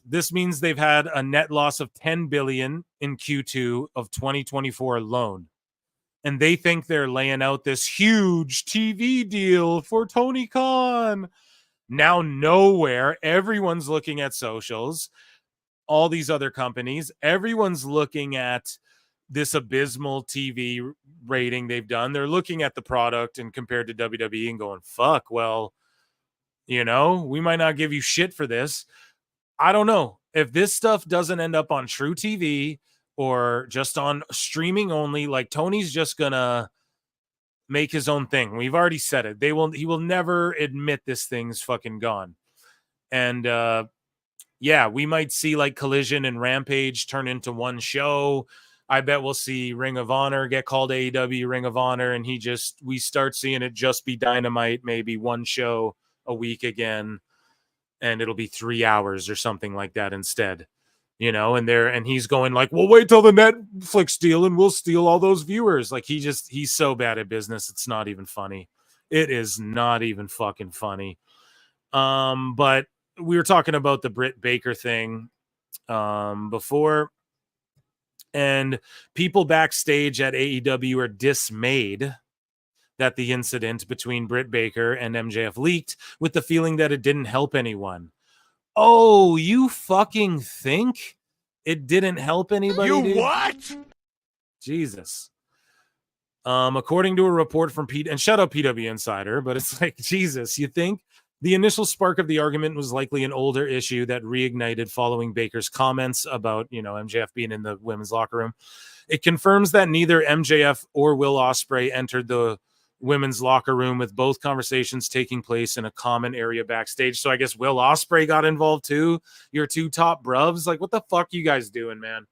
This means they've had a net loss of $10 billion in Q2 of 2024 alone. And they think they're laying out this huge TV deal for Tony Khan. Now nowhere, everyone's looking at socials, all these other companies, everyone's looking at this abysmal TV rating they've done. They're looking at the product and compared to WWE and going, fuck, well, you know, we might not give you shit for this. I don't know. If this stuff doesn't end up on True TV or just on streaming only, like Tony's just gonna make his own thing. We've already said it. He will never admit this thing's fucking gone. And yeah, we might see like Collision and Rampage turn into one show. I bet we'll see Ring of Honor get called AEW Ring of Honor, and we start seeing it just be Dynamite, maybe one show a week again, and it'll be 3 hours or something like that instead. You know, and he's going like, well, wait till the Netflix deal and we'll steal all those viewers. Like he's so bad at business. It's not even funny. It is not even fucking funny. But we were talking about the Britt Baker thing before, and people backstage at AEW are dismayed that the incident between Britt Baker and MJF leaked with the feeling that it didn't help anyone. Oh, you fucking think it didn't help anybody? Dude? What? Jesus. According to a report from Pete, and shut up PW Insider, but it's like, Jesus, you think the initial spark of the argument was likely an older issue that reignited following Baker's comments about, MJF being in the women's locker room. It confirms that neither MJF or Will Ospreay entered the women's locker room, with both conversations taking place in a common area backstage. So I guess Will Ospreay got involved too. Your two top bruvs. Like, what the fuck you guys doing, man?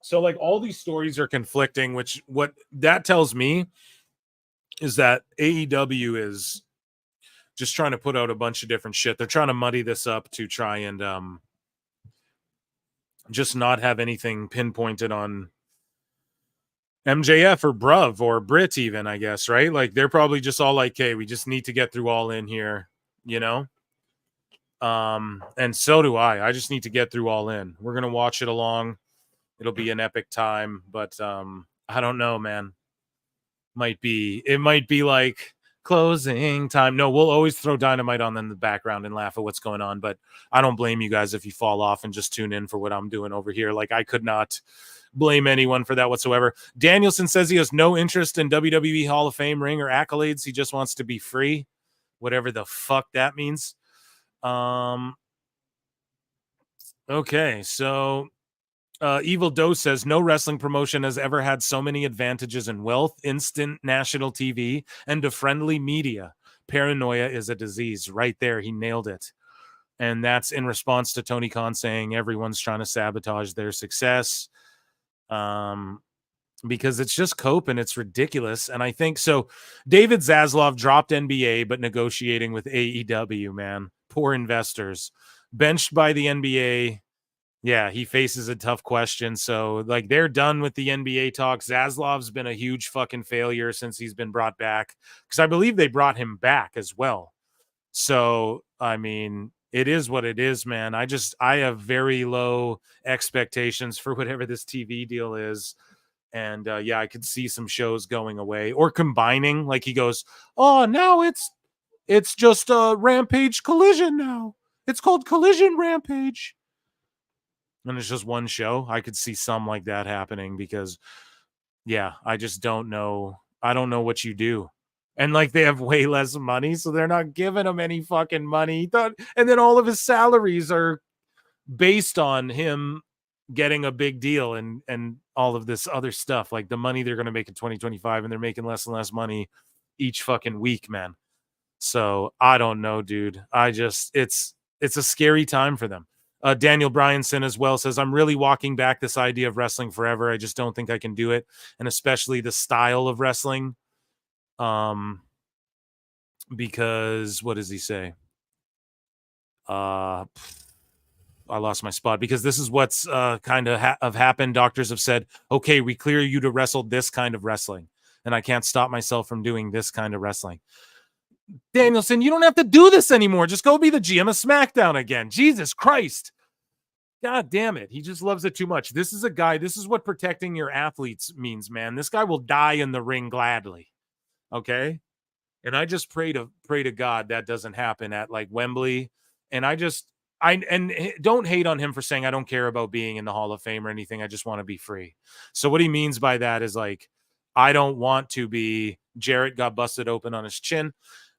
So like all these stories are conflicting, which what that tells me is that AEW is just trying to put out a bunch of different shit. They're trying to muddy this up to try and just not have anything pinpointed on MJF or Bruv or Britt even, I guess, right? Like they're probably just all like, hey, we just need to get through All In here, and so do I. I just need to get through All In. We're going to watch it along. It'll be an epic time, but I don't know, man. It might be like closing time. No, we'll always throw Dynamite on in the background and laugh at what's going on, but I don't blame you guys if you fall off and just tune in for what I'm doing over here. Like I could not blame anyone for that whatsoever. Danielson says he has no interest in WWE Hall of Fame ring or accolades. He just wants to be free, whatever the fuck that means. Okay, so Evil Dose says no wrestling promotion has ever had so many advantages in wealth, instant national TV, and a friendly media. Paranoia is a disease. Right there, he nailed it. And that's in response to Tony Khan saying everyone's trying to sabotage their success. Because it's just cope and it's ridiculous. And I think so. David Zaslav dropped NBA, but negotiating with AEW, man. Poor investors. Benched by the NBA. Yeah, he faces a tough question. So, like, they're done with the NBA talk. Zaslav's been a huge fucking failure since he's been brought back. Because I believe they brought him back as well. So, I mean, it is what it is, man. I have very low expectations for whatever this TV deal is. And, yeah, I could see some shows going away. Or combining. Like, he goes, oh, now it's just a Rampage Collision now. It's called Collision Rampage. And it's just one show. I could see some like that happening because, yeah, I just don't know. I don't know what you do. And like they have way less money, so they're not giving him any fucking money. And then all of his salaries are based on him getting a big deal and all of this other stuff. Like the money they're going to make in 2025, and they're making less and less money each fucking week, man. So I don't know, dude. It's a scary time for them. Daniel Bryanson as well says, I'm really walking back this idea of wrestling forever. I just don't think I can do it. And especially the style of wrestling. Because what does he say? I lost my spot because this is what's kind of have happened. Doctors have said, okay, we clear you to wrestle this kind of wrestling. And I can't stop myself from doing this kind of wrestling. Danielson, you don't have to do this anymore. Just go be the GM of SmackDown again. Jesus Christ. God damn it. He just loves it too much. This is a guy. This is what protecting your athletes means, man. This guy will die in the ring gladly. Okay. And I just pray to God that doesn't happen at like Wembley. And don't hate on him for saying, I don't care about being in the Hall of Fame or anything. I just want to be free. So what he means by that is like, I don't want to be Jarrett got busted open on his chin.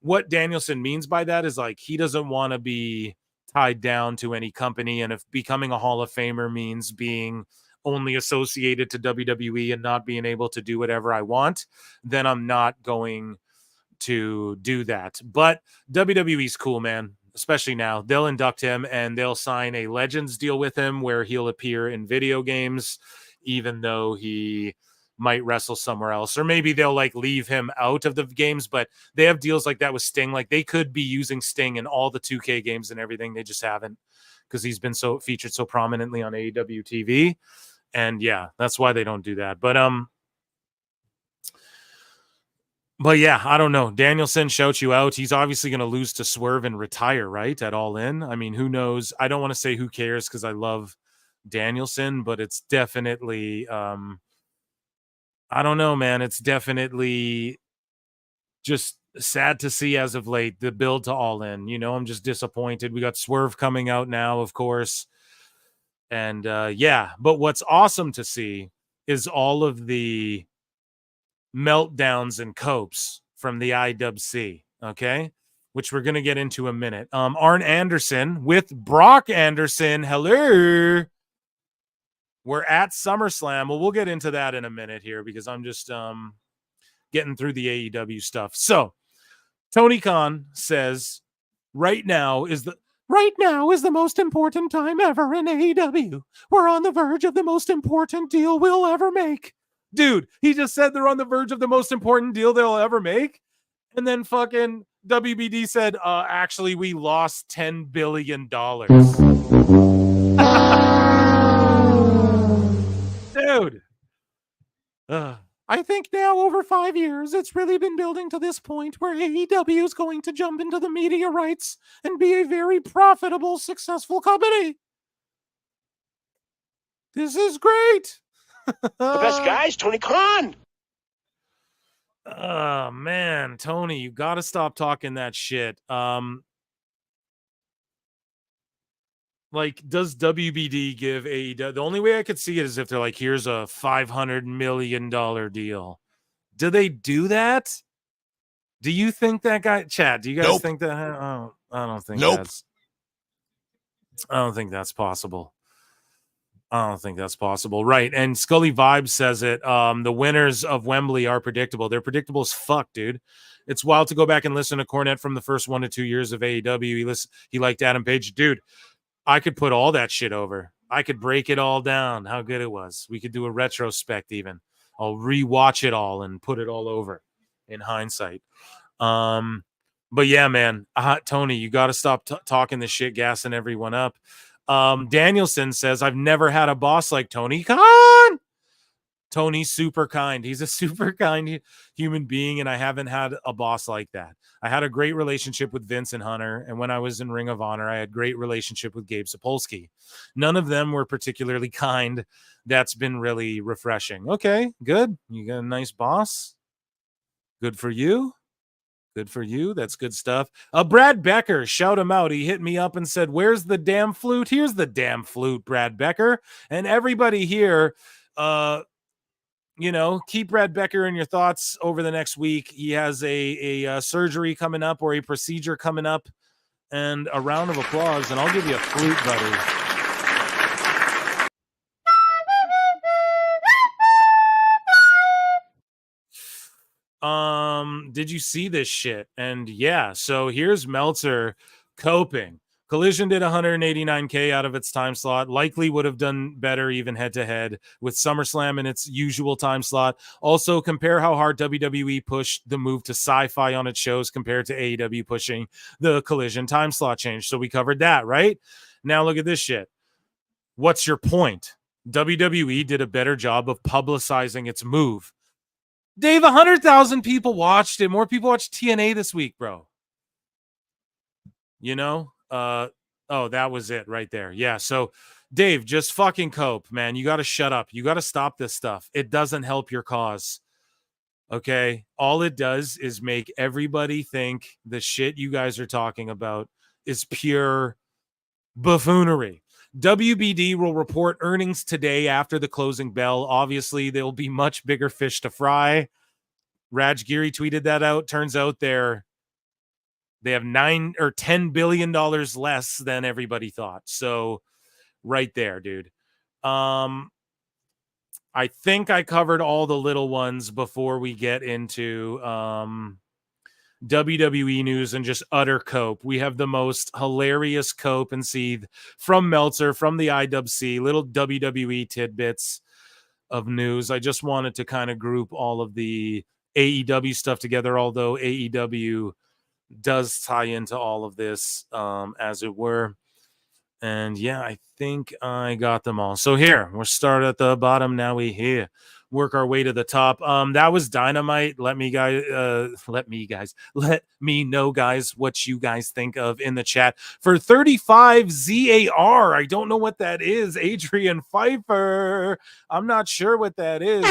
What Danielson means by that is like he doesn't want to be tied down to any company. And if becoming a Hall of Famer means being only associated to WWE and not being able to do whatever I want, then I'm not going to do that. But WWE's cool, man, especially now. They'll induct him and they'll sign a Legends deal with him where he'll appear in video games, even though he might wrestle somewhere else, or maybe they'll like leave him out of the games, but they have deals like that with Sting. Like they could be using Sting in all the 2K games and everything. They just haven't because he's been so featured so prominently on AEW TV. And yeah, that's why they don't do that. But yeah, I don't know. Danielson shouts you out. He's obviously going to lose to Swerve and retire, right? At All In. I mean, who knows? I don't want to say who cares because I love Danielson, but it's definitely I don't know, man. It's definitely just sad to see as of late the build to All In. You know, I'm just disappointed. We got Swerve coming out now, of course. And yeah, but what's awesome to see is all of the meltdowns and copes from the IWC, okay? Which we're going to get into a minute. Arn Anderson with Brock Anderson. Hello. We're at SummerSlam. Well, we'll get into that in a minute here because I'm just getting through the AEW stuff. So, Tony Khan says, right now is the most important time ever in AEW. We're on the verge of the most important deal we'll ever make. Dude, he just said they're on the verge of the most important deal they'll ever make. And then fucking WBD said, actually, we lost $10 billion. Dude. I think now over 5 years, it's really been building to this point where AEW is going to jump into the media rights and be a very profitable, successful company. This is great. The best guys, Tony Khan. Oh, man, Tony, you got to stop talking that shit. Like, does WBD give AEW? The only way I could see it is if they're like, here's a $500 million deal. Do they do that? Do you think that guy, Chad? Do you guys think that? I don't think that's. I don't think that's possible. I don't think that's possible. Right. And Scully Vibes says it. The winners of Wembley are predictable. They're predictable as fuck, dude. It's wild to go back and listen to Cornette from the first 1 to 2 years of AEW. He liked Adam Page. Dude, I could put all that shit over. I could break it all down, how good it was. We could do a retrospect even. I'll rewatch it all and put it all over in hindsight. But yeah, man, Tony, you got to stop talking this shit, gassing everyone up. Danielson says, I've never had a boss like Tony Khan. Tony's super kind. He's a super kind human being, and I haven't had a boss like that. I had a great relationship with Vince and Hunter, and when I was in Ring of Honor, I had a great relationship with Gabe Sapolsky. None of them were particularly kind. That's been really refreshing. Okay, good. You got a nice boss. Good for you. Good for you. That's good stuff. Brad Becker, shout him out. He hit me up and said, where's the damn flute? Here's the damn flute, Brad Becker. And everybody here, keep Brad Becker in your thoughts over the next week. He has a surgery coming up or a procedure coming up, and a round of applause, and I'll give you a flute, buddy. Did you see this shit? And yeah, so here's Meltzer coping. Collision did 189K out of its time slot. Likely would have done better even head-to-head with SummerSlam in its usual time slot. Also, compare how hard WWE pushed the move to sci-fi on its shows compared to AEW pushing the Collision time slot change. So we covered that, right? Now look at this shit. What's your point? WWE did a better job of publicizing its move. Dave, 100,000 people watched it. More people watched TNA this week, bro. That was it right there. Yeah, so Dave, just fucking cope, man. You got to shut up. You got to stop this stuff. It doesn't help your cause. Okay? All it does is make everybody think the shit you guys are talking about is pure buffoonery. WBD will report earnings today after the closing bell. Obviously, there will be much bigger fish to fry. Raj Giri tweeted that out. Turns out they have $9 or $10 billion less than everybody thought. So right there, dude. I think I covered all the little ones before we get into WWE news and just utter cope. We have the most hilarious cope and seethe from Meltzer, from the IWC, little WWE tidbits of news. I just wanted to kind of group all of the AEW stuff together, although AEW does tie into all of this, as it were. And yeah, I think I got them all. So here, we'll start at the bottom. Now we here. work our way to the top. That was Dynamite. Let me know, guys, what you guys think of in the chat. For 35 ZAR, I don't know what that is. Adrian Pfeiffer, I'm not sure what that is.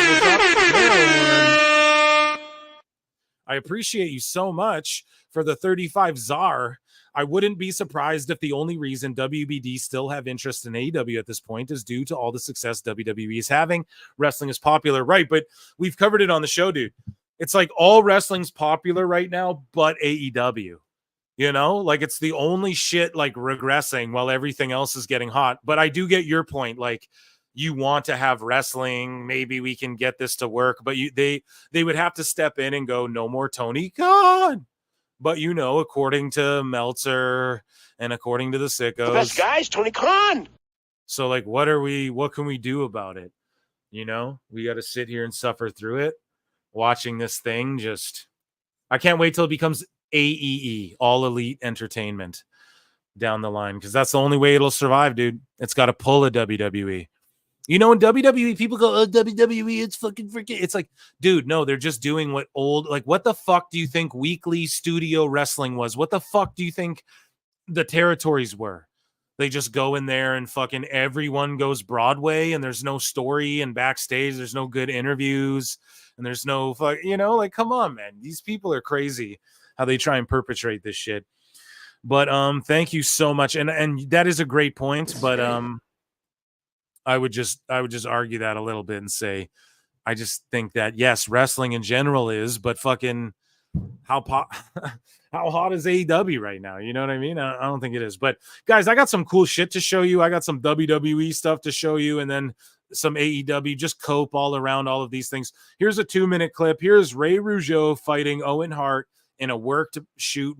I appreciate you so much for the 35 ZAR. I wouldn't be surprised if the only reason WBD still have interest in AEW at this point is due to all the success WWE is having. Wrestling is popular, right? But we've covered it on the show, dude. It's like all wrestling's popular right now, but AEW. You know, like it's the only shit like regressing while everything else is getting hot. But I do get your point. Like, you want to have wrestling, maybe we can get this to work, but they would have to step in and go, no more Tony Khan. But, you know, according to Meltzer and according to the Sickos, The best guys, Tony Khan. So, like, what can we do about it? You know, we got to sit here and suffer through it, watching this thing. I can't wait till it becomes AEE, All Elite Entertainment, down the line, because that's the only way it'll survive, dude. It's got to pull a WWE. You know, in WWE, people go, oh, WWE, it's fucking freaking. It's like, dude, no, they're just doing what the fuck do you think weekly studio wrestling was? What the fuck do you think the territories were? They just go in there and fucking everyone goes Broadway, and there's no story, and backstage there's no good interviews, and there's no you know, like, come on, man. These people are crazy how they try and perpetrate this shit. But thank you so much. And that is a great point, but I would just argue that a little bit and say, I just think that, yes, wrestling in general is, but fucking how hot is AEW right now? You know what I mean? I don't think it is. But guys, I got some cool shit to show you. I got some WWE stuff to show you, and then some AEW, just cope all around all of these things. Here's a 2-minute clip. Here's Ray Rougeau fighting Owen Hart in a work shoot,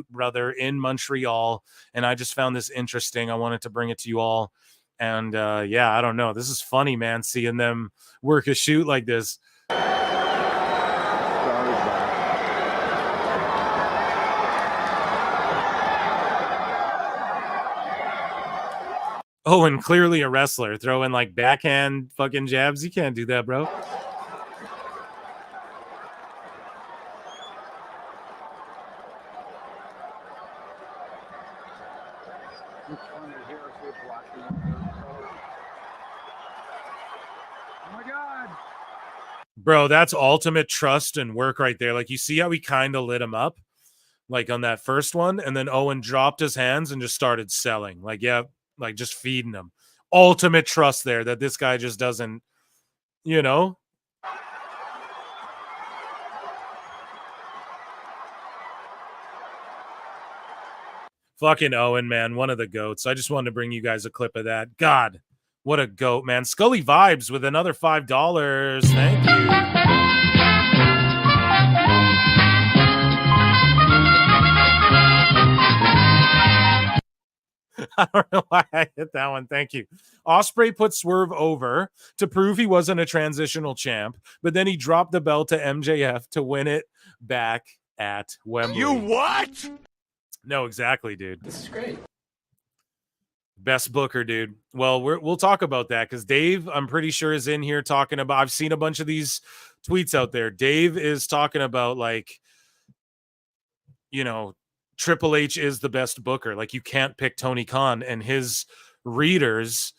brother, in Montreal. And I just found this interesting. I wanted to bring it to you all. And yeah, I don't know. This is funny, man, seeing them work a shoot like this. Oh, and clearly a wrestler throwing like backhand fucking jabs. You can't do that, bro. Bro, that's ultimate trust and work right there. Like, you see how he kind of lit him up, like on that first one, and then Owen dropped his hands and just started selling. Like, yeah, like just feeding him. Ultimate trust there that this guy just doesn't, you know. Fucking Owen, man, one of the GOATs. I just wanted to bring you guys a clip of that. God, what a GOAT, man. Scully Vibes with another $5. Thank you. I don't know why I hit that one. Thank you. Ospreay put Swerve over to prove he wasn't a transitional champ, but then he dropped the belt to MJF to win it back at Wembley. You what? No, exactly, dude. This is great. Best booker, dude. Well, we'll talk about that because Dave, I'm pretty sure, is in here talking about. I've seen a bunch of these tweets out there. Dave is talking about, like, you know, Triple H is the best booker. Like, you can't pick Tony Khan, and his readers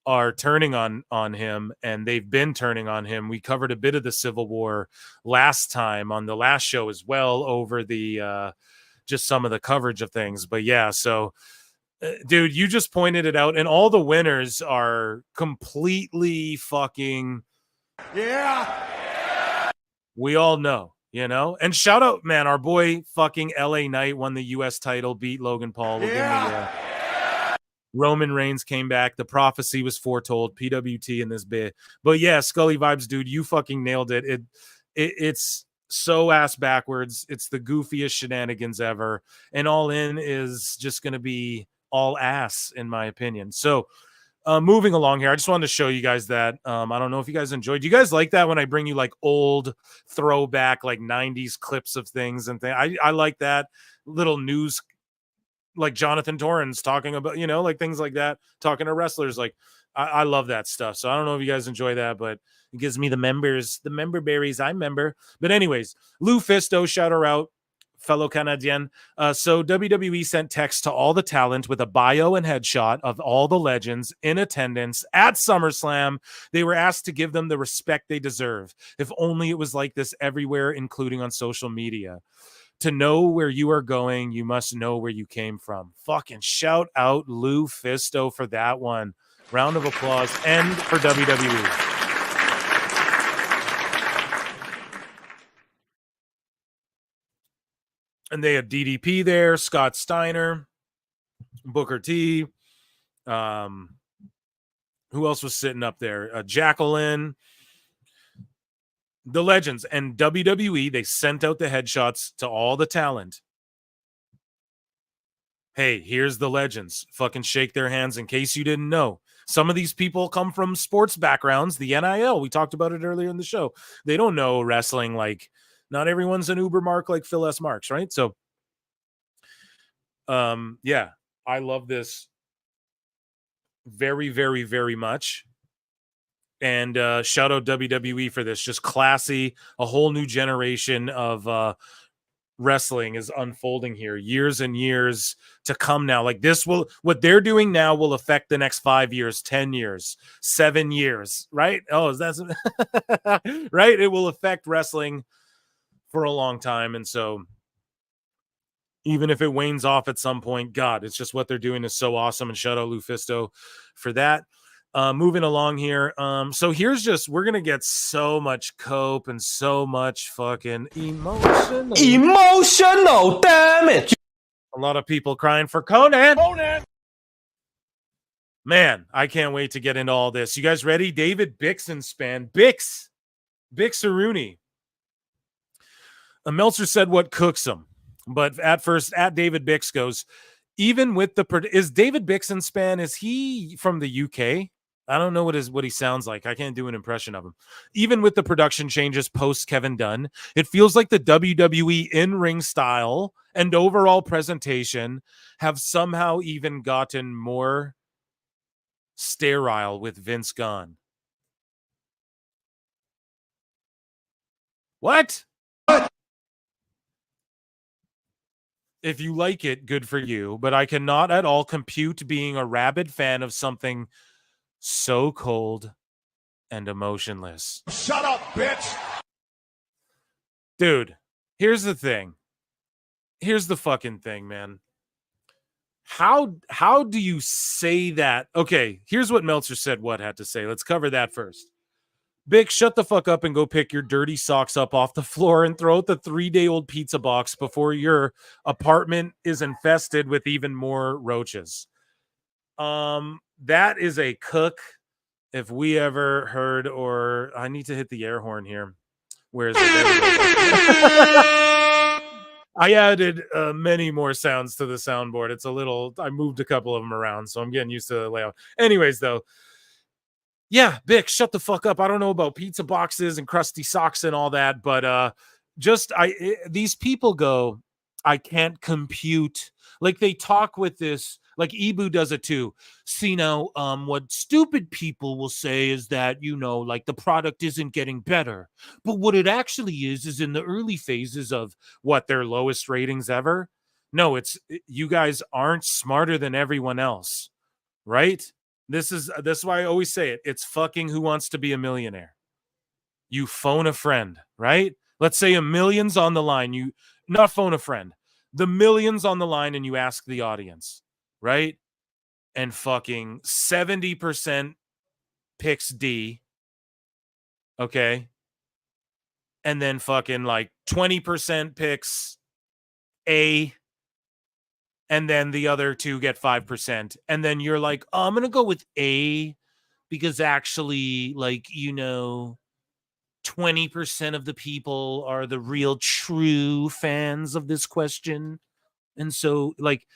are turning on him, and they've been turning on him. We covered a bit of the Civil War last time on the last show as well, over the just some of the coverage of things. But yeah, so dude, you just pointed it out, and all the winners are completely fucking, yeah. We all know, you know. And shout out, man, our boy fucking LA Knight won the US title, beat Logan Paul. Roman Reigns came back. The prophecy was foretold. PWT in this bit. But yeah, Scully Vibes, dude, you fucking nailed it. It's so ass backwards. It's the goofiest shenanigans ever. And All In is just going to be all ass, in my opinion. So moving along here, I just wanted to show you guys that. I don't know if you guys enjoyed. Do you guys like that when I bring you like old throwback, like 90s clips of things and things? I like that little news, like Jonathan Torrens talking about, you know, like things like that, talking to wrestlers. Like, I love that stuff. So I don't know if you guys enjoy that, but it gives me the member berries. I member. But anyways, Lou Fisto, shout her out, fellow Canadian. So WWE sent text to all the talent with a bio and headshot of all the legends in attendance at SummerSlam. They were asked to give them the respect they deserve. If only it was like this everywhere, including on social media. To know where you are going, you must know where you came from. Fucking shout out Lou Fisto for that one. Round of applause. And for WWE. And they had DDP there, Scott Steiner, Booker T. Who else was sitting up there? Jacqueline. The legends. And WWE, they sent out the headshots to all the talent. Hey, here's the legends. Fucking shake their hands in case you didn't know. Some of these people come from sports backgrounds. The NIL, we talked about it earlier in the show. They don't know wrestling. Like, not everyone's an Uber Mark like Phil S. Marks, right? So, yeah, I love this very, very, very much. And shout out WWE for this. Just classy. A whole new generation of wrestling is unfolding here. Years and years to come now. Like this will, what they're doing now will affect the next 5 years, 10 years, 7 years, right? Oh, is that right? It will affect wrestling for a long time. And so even if it wanes off at some point, God, it's just what they're doing is so awesome. And shout out Lou Fisto for that. Moving along here. So here's just, we're going to get so much cope and so much fucking emotional damage. A lot of people crying for Conan. Man, I can't wait to get into all this. You guys ready? David Bixen span. Bixaruni. Meltzer said what cooks him. But at first, at David Bix goes, even with the, is David Bixen span, is he from the UK? I don't know what he sounds like. I can't do an impression of him. Even with the production changes post Kevin Dunn, it feels like the WWE in-ring style and overall presentation have somehow even gotten more sterile with Vince gone. What? If you like it, good for you. But I cannot at all compute being a rabid fan of something so cold and emotionless. Shut up, bitch! Dude, here's the thing. Here's the fucking thing, man. How do you say that? Okay, here's what Meltzer said what had to say. Let's cover that first. Bick, shut the fuck up and go pick your dirty socks up off the floor and throw out the 3-day-old pizza box before your apartment is infested with even more roaches. That is a cook if we ever heard, or I need to hit the air horn here. Where is it? I added many more sounds to the soundboard. It's a little, I moved a couple of them around, so I'm getting used to the layout. Anyways, though, yeah, Bick, shut the fuck up. I don't know about pizza boxes and crusty socks and all that, but these people go, I can't compute. Like they talk with this, like Ibu does it too. See now, what stupid people will say is that, you know, like the product isn't getting better. But what it actually is in the early phases of what their lowest ratings ever. No, it's you guys aren't smarter than everyone else, right? This is why I always say it. It's fucking Who Wants to Be a Millionaire. You phone a friend, right? Let's say $1 million's on the line. You not phone a friend. The millions on the line and you ask the audience, right? And fucking 70% picks D. Okay. And then fucking like 20% picks A. And then the other two get 5%. And then you're like, oh, I'm going to go with A because actually, like, you know, 20% of the people are the real true fans of this question. And so, like,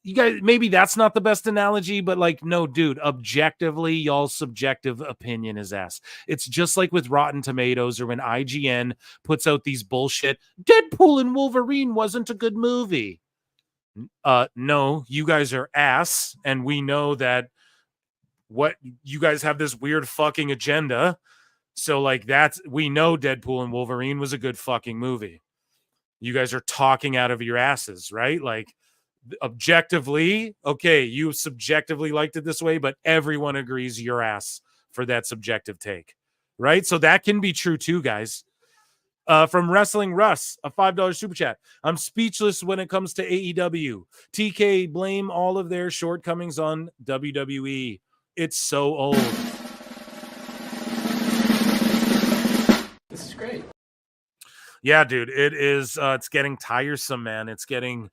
you guys, maybe that's not the best analogy, but like, no, dude, objectively, y'all's subjective opinion is ass. It's just like with Rotten Tomatoes or when IGN puts out these bullshit, Deadpool and Wolverine wasn't a good movie. No, you guys are ass, and we know that what you guys have this weird fucking agenda. So like we know Deadpool and Wolverine was a good fucking movie. You guys are talking out of your asses, right? Like objectively, okay, you subjectively liked it this way, but everyone agrees your ass for that subjective take, right? So that can be true too, guys. From Wrestling Russ, a $5 super chat. I'm speechless when it comes to AEW. TK blame all of their shortcomings on WWE. It's so old. This is great. Yeah, dude, it is. It's getting tiresome, man. It's getting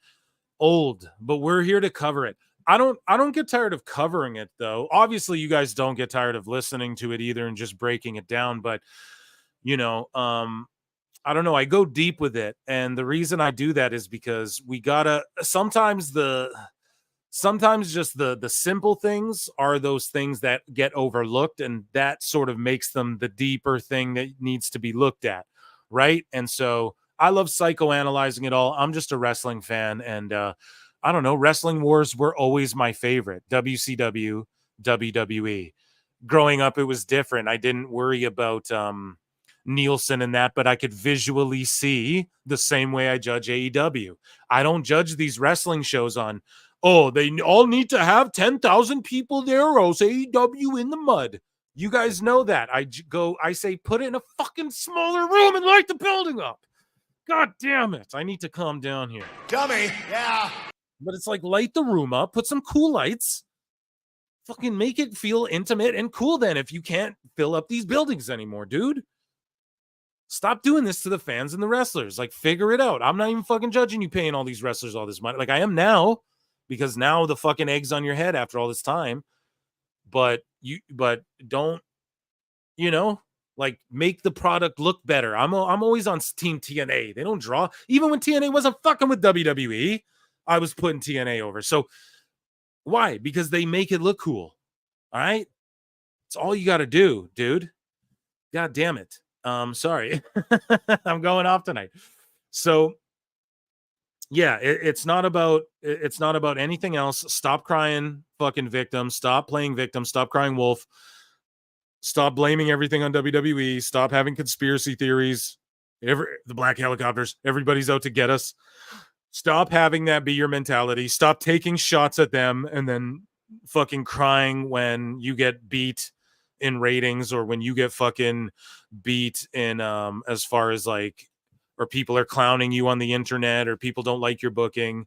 old, but we're here to cover it. I don't get tired of covering it, though. Obviously, you guys don't get tired of listening to it either and just breaking it down. But you know, I don't know. I go deep with it, and the reason I do that is because we gotta. Sometimes just the simple things are those things that get overlooked, and that sort of makes them the deeper thing that needs to be looked at. Right. And so I love psychoanalyzing it all. I'm just a wrestling fan. And I don't know. Wrestling wars were always my favorite. WCW, WWE. Growing up, it was different. I didn't worry about Nielsen and that, but I could visually see the same way I judge AEW. I don't judge these wrestling shows on, oh, they all need to have 10,000 people there or else AEW in the mud. You guys know that. I say, put it in a fucking smaller room and light the building up. God damn it. I need to calm down here. Dummy. Yeah. But it's like, light the room up, put some cool lights, fucking make it feel intimate and cool then if you can't fill up these buildings anymore, dude. Stop doing this to the fans and the wrestlers. Like, figure it out. I'm not even fucking judging you paying all these wrestlers all this money. Like, I am now, because now the fucking egg's on your head after all this time. But don't, like, make the product look better. I'm always on Team TNA. They don't draw. Even when TNA wasn't fucking with WWE, I was putting TNA over. So why? Because they make it look cool. All right. It's all you got to do, dude. God damn it. Sorry. I'm going off tonight. So yeah, it's not about anything else. Stop crying fucking victim. Stop playing victim. Stop crying wolf. Stop blaming everything on WWE. Stop having conspiracy theories. The black helicopters. Everybody's out to get us. Stop having that be your mentality. Stop taking shots at them and then fucking crying when you get beat in ratings or when you get fucking beat in as far as like, or people are clowning you on the internet or people don't like your booking,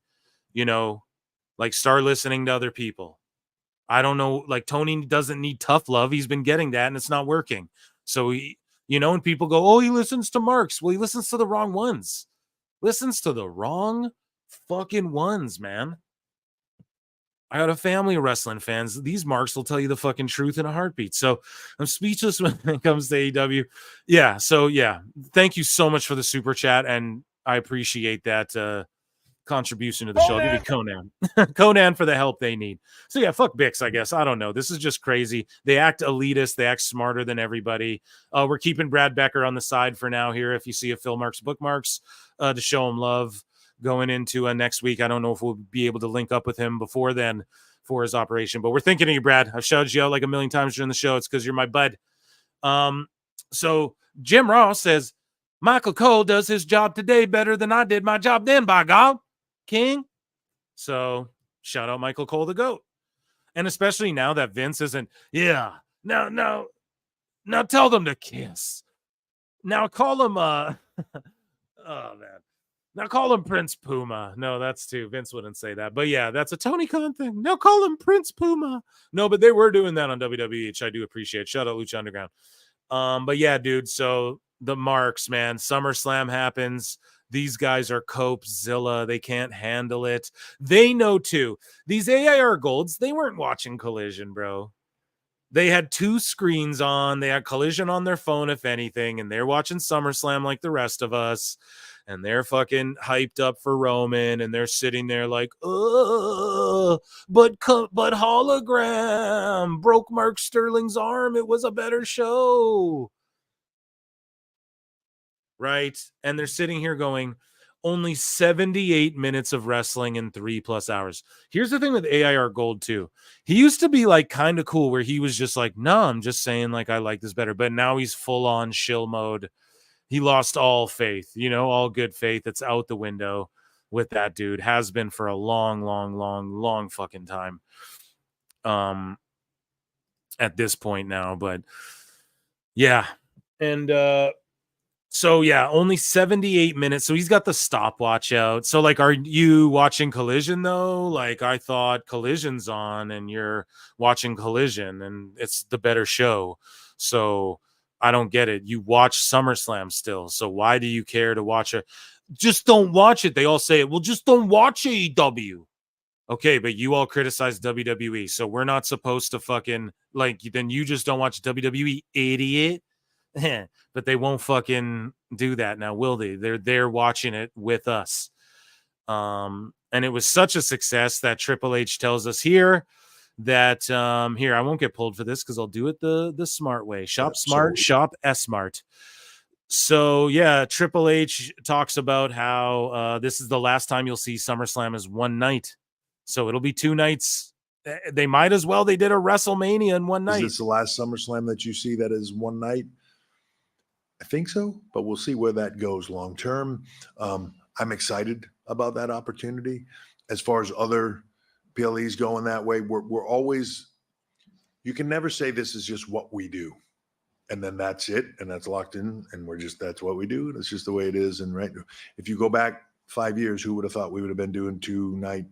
like, start listening to other people. I don't know. Like, Tony doesn't need tough love. He's been getting that and it's not working. So and people go, oh, he listens to marks. Well, he listens to the wrong ones. Listens to the wrong fucking ones, man. I got a family of wrestling fans. These marks will tell you the fucking truth in a heartbeat. So I'm speechless when it comes to AEW. Yeah. So yeah, thank you so much for the super chat. And I appreciate that contribution to the show. I'll give you Conan. Conan for the help they need. So yeah, fuck Bix, I guess. I don't know. This is just crazy. They act elitist. They act smarter than everybody. We're keeping Brad Becker on the side for now here. If you see a Phil Marks bookmarks to show him love. Going into next week. I don't know if we'll be able to link up with him before then for his operation, but we're thinking of you, Brad. I've shouted you out like a million times during the show. It's because you're my bud. So Jim Ross says, Michael Cole does his job today better than I did my job then, by God, King. So shout out Michael Cole, the GOAT. And especially now that Vince isn't, now tell them to kiss. Now call him, oh man. Now call him Prince Puma. No, that's too. Vince wouldn't say that. But yeah, that's a Tony Khan thing. Now call him Prince Puma. No, but they were doing that on WWE, which I do appreciate. Shout out Lucha Underground. But yeah, dude. So the marks, man. SummerSlam happens. These guys are Copezilla. They can't handle it. They know too. These AIR Golds, they weren't watching Collision, bro. They had two screens on. They had Collision on their phone, if anything, and they're watching SummerSlam like the rest of us. And they're fucking hyped up for Roman, and they're sitting there like, but hologram broke Mark Sterling's arm. It was a better show, right? And they're sitting here going, Only 78 minutes of wrestling in 3+ hours. Here's the thing with AIR Gold too. He used to be like kind of cool where he was just like, no, I'm just saying like I like this better. But now he's full on shill mode. He lost all faith, all good faith. It's out the window with that dude. Has been for a long fucking time. At this point now, but yeah. And so yeah, only 78 minutes. So he's got the stopwatch out. So like, are you watching Collision though? Like I thought Collision's on and you're watching Collision and it's the better show. So I don't get it. You watch SummerSlam still. So why do you care to watch it? Just don't watch it. They all say it. Well, just don't watch AEW. Okay, but you all criticize WWE. So we're not supposed to fucking like, then you just don't watch WWE, idiot. But they won't fucking do that now, will they? They're watching it with us. And it was such a success that Triple H tells us here that here, I won't get pulled for this because I'll do it the smart way. Shop smart, shop S-smart. So yeah, Triple H talks about how this is the last time you'll see SummerSlam as one night. So it'll be 2 nights. They might as well. They did a WrestleMania in one night. Is this the last SummerSlam that you see that is one night? I think so, but we'll see where that goes long term. I'm excited about that opportunity. As far as other PLEs going that way, we're always, you can never say this is just what we do. And then that's it. And that's locked in. And that's what we do. And it's just the way it is. And right, if you go back 5 years, who would have thought we would have been doing 2-night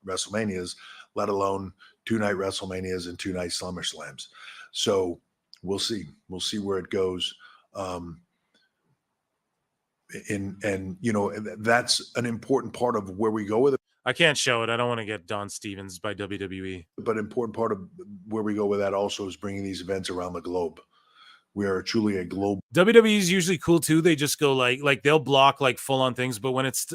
WrestleManias, let alone 2-night WrestleManias and 2-night SummerSlams. So we'll see where it goes. And that's an important part of where we go with it. I can't show it. I don't want to get Don Stevens by WWE. But important part of where we go with that also is bringing these events around the globe. We are truly a globe. WWE is usually cool too. They just go like they'll block like full on things, but when it's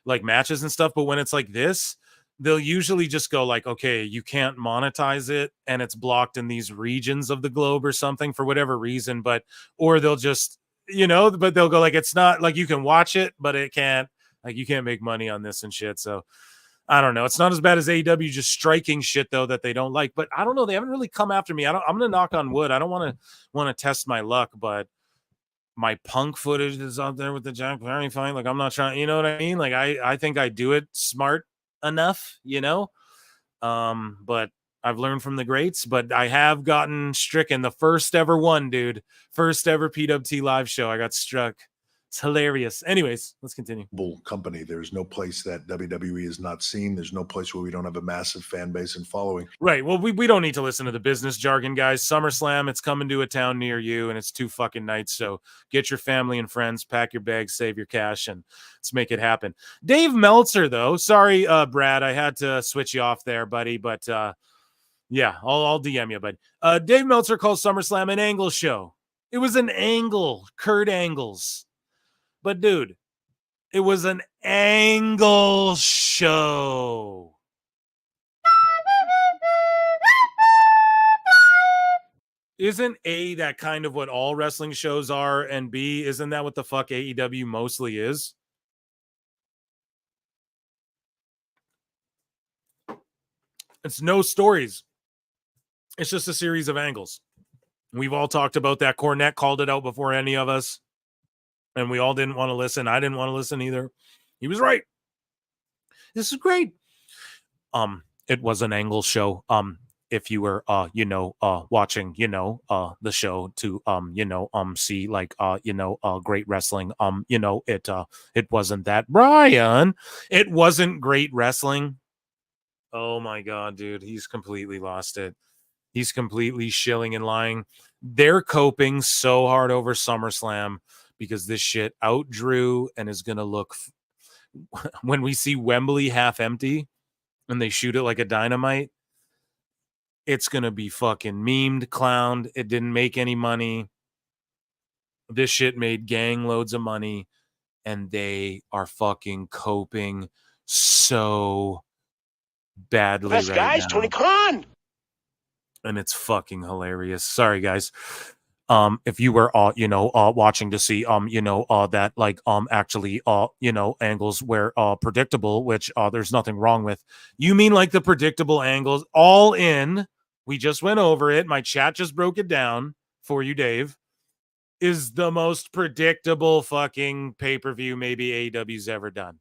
like matches and stuff, but when it's like this, they'll usually just go like, okay, you can't monetize it and it's blocked in these regions of the globe or something for whatever reason, or they'll just, but they'll go like, it's not like you can watch it, but it can't, like you can't make money on this and shit. So I don't know. It's not as bad as AEW just striking shit though that they don't like, but I don't know. They haven't really come after me. I'm going to knock on wood. I don't want to test my luck, but my Punk footage is out there with the Jack Perry fight. Like I'm not trying, you know what I mean? Like I think I do it smart enough, but I've learned from the greats, but I have gotten stricken. The first ever one, dude. First ever PWT live show. I got struck. It's hilarious. Anyways, let's continue. Company. There's no place that WWE is not seen. There's no place where we don't have a massive fan base and following. Right. Well, we don't need to listen to the business jargon, guys. SummerSlam, it's coming to a town near you, and it's 2 fucking nights. So get your family and friends, pack your bags, save your cash, and let's make it happen. Dave Meltzer, though. Sorry, Brad. I had to switch you off there, buddy. But yeah, I'll DM you, buddy. Dave Meltzer calls SummerSlam an angle show. It was an angle. Kurt Angles. But dude, it was an angle show. Isn't A, that kind of what all wrestling shows are? And B, isn't that what the fuck AEW mostly is? It's no stories. It's just a series of angles. We've all talked about that. Cornette called it out before any of us. And we all didn't want to listen. I didn't want to listen either. He was right. This is great. It was an angle show. If you were, watching, the show to, see like, great wrestling, it wasn't that. Brian, it wasn't great wrestling. Oh my God, dude. He's completely lost it. He's completely shilling and lying. They're coping so hard over SummerSlam because this shit outdrew and is going to look when we see Wembley half empty and they shoot it like a dynamite, it's going to be fucking memed, clowned. It didn't make any money. This shit made gang loads of money and they are fucking coping so badly Best right guys, now. Tony Khan. And it's fucking hilarious. Sorry, guys. if you were watching to see that like actually angles were predictable, which there's nothing wrong with. You mean like the predictable angles all in? We just went over it. My chat just broke it down for you, Dave. Is the most predictable fucking pay-per-view maybe AEW's ever done.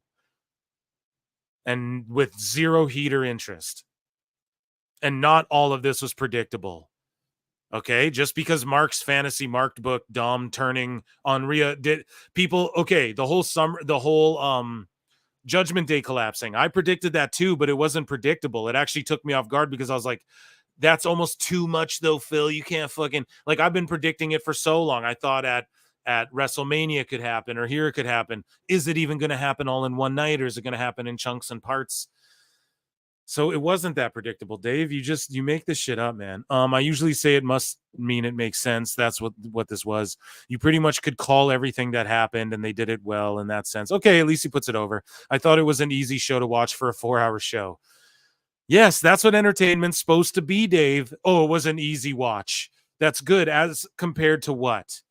And with zero heater interest. And not all of this was predictable. Okay, just because Mark's fantasy marked book Dom turning on Rhea did people the whole summer, the whole Judgment Day collapsing. I predicted that too, but it wasn't predictable. It actually took me off guard because I was like, that's almost too much though, Phil. You can't fucking like I've been predicting it for so long. I thought at WrestleMania could happen or here it could happen. Is it even going to happen all in one night or is it going to happen in chunks and parts? So it wasn't that predictable, Dave. You make this shit up, man. I usually say it must mean it makes sense. That's what this was. You pretty much could call everything that happened and they did it well in that sense. Okay, at least he puts it over. I thought it was an easy show to watch for a 4-hour show. Yes, that's what entertainment's supposed to be, Dave. Oh, it was an easy watch. That's good as compared to what?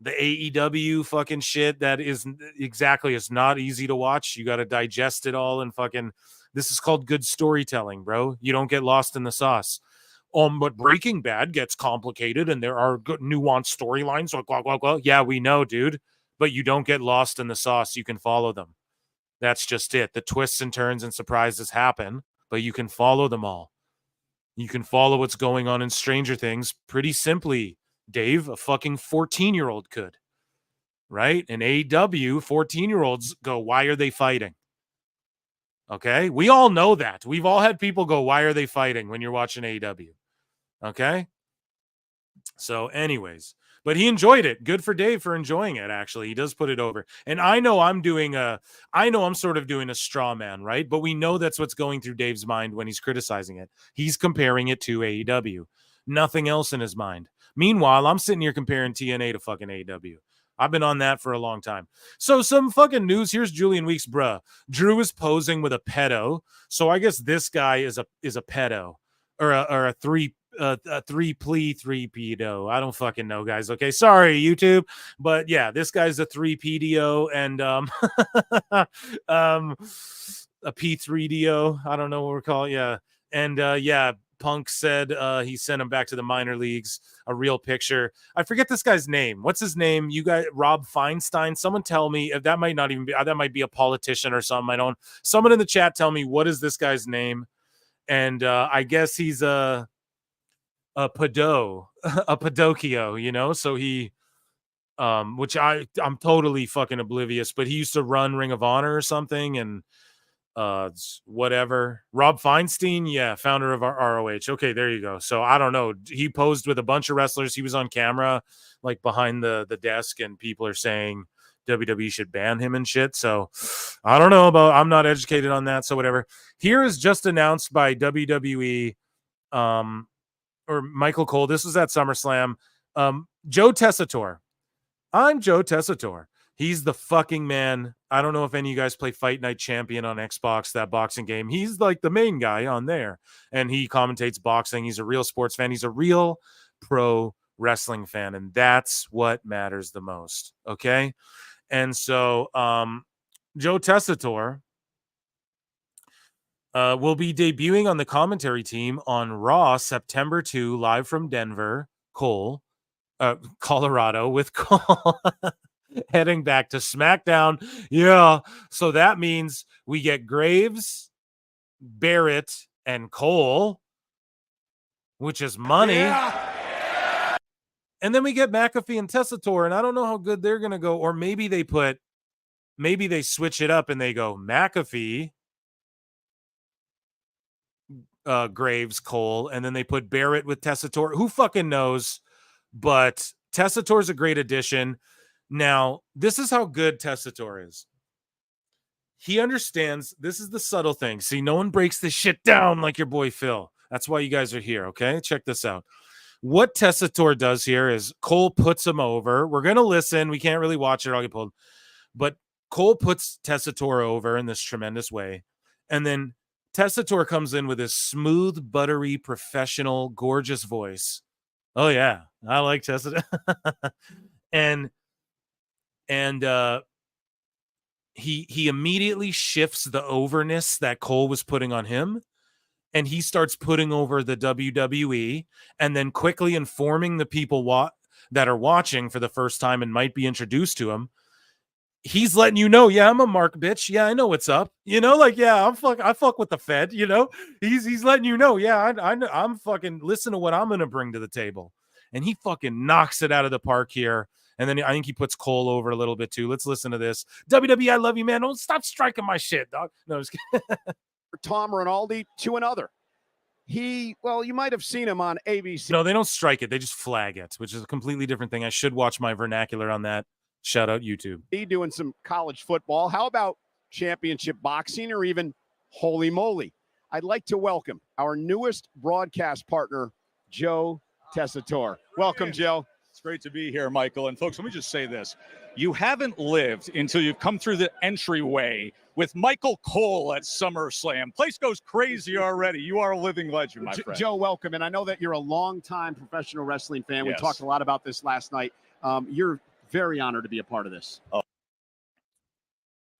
The AEW fucking shit that is exactly, it's not easy to watch. You got to digest it all and fucking, this is called good storytelling, bro. You don't get lost in the sauce. But Breaking Bad gets complicated and there are good nuanced storylines. Like, blah, blah, blah. Yeah, we know, dude. But you don't get lost in the sauce. You can follow them. That's just it. The twists and turns and surprises happen, but you can follow them all. You can follow what's going on in Stranger Things pretty simply. Dave, a fucking 14-year-old could, right? In AEW, 14-year-olds go, why are they fighting? Okay? We all know that. We've all had people go, why are they fighting when you're watching AEW? Okay? So anyways, but he enjoyed it. Good for Dave for enjoying it, actually. He does put it over. And I know I'm sort of doing a straw man, right? But we know that's what's going through Dave's mind when he's criticizing it. He's comparing it to AEW. Nothing else in his mind. Meanwhile, I'm sitting here comparing TNA to fucking AEW. I've been on that for a long time. So some fucking news. Here's Julian Weeks, bruh. Drew is posing with a pedo. So I guess this guy is a pedo or a three pedo. I don't fucking know, guys. Okay, sorry, YouTube, but yeah, this guy's a 3 PDO and a P3DO. I don't know what we're calling. Yeah, and yeah. Punk said he sent him back to the minor leagues, a real picture. I forget this guy's name. What's his name? You guys, Rob Feinstein. Someone tell me if that might not even be, that might be a politician or something. I don't, someone in the chat tell me what is this guy's name? And I guess he's a Pedocchio, you know? So he, which I'm totally fucking oblivious, but he used to run Ring of Honor or something. And whatever. Rob Feinstein, yeah, founder of our ROH. Okay, there you go. So I don't know. He posed with a bunch of wrestlers. He was on camera, like behind the desk, and people are saying WWE should ban him and shit. So I don't know about. I'm not educated on that. So whatever. Here is just announced by WWE, or Michael Cole. This was at SummerSlam. Joe Tessitore. I'm Joe Tessitore. He's the fucking man. I don't know if any of you guys play Fight Night Champion on Xbox, that boxing game. He's like the main guy on there. And he commentates boxing. He's a real sports fan. He's a real pro wrestling fan. And that's what matters the most. Okay? And so Joe Tessitore will be debuting on the commentary team on Raw September 2, live from Denver, Colorado, with Cole. Heading back to SmackDown. Yeah. So that means we get Graves, Barrett, and Cole, which is money. Yeah. And then we get McAfee and Tessitore, and I don't know how good they're going to go. Or maybe they switch it up and they go McAfee, Graves, Cole, and then they put Barrett with Tessitore. Who fucking knows? But Tessitore's a great addition. Now, this is how good Tessitore is. He understands. This is the subtle thing. See, no one breaks this shit down like your boy Phil. That's why you guys are here, okay? Check this out. What Tessitore does here is Cole puts him over. We're going to listen. We can't really watch it. I'll get pulled. But Cole puts Tessitore over in this tremendous way. And then Tessitore comes in with his smooth, buttery, professional, gorgeous voice. Oh, yeah. I like Tessa. and he immediately shifts the overness that Cole was putting on him, and he starts putting over the WWE, and then quickly informing the people that are watching for the first time and might be introduced to him. He's letting you know, yeah, I'm a Mark bitch. Yeah, I know what's up. You know, like, yeah, I fuck with the Fed. You know, he's letting you know, yeah, I'm fucking listen to what I'm gonna bring to the table, and he fucking knocks it out of the park here. And then I think he puts Cole over a little bit too. Let's listen to this. WWE, I love you, man. Don't stop striking my shit, dog. No, I'm just kidding. Tom Rinaldi to another. You might have seen him on ABC. No, they don't strike it. They just flag it, which is a completely different thing. I should watch my vernacular on that. Shout out YouTube. Doing some college football. How about championship boxing or even holy moly? I'd like to welcome our newest broadcast partner, Joe Tessitore. Welcome, Joe. It's great to be here, Michael. And folks, let me just say this. You haven't lived until you've come through the entryway with Michael Cole at SummerSlam. Place goes crazy already. You are a living legend, my friend. Joe, welcome. And I know that you're a longtime professional wrestling fan. Yes. We talked a lot about this last night. You're very honored to be a part of this. Oh.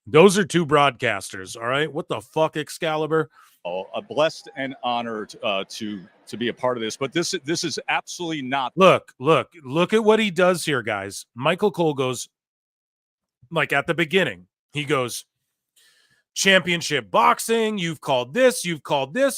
Those are two broadcasters, all right? What the fuck, Excalibur? Oh, blessed and honored to be a part of this, but this is absolutely not. Look at what he does here, guys. Michael Cole goes, like at the beginning, he goes, championship boxing, you've called this,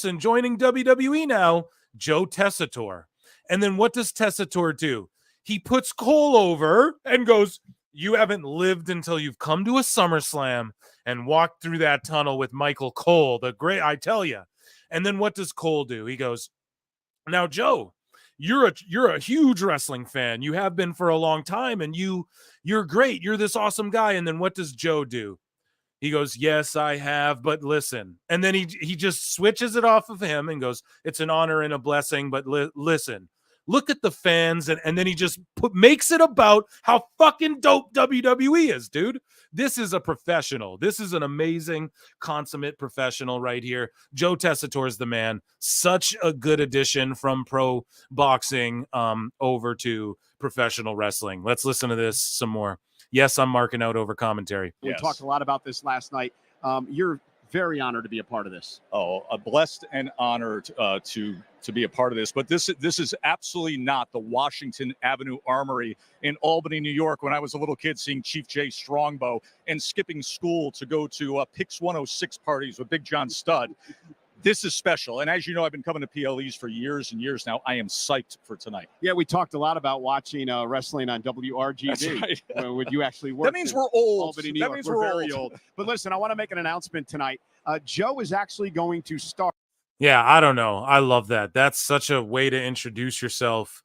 and joining WWE now, Joe Tessitore. And then what does Tessitore do? He puts Cole over and goes, you haven't lived until you've come to a SummerSlam and walked through that tunnel with Michael Cole, the great, I tell you. And then what does Cole do? He goes, now, Joe, you're a huge wrestling fan. You have been for a long time, and you're great. You're this awesome guy. And then what does Joe do? He goes, yes, I have, but listen. And then he just switches it off of him and goes, it's an honor and a blessing, but listen. Look at the fans, and then he just makes it about how fucking dope WWE is, dude. This is a professional. This is an amazing, consummate professional right here. Joe Tessitore is the man. Such a good addition from pro boxing over to professional wrestling. Let's listen to this some more. Yes, I'm marking out over commentary. We talked a lot about this last night. You're very honored to be a part of this. Oh, blessed and honored to be a part of this. But this is absolutely not the Washington Avenue Armory in Albany, New York, when I was a little kid seeing Chief Jay Strongbow and skipping school to go to Pix 106 parties with Big John Studd. This is special. And as you know, I've been coming to PLEs for years and years now. I am psyched for tonight. Yeah, we talked a lot about watching wrestling on WRGV. That's right. Would you actually work? That means we're old. Albany, New York. Means we're very old. But listen, I want to make an announcement tonight. Joe is actually going to start. Yeah, I don't know. I love that. That's such a way to introduce yourself.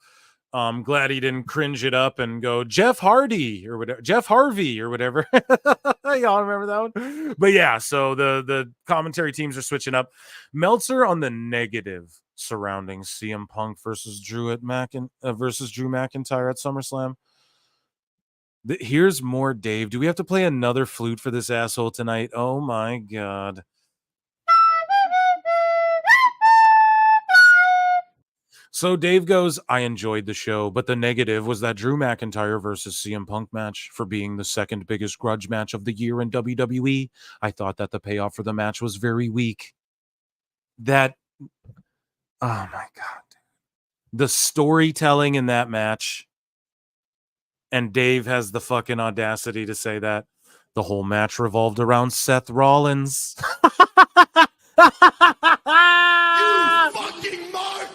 I'm glad he didn't cringe it up and go Jeff Hardy or whatever, Jeff Harvey or whatever. Y'all remember that one? But yeah, so the commentary teams are switching up. Meltzer on the negative surrounding CM Punk versus Drew McIntyre at SummerSlam. Here's more Dave. Do we have to play another flute for this asshole tonight? Oh my God. So Dave goes, I enjoyed the show, but the negative was that Drew McIntyre versus CM Punk match for being the second biggest grudge match of the year in WWE. I thought that the payoff for the match was very weak. Oh my God. The storytelling in that match, and Dave has the fucking audacity to say that the whole match revolved around Seth Rollins. You fucking mark!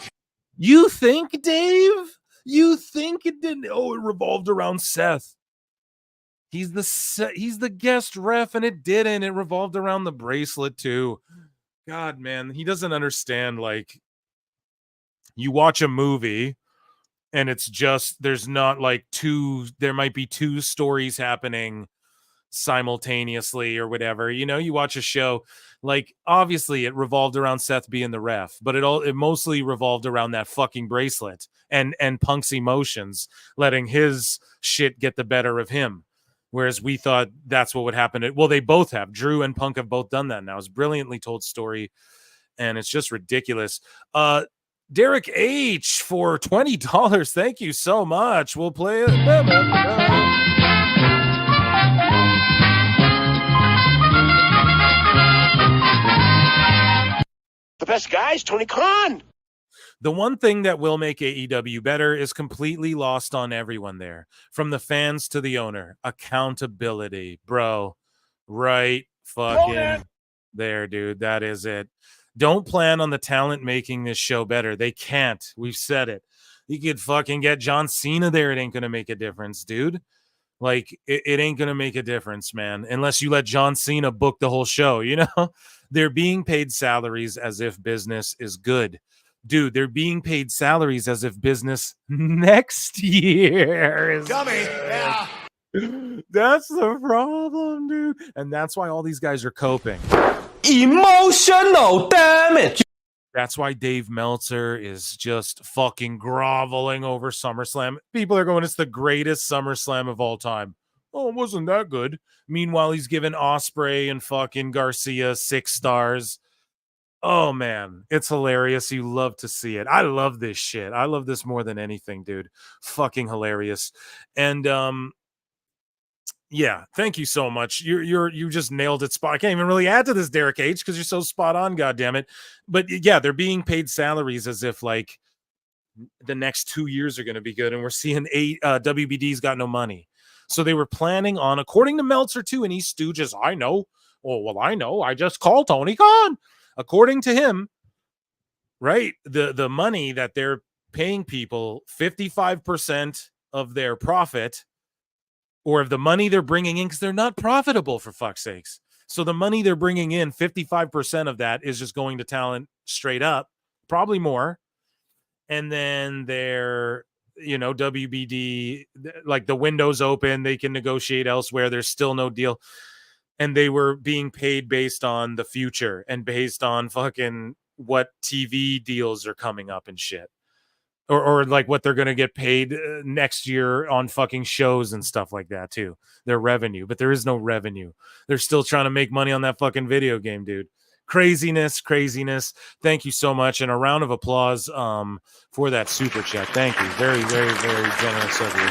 You think, Dave? You think it didn't? Oh, it revolved around Seth. He's the guest ref, and it didn't. It revolved around the bracelet too. God, man, he doesn't understand. Like, you watch a movie, and it's just there's not like there might be two stories happening simultaneously or whatever. You know, you watch a show, like obviously it revolved around Seth being the ref, but it mostly revolved around that fucking bracelet and Punk's emotions, letting his shit get the better of him. Whereas we thought that's what would happen. Well, they both have. Drew and Punk have both done that now. It's a brilliantly told story, and it's just ridiculous. Derek H for $20. Thank you so much. We'll play it. The best guys, Tony Khan. The one thing that will make AEW better is completely lost on everyone there, from the fans to the owner. Accountability, bro. Right fucking there, dude. That is it. Don't plan on the talent making this show better. They can't. We've said it. You could fucking get John Cena there. It ain't going to make a difference, dude. Like, it ain't going to make a difference, man, unless you let John Cena book the whole show, you know? They're being paid salaries as if business is good. Dude, they're being paid salaries as if business next year is Dummy. Yeah. That's the problem, dude. And that's why all these guys are coping. Emotional damage. That's why Dave Meltzer is just fucking groveling over SummerSlam. People are going, it's the greatest SummerSlam of all time. Oh, it wasn't that good. Meanwhile, he's given Ospreay and fucking Garcia 6 stars. Oh, man. It's hilarious. You love to see it. I love this shit. I love this more than anything, dude. Fucking hilarious. And, yeah, thank you so much. You just nailed it. I can't even really add to this, Derek H, because you're so spot on, goddammit. But yeah, they're being paid salaries as if like the next 2 years are going to be good, and we're seeing WBD's got no money. So they were planning on, according to Meltzer too, and he's Stooges. I know. Oh well, I know. I just called Tony Khan. According to him, right? The money that they're paying people, 55% of their profit. Or of the money they're bringing in, because they're not profitable, for fuck's sakes. So the money they're bringing in, 55% of that is just going to talent straight up, probably more. And then they're, WBD, like the window's open, they can negotiate elsewhere. There's still no deal. And they were being paid based on the future and based on fucking what TV deals are coming up and shit. Or like what they're going to get paid next year on fucking shows and stuff like that too. Their revenue, but there is no revenue. They're still trying to make money on that fucking video game, dude. Craziness. Thank you so much. And a round of applause for that super chat. Thank you. Very, very, very generous of you.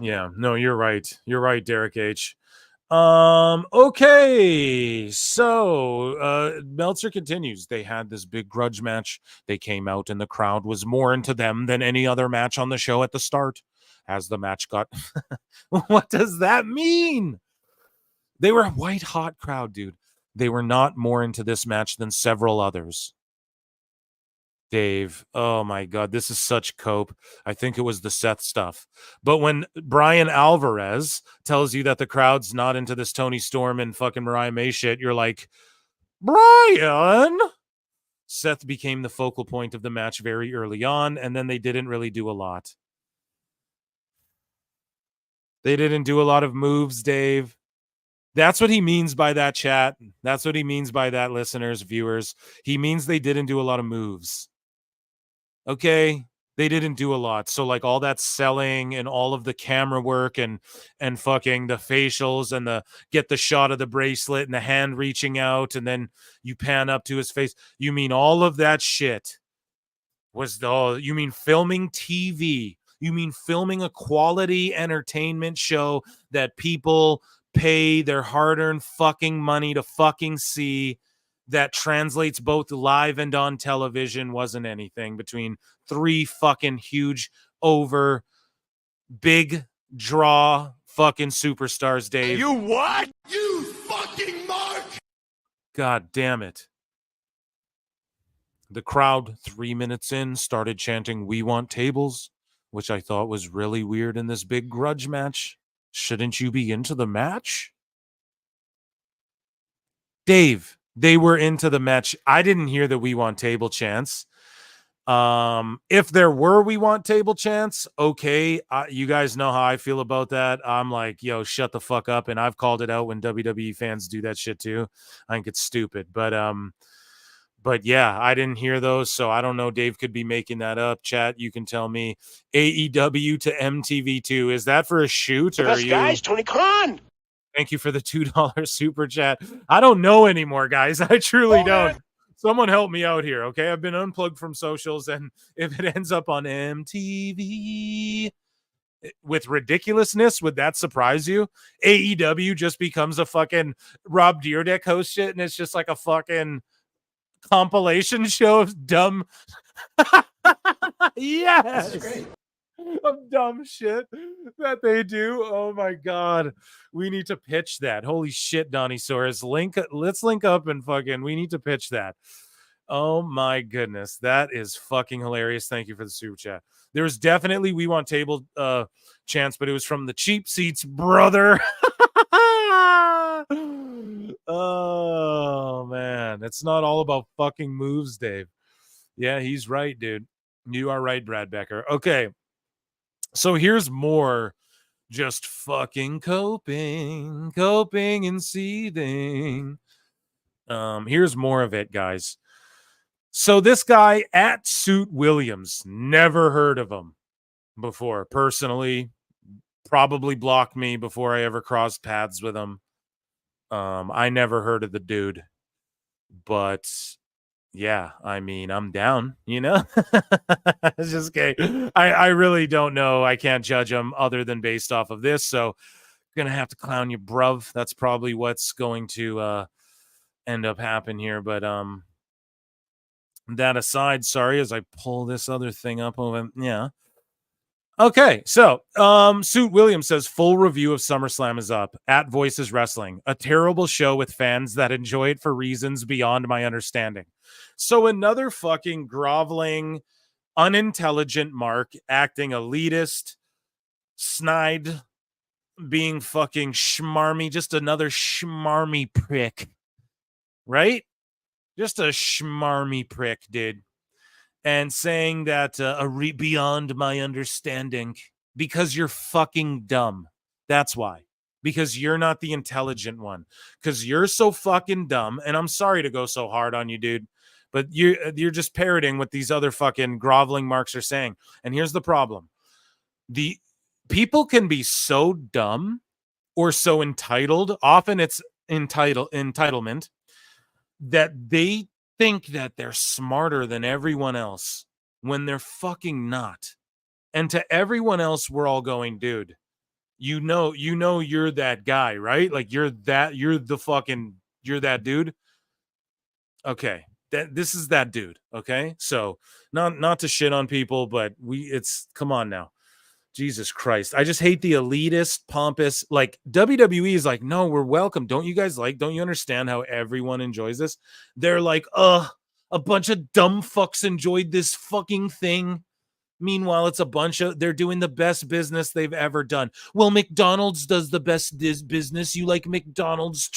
Yeah, no, you're right. You're right, Derek H. Okay, so Meltzer continues. They had this big grudge match. They came out and the crowd was more into them than any other match on the show at the start. As the match got what does that mean? They were a white hot crowd, dude. They were not more into this match than several others. Dave, oh my God, this is such cope. I think it was the Seth stuff. But when Brian Alvarez tells you that the crowd's not into this Tony Storm and fucking Mariah May shit, you're like, Brian! Seth became the focal point of the match very early on, and then they didn't really do a lot. They didn't do a lot of moves, Dave. That's what he means by that, chat. That's what he means by that, listeners, viewers. He means they didn't do a lot of moves. Okay, they didn't do a lot. So like all that selling and all of the camera work and fucking the facials and the get the shot of the bracelet and the hand reaching out and then you pan up to his face. You mean all of that shit was you mean filming TV. You mean filming a quality entertainment show that people pay their hard-earned fucking money to fucking see, that translates both live and on television, wasn't anything between 3 fucking huge over big draw fucking superstars, Dave. You what? You fucking mark! God damn it. The crowd 3 minutes in started chanting, "We want tables," which I thought was really weird in this big grudge match. Shouldn't you be into the match? Dave, they were into the match. I didn't hear the "We want table" chants. If there were "We want table" chants, okay. You guys know how I feel about that. I'm like, yo, shut the fuck up. And I've called it out when WWE fans do that shit too. I think it's stupid. But yeah, I didn't hear those. So I don't know. Dave could be making that up. Chat, you can tell me. AEW to MTV2. Is that for a shoot? The or best are you... guys, Tony Khan. Thank you for the $2 super chat. I don't know anymore, guys. I truly don't. Someone help me out here, okay? I've been unplugged from socials, and if it ends up on MTV with ridiculousness, would that surprise you? AEW just becomes a fucking Rob Dyrdek host shit, and it's just like a fucking compilation show of dumb yes, That's great. of dumb shit that they do. Oh my god, we need to pitch that. Holy shit, Donnie Soros, let's link up and fucking we need to pitch that. Oh my goodness, that is fucking hilarious. Thank you for the super chat. There was definitely We Want Table chance, but it was from the cheap seats, brother. Oh man, it's not all about fucking moves, Dave. Yeah, he's right, dude. You are right, Brad Becker. Okay, so here's more just fucking coping and seething. Here's more of it, guys. So this guy at Suit Williams, never heard of him before personally, probably blocked me before I ever crossed paths with him. I never heard of the dude, but yeah, I mean, I'm down, you know. It's just kidding. I really don't know. I can't judge him other than based off of this. So gonna have to clown you, bruv. That's probably what's going to end up happening here. But that aside, sorry, as I pull this other thing up over, yeah. Okay, so Suit Williams says full review of SummerSlam is up at Voices Wrestling. A terrible show with fans that enjoy it for reasons beyond my understanding. So another fucking groveling, unintelligent Mark acting elitist, snide, being fucking schmarmy, just another schmarmy prick, right? Just a schmarmy prick, dude. And saying that beyond my understanding because you're fucking dumb. That's why. Because you're not the intelligent one. Because you're so fucking dumb. And I'm sorry to go so hard on you, dude. But you're just parroting what these other fucking groveling marks are saying. And here's the problem. The people can be so dumb or so entitled. Often it's entitlement that they think that they're smarter than everyone else when they're fucking not. And to everyone else, we're all going, dude, you know you're that guy, right? Like you're that dude. Okay. This is that dude. Okay. So not to shit on people, but come on now. Jesus Christ. I just hate the elitist, pompous, like WWE is like, no, we're welcome. Don't you understand how everyone enjoys this? They're like, a bunch of dumb fucks enjoyed this fucking thing. Meanwhile, it's they're doing the best business they've ever done. Well, McDonald's does the best business. You like McDonald's.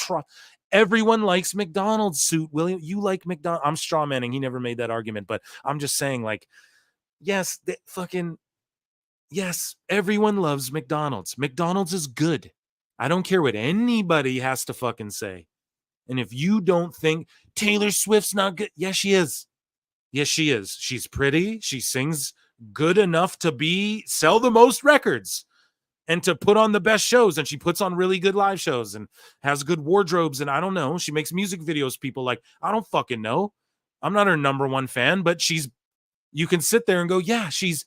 Everyone likes McDonald's, Suit William. You like McDonald's. I'm straw manning. He never made that argument, but I'm just saying, like, yes, yes, everyone loves McDonald's. McDonald's is good. I don't care what anybody has to fucking say. And if you don't think Taylor Swift's not good, yes, she is. Yes, she is. She's pretty. She sings good enough to sell the most records and to put on the best shows. And she puts on really good live shows and has good wardrobes. And I don't know. She makes music videos. People like, I don't fucking know. I'm not her number one fan, but you can sit there and go, yeah, she's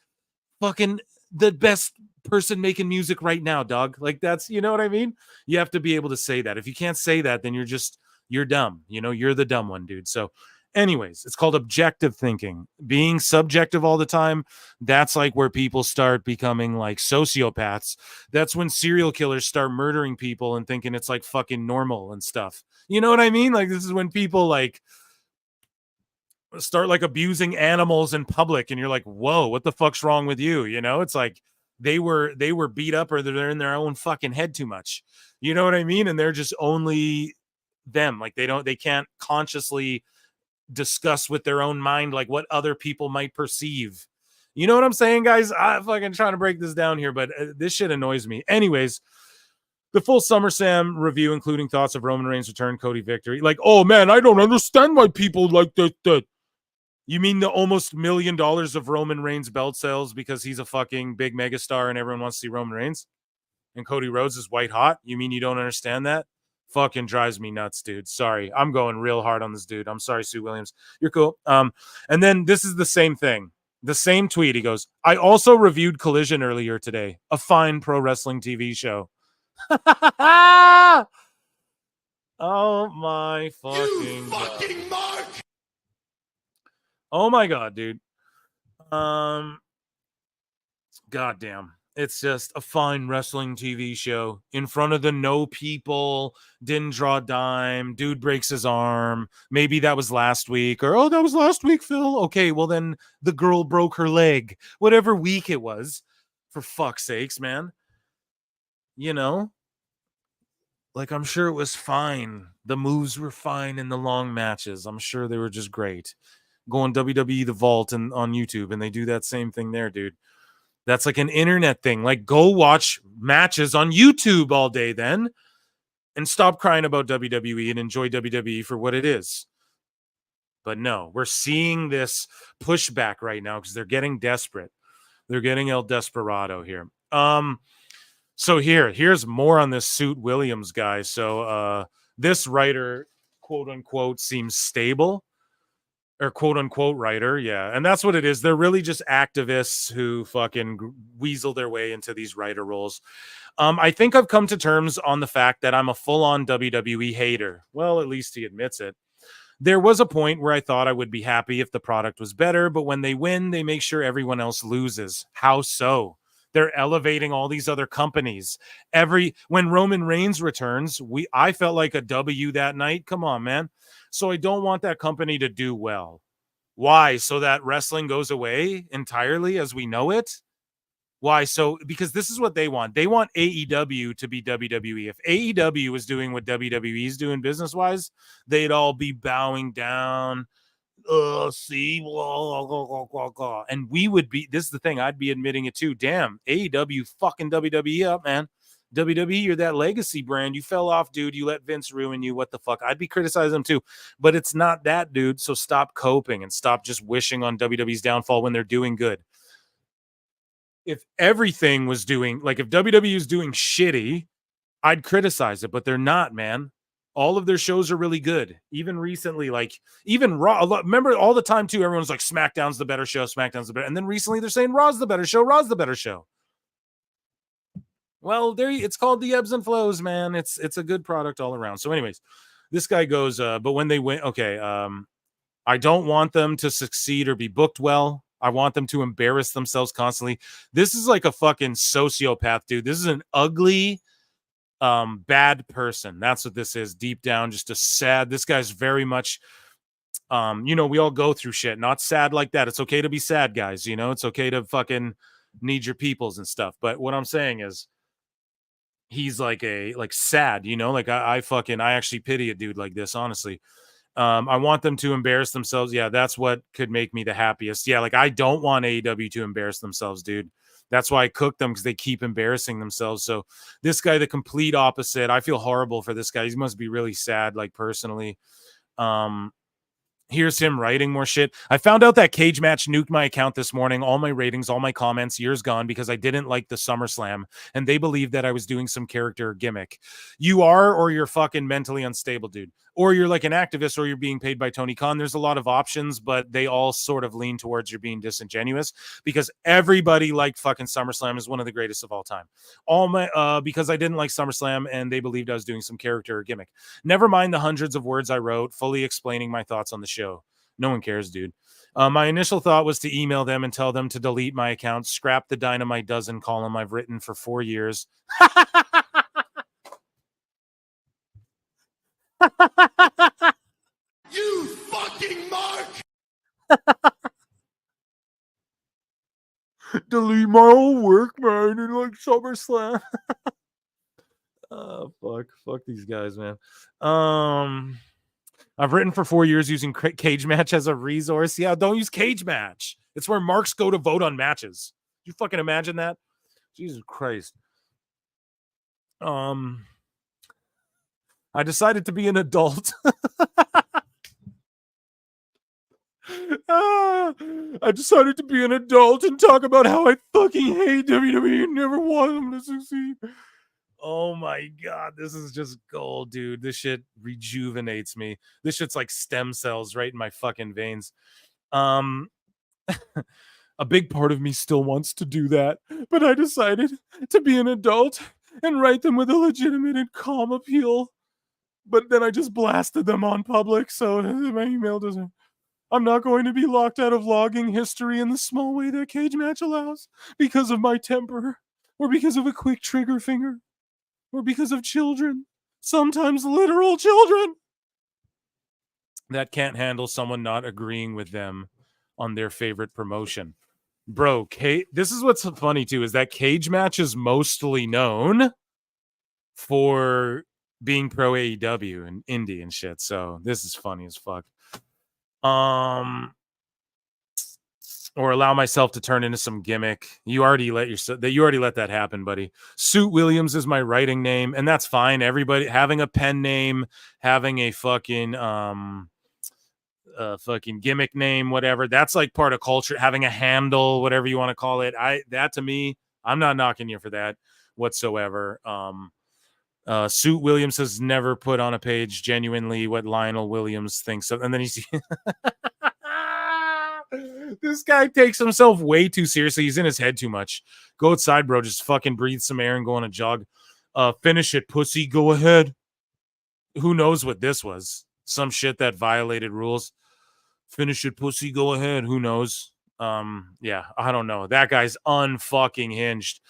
fucking the best person making music right now, dog. Like that's, you know what I mean? You have to be able to say that. If you can't say that, then you're dumb. You know, you're the dumb one, dude. So anyways, it's called objective thinking. Being subjective all the time, that's like where people start becoming like sociopaths. That's when serial killers start murdering people and thinking it's like fucking normal and stuff. You know what I mean? Like this is when people like start like abusing animals in public and you're like, whoa, what the fuck's wrong with you? You know, it's like they were beat up or they're in their own fucking head too much. You know what I mean? And they're just only them. Like they can't consciously discuss with their own mind like what other people might perceive. You know what I'm saying, guys? I'm fucking trying to break this down here, but this shit annoys me. Anyways, the full SummerSlam review, including thoughts of Roman Reigns' return, Cody victory. Like, oh man, I don't understand why people like that. You mean the almost $1 million of Roman Reigns belt sales because he's a fucking big megastar and everyone wants to see Roman Reigns? And Cody Rhodes is white hot? You mean you don't understand that? fucking drives me nuts, dude. Sorry. I'm going real hard on this dude. I'm sorry, Sue Williams. You're cool. And then this is the same thing. The same tweet. He goes, I also reviewed Collision earlier today, a fine pro wrestling TV show. Oh my fucking God. Oh my God, dude. Goddamn. It's just a fine wrestling TV show in front of the no people, didn't draw a dime, dude breaks his arm. Maybe that was last week, or, oh, that was last week, Phil. Okay, well then the girl broke her leg. Whatever week it was, for fuck's sakes, man. You know? Like, I'm sure it was fine. The moves were fine in the long matches. I'm sure they were just great. Go on WWE The Vault and on YouTube, and they do that same thing there, dude. That's like an internet thing. Like, go watch matches on YouTube all day then and stop crying about WWE and enjoy WWE for what it is. But no, we're seeing this pushback right now because they're getting desperate. They're getting El Desperado here. So here's more on this Suit Williams guy. So this writer, quote unquote, seems stable. Or quote unquote writer, yeah. And that's what it is. They're really just activists who fucking weasel their way into these writer roles. I think I've come to terms on the fact that I'm a full-on WWE hater. Well, at least he admits it. There was a point where I thought I would be happy if the product was better, but when they win, they make sure everyone else loses. How so? They're elevating all these other companies. When Roman Reigns returns, I felt like a W that night. Come on, man. So I don't want that company to do well. Why? So that wrestling goes away entirely as we know it? Why? So because this is what they want. They want AEW to be WWE. If AEW was doing what WWE is doing business-wise, they'd all be bowing down. See, and we would be, this is the thing, I'd be admitting it too. Damn, AEW fucking WWE up, man. WWE, you're that legacy brand. You fell off, dude. You let Vince ruin you. What the fuck? I'd be criticizing them too, but it's not that, dude. So stop coping and stop just wishing on WWE's downfall when they're doing good. If everything was doing, like if WWE is doing shitty, I'd criticize it, but they're not, man. All of their shows are really good. Even recently, like even Raw. Remember all the time too, everyone's like SmackDown's the better show, SmackDown's the better. And then recently they're saying Raw's the better show, Raw's the better show. Well, it's called the ebbs and flows, man. It's a good product all around. So anyways, this guy goes, but when they win, okay, I don't want them to succeed or be booked well. I want them to embarrass themselves constantly. This is like a fucking sociopath, dude. This is an ugly, bad person. That's what this is. Deep down, just a sad. This guy's very much, we all go through shit. Not sad like that. It's okay to be sad, guys. It's okay to fucking need your peoples and stuff. But what I'm saying is, he's like sad, like I actually pity a dude like this, honestly. I want them to embarrass themselves. Yeah, that's what could make me the happiest. Yeah, like I don't want AEW to embarrass themselves, dude. That's why I cook them, because they keep embarrassing themselves. So this guy, the complete opposite. I feel horrible for this guy. He must be really sad, like personally. Here's him writing more shit. I found out that Cage Match nuked my account this morning. All my ratings, all my comments, years gone, because I didn't like the SummerSlam, and they believed that I was doing some character gimmick. You are, or you're fucking mentally unstable, dude. Or you're like an activist, or you're being paid by Tony Khan. There's a lot of options, but they all sort of lean towards you're being disingenuous, because everybody liked fucking SummerSlam as one of the greatest of all time. Because I didn't like SummerSlam, and they believed I was doing some character or gimmick. Never mind the hundreds of words I wrote, fully explaining my thoughts on the show. No one cares, dude. My initial thought was to email them and tell them to delete my account, scrap the Dynamite Dozen column I've written for 4 years. You fucking mark! Delete my whole work, man, in like SummerSlam. Oh, fuck these guys, man. I've written for 4 years using Cage Match as a resource. Yeah, don't use Cage Match. It's where marks go to vote on matches. You fucking imagine that? Jesus Christ. I decided to be an adult. I decided to be an adult and talk about how I fucking hate WWE and never want them to succeed. Oh my God, this is just gold, dude. This shit rejuvenates me. This shit's like stem cells right in my fucking veins. A big part of me still wants to do that, but I decided to be an adult and write them with a legitimate and calm appeal. But then I just blasted them on public, so my email doesn't. I'm not going to be locked out of logging history in the small way that cage match allows because of my temper, or because of a quick trigger finger, or because of children, sometimes literal children, that can't handle someone not agreeing with them on their favorite promotion. Bro, this is what's funny too, is that cage match is mostly known for being pro AEW and indie and shit. So this is funny as fuck. Or allow myself to turn into some gimmick. You already let that happen, buddy. Suit Williams is my writing name, and that's fine. Everybody having a pen name, having a fucking gimmick name, whatever. That's like part of culture. Having a handle, whatever you want to call it. To me, I'm not knocking you for that whatsoever. Suit Williams has never put on a page genuinely what Lionel Williams thinks of, and then he's this guy takes himself way too seriously. He's in his head too much. Go outside, bro. Just fucking breathe some air and go on a jog. Finish it, pussy. Go ahead. Who knows what this was? Some shit that violated rules. Finish it, pussy. Go ahead. Who knows? Yeah, I don't know. That guy's unfucking hinged.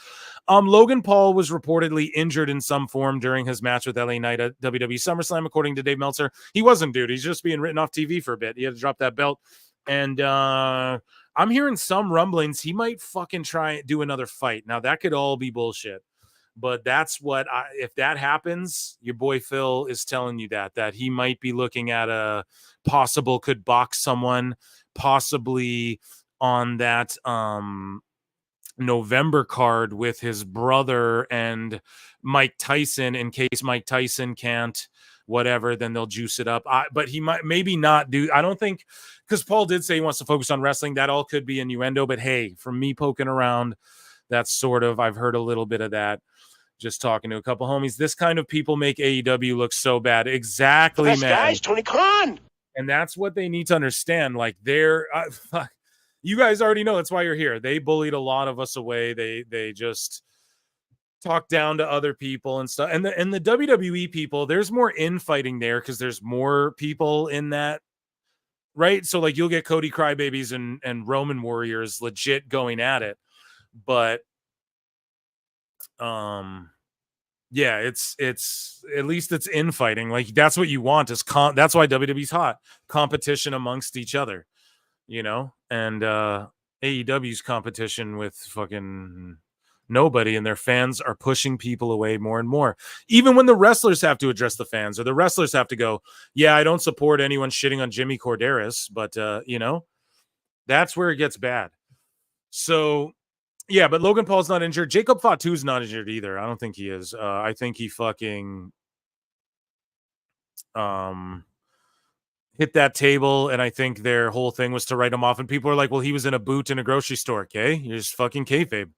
Logan Paul was reportedly injured in some form during his match with LA Knight at WWE SummerSlam, according to Dave Meltzer. He wasn't, dude. He's just being written off TV for a bit. He had to drop that belt. And I'm hearing some rumblings he might fucking try and do another fight. Now, that could all be bullshit. But that's what if that happens, your boy Phil is telling you that he might be looking at a possible could box someone, possibly on that November card with his brother and Mike Tyson, in case Mike Tyson can't whatever, then they'll juice it up. But he might maybe not do. I don't think, because Paul did say he wants to focus on wrestling. That all could be innuendo. But hey, from me poking around, that's sort of, I've heard a little bit of that. Just talking to a couple homies. This kind of people make AEW look so bad. Exactly, man. Guys, Tony Khan. And that's what they need to understand. Like they're, you guys already know that's why you're here. They bullied a lot of us away. They just talk down to other people and stuff. And the WWE people, there's more infighting there because there's more people in that, right? So like you'll get Cody Crybabies and Roman Warriors legit going at it, but yeah, it's at least it's infighting. Like that's what you want is that's why WWE's hot, competition amongst each other, you know. And AEW's competition with fucking nobody, and their fans are pushing people away more and more. Even when the wrestlers have to address the fans, or the wrestlers have to go, yeah, I don't support anyone shitting on Jimmy Corderas, but you know, that's where it gets bad. So yeah, but Logan Paul's not injured. Jacob Fatu's not injured either. I don't think he is. I think he fucking hit that table, and I think their whole thing was to write him off. And people are like, well, he was in a boot in a grocery store. Okay, you're just fucking kayfabe.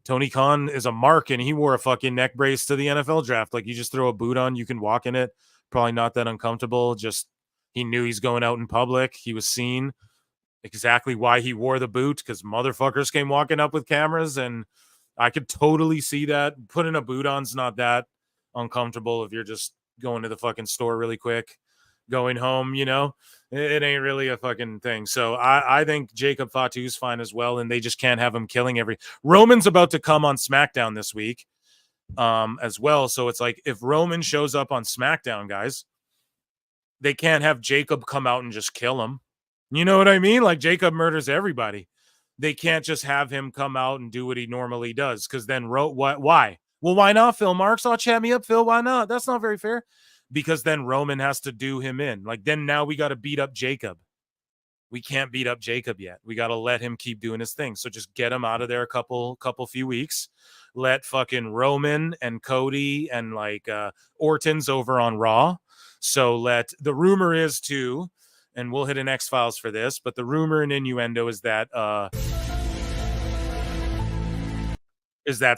Tony Khan is a mark, and he wore a fucking neck brace to the NFL draft. Like, you just throw a boot on, you can walk in it. Probably not that uncomfortable. Just he knew he's going out in public. He was seen. Exactly why he wore the boot, because motherfuckers came walking up with cameras, and I could totally see that. Putting a boot on's not that uncomfortable if you're just going to the fucking store really quick, going home, you know. It ain't really a fucking thing. So I think Jacob Fatu's fine as well, and they just can't have him killing Roman's about to come on SmackDown this week as well. So it's like, if Roman shows up on SmackDown, guys, they can't have Jacob come out and just kill him. You know what I mean? Like, Jacob murders everybody. They can't just have him come out and do what he normally does, because then why? Well, why not, Phil Marks? Oh, chat me up, Phil. Why not? That's not very fair. Because then Roman has to do him in. Like, then now we got to beat up Jacob. We can't beat up Jacob yet. We got to let him keep doing his thing. So just get him out of there a few weeks. Let fucking Roman and Cody and like Orton's over on Raw. So the rumor is too, and we'll hit an X-Files for this, but the rumor and innuendo is that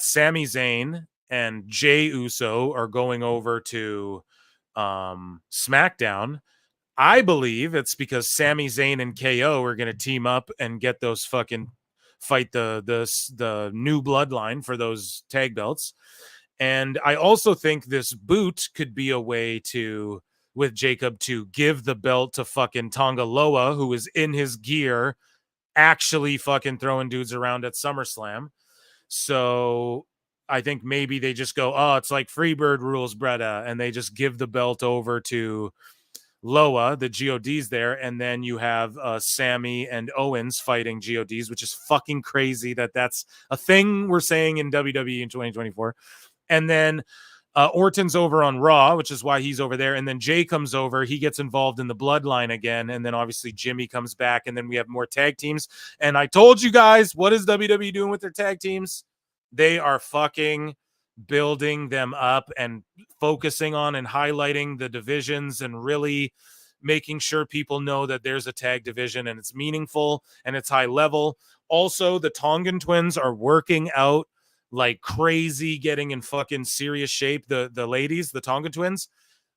Sami Zayn and Jey Uso are going over to SmackDown. I believe it's because Sami Zayn and KO are going to team up and get those fucking fight the new bloodline for those tag belts. And I also think this boot could be a way to, with Jacob, to give the belt to fucking Tonga Loa, who is in his gear, actually fucking throwing dudes around at SummerSlam. So I think maybe they just go, oh, it's like Freebird rules, Bretta, and they just give the belt over to Loa, the GODs there, and then you have Sammy and Owens fighting GODs, which is fucking crazy that that's a thing we're saying in WWE in 2024. And then Orton's over on Raw, which is why he's over there. And then Jay comes over. He gets involved in the bloodline again. And then obviously Jimmy comes back. And then we have more tag teams. And I told you guys, what is WWE doing with their tag teams? They are fucking building them up and focusing on and highlighting the divisions and really making sure people know that there's a tag division and it's meaningful and it's high level. Also, the Tongan twins are working out like crazy, getting in fucking serious shape. The ladies, the Tonga twins,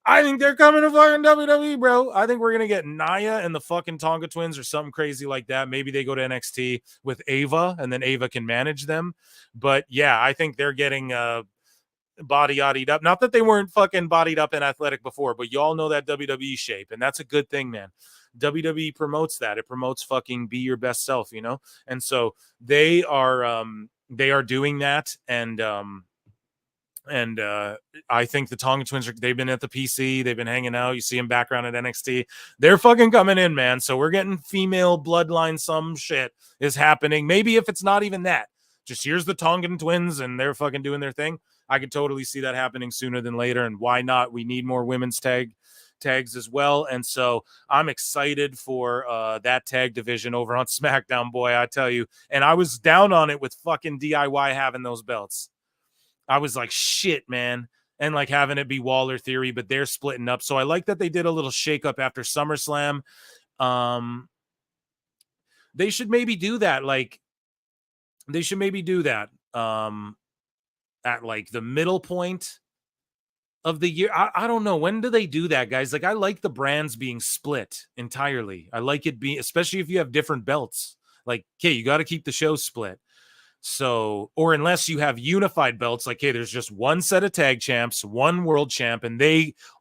I think they're coming to fucking WWE, bro. I think we're gonna get Naya and the fucking Tonga twins or something crazy like that. Maybe they go to NXT with Ava and then Ava can manage them. But yeah, I think they're getting bodied up. Not that they weren't fucking bodied up and athletic before, but y'all know that WWE shape, and that's a good thing, man. WWE promotes that. It promotes fucking be your best self, you know? And so they are doing that, and I think the Tonga twins they've been at the PC, they've been hanging out. You see them background at NXT. They're fucking coming in, man. So we're getting female bloodline. Some shit is happening. Maybe if it's not even that, just here's the Tongan twins and they're fucking doing their thing. I could totally see that happening sooner than later. And why not? We need more women's tags as well. And so I'm excited for that tag division over on SmackDown, boy, I tell you. And I was down on it with fucking DIY having those belts. I was like, shit, man. And like having it be Waller Theory, but they're splitting up. So I like that they did a little shakeup after SummerSlam. They should maybe do that. At like the middle point of the year. I don't know. When do they do that, guys? Like, I like the brands being split entirely. I like it being, especially if you have different belts. Like, okay, you got to keep the show split. So, or unless you have unified belts, like, hey, there's just one set of tag champs, one world champ, and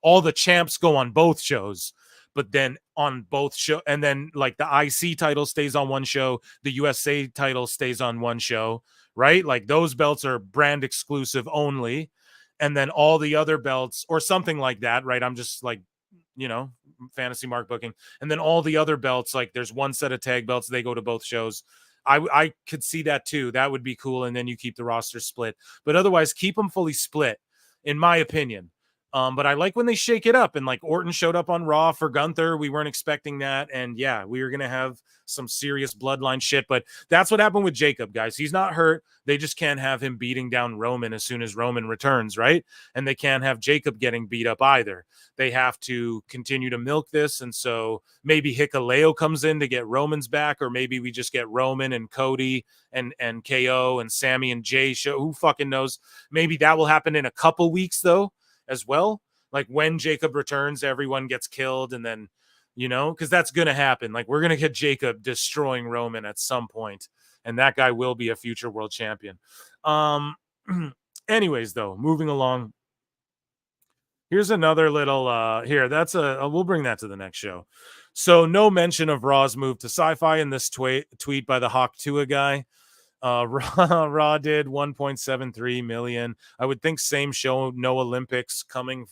all the champs go on both shows. But then on both show, and then like the IC title stays on one show, the USA title stays on one show, right? Like those belts are brand exclusive only. And then all the other belts or something like that, right? I'm just like, fantasy mark booking. And then all the other belts, like there's one set of tag belts, they go to both shows. I could see that too. That would be cool. And then you keep the roster split. But otherwise, keep them fully split, in my opinion. But I like when they shake it up, and like Orton showed up on Raw for Gunther. We weren't expecting that. And yeah, we were going to have some serious bloodline shit, but that's what happened with Jacob, guys. He's not hurt. They just can't have him beating down Roman as soon as Roman returns, right? And they can't have Jacob getting beat up either. They have to continue to milk this. And so maybe Hikuleo comes in to get Roman's back, or maybe we just get Roman and Cody and KO and Sammy and Jay show. Who fucking knows? Maybe that will happen in a couple weeks though, as well. Like when Jacob returns, everyone gets killed, and then, because that's going to happen. Like we're going to get Jacob destroying Roman at some point, and that guy will be a future world champion. Anyways, though, moving along. Here's another little, we'll bring that to the next show. So no mention of Raw's move to Sci-Fi in this tweet by the Hawk Tua guy. Raw did 1.73 million. I would think same show, no Olympics coming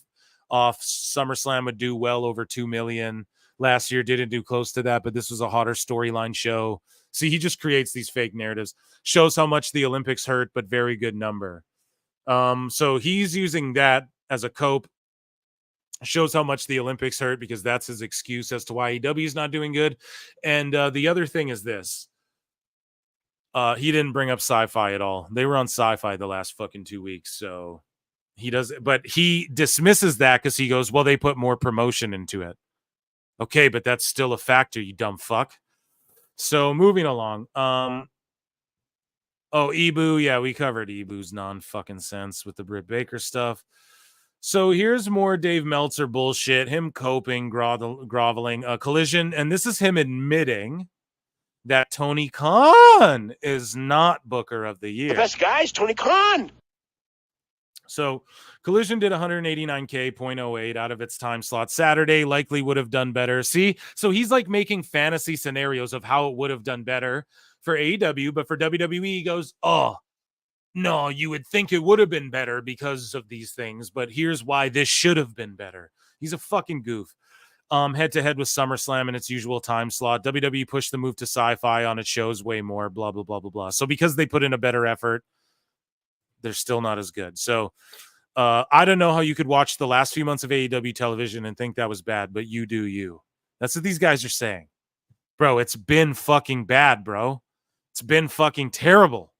off SummerSlam would do well over 2 million. Last year didn't do close to that, but this was a hotter storyline show. See, he just creates these fake narratives. Shows how much the Olympics hurt, but very good number. So he's using that as a cope. Shows how much the Olympics hurt because that's his excuse as to why AEW is not doing good. And the other thing is this. He didn't bring up Sci-Fi at all. They were on Sci-Fi the last fucking 2 weeks. So he does, but he dismisses that because he goes, well, they put more promotion into it. Okay, but that's still a factor, you dumb fuck. So moving along. Oh, Ebu. Yeah, we covered Ebu's non-fucking sense with the Britt Baker stuff. So here's more Dave Meltzer bullshit. Him coping, groveling, Collision. And this is him admitting that Tony Khan is not Booker of the Year. The best guy is Tony Khan. So Collision did 189K 0.08 out of its time slot Saturday. Likely would have done better. See, so he's like making fantasy scenarios of how it would have done better for AEW, but for WWE, he goes, oh, no, you would think it would have been better because of these things, but here's why this should have been better. He's a fucking goof. Head to head with SummerSlam in its usual time slot. WWE pushed the move to sci-fi on its shows way more, blah, blah, blah, blah, blah. So because they put in a better effort, they're still not as good. So I don't know how you could watch the last few months of AEW television and think that was bad, but you do you. That's what these guys are saying. Bro, it's been fucking bad, bro. It's been fucking terrible.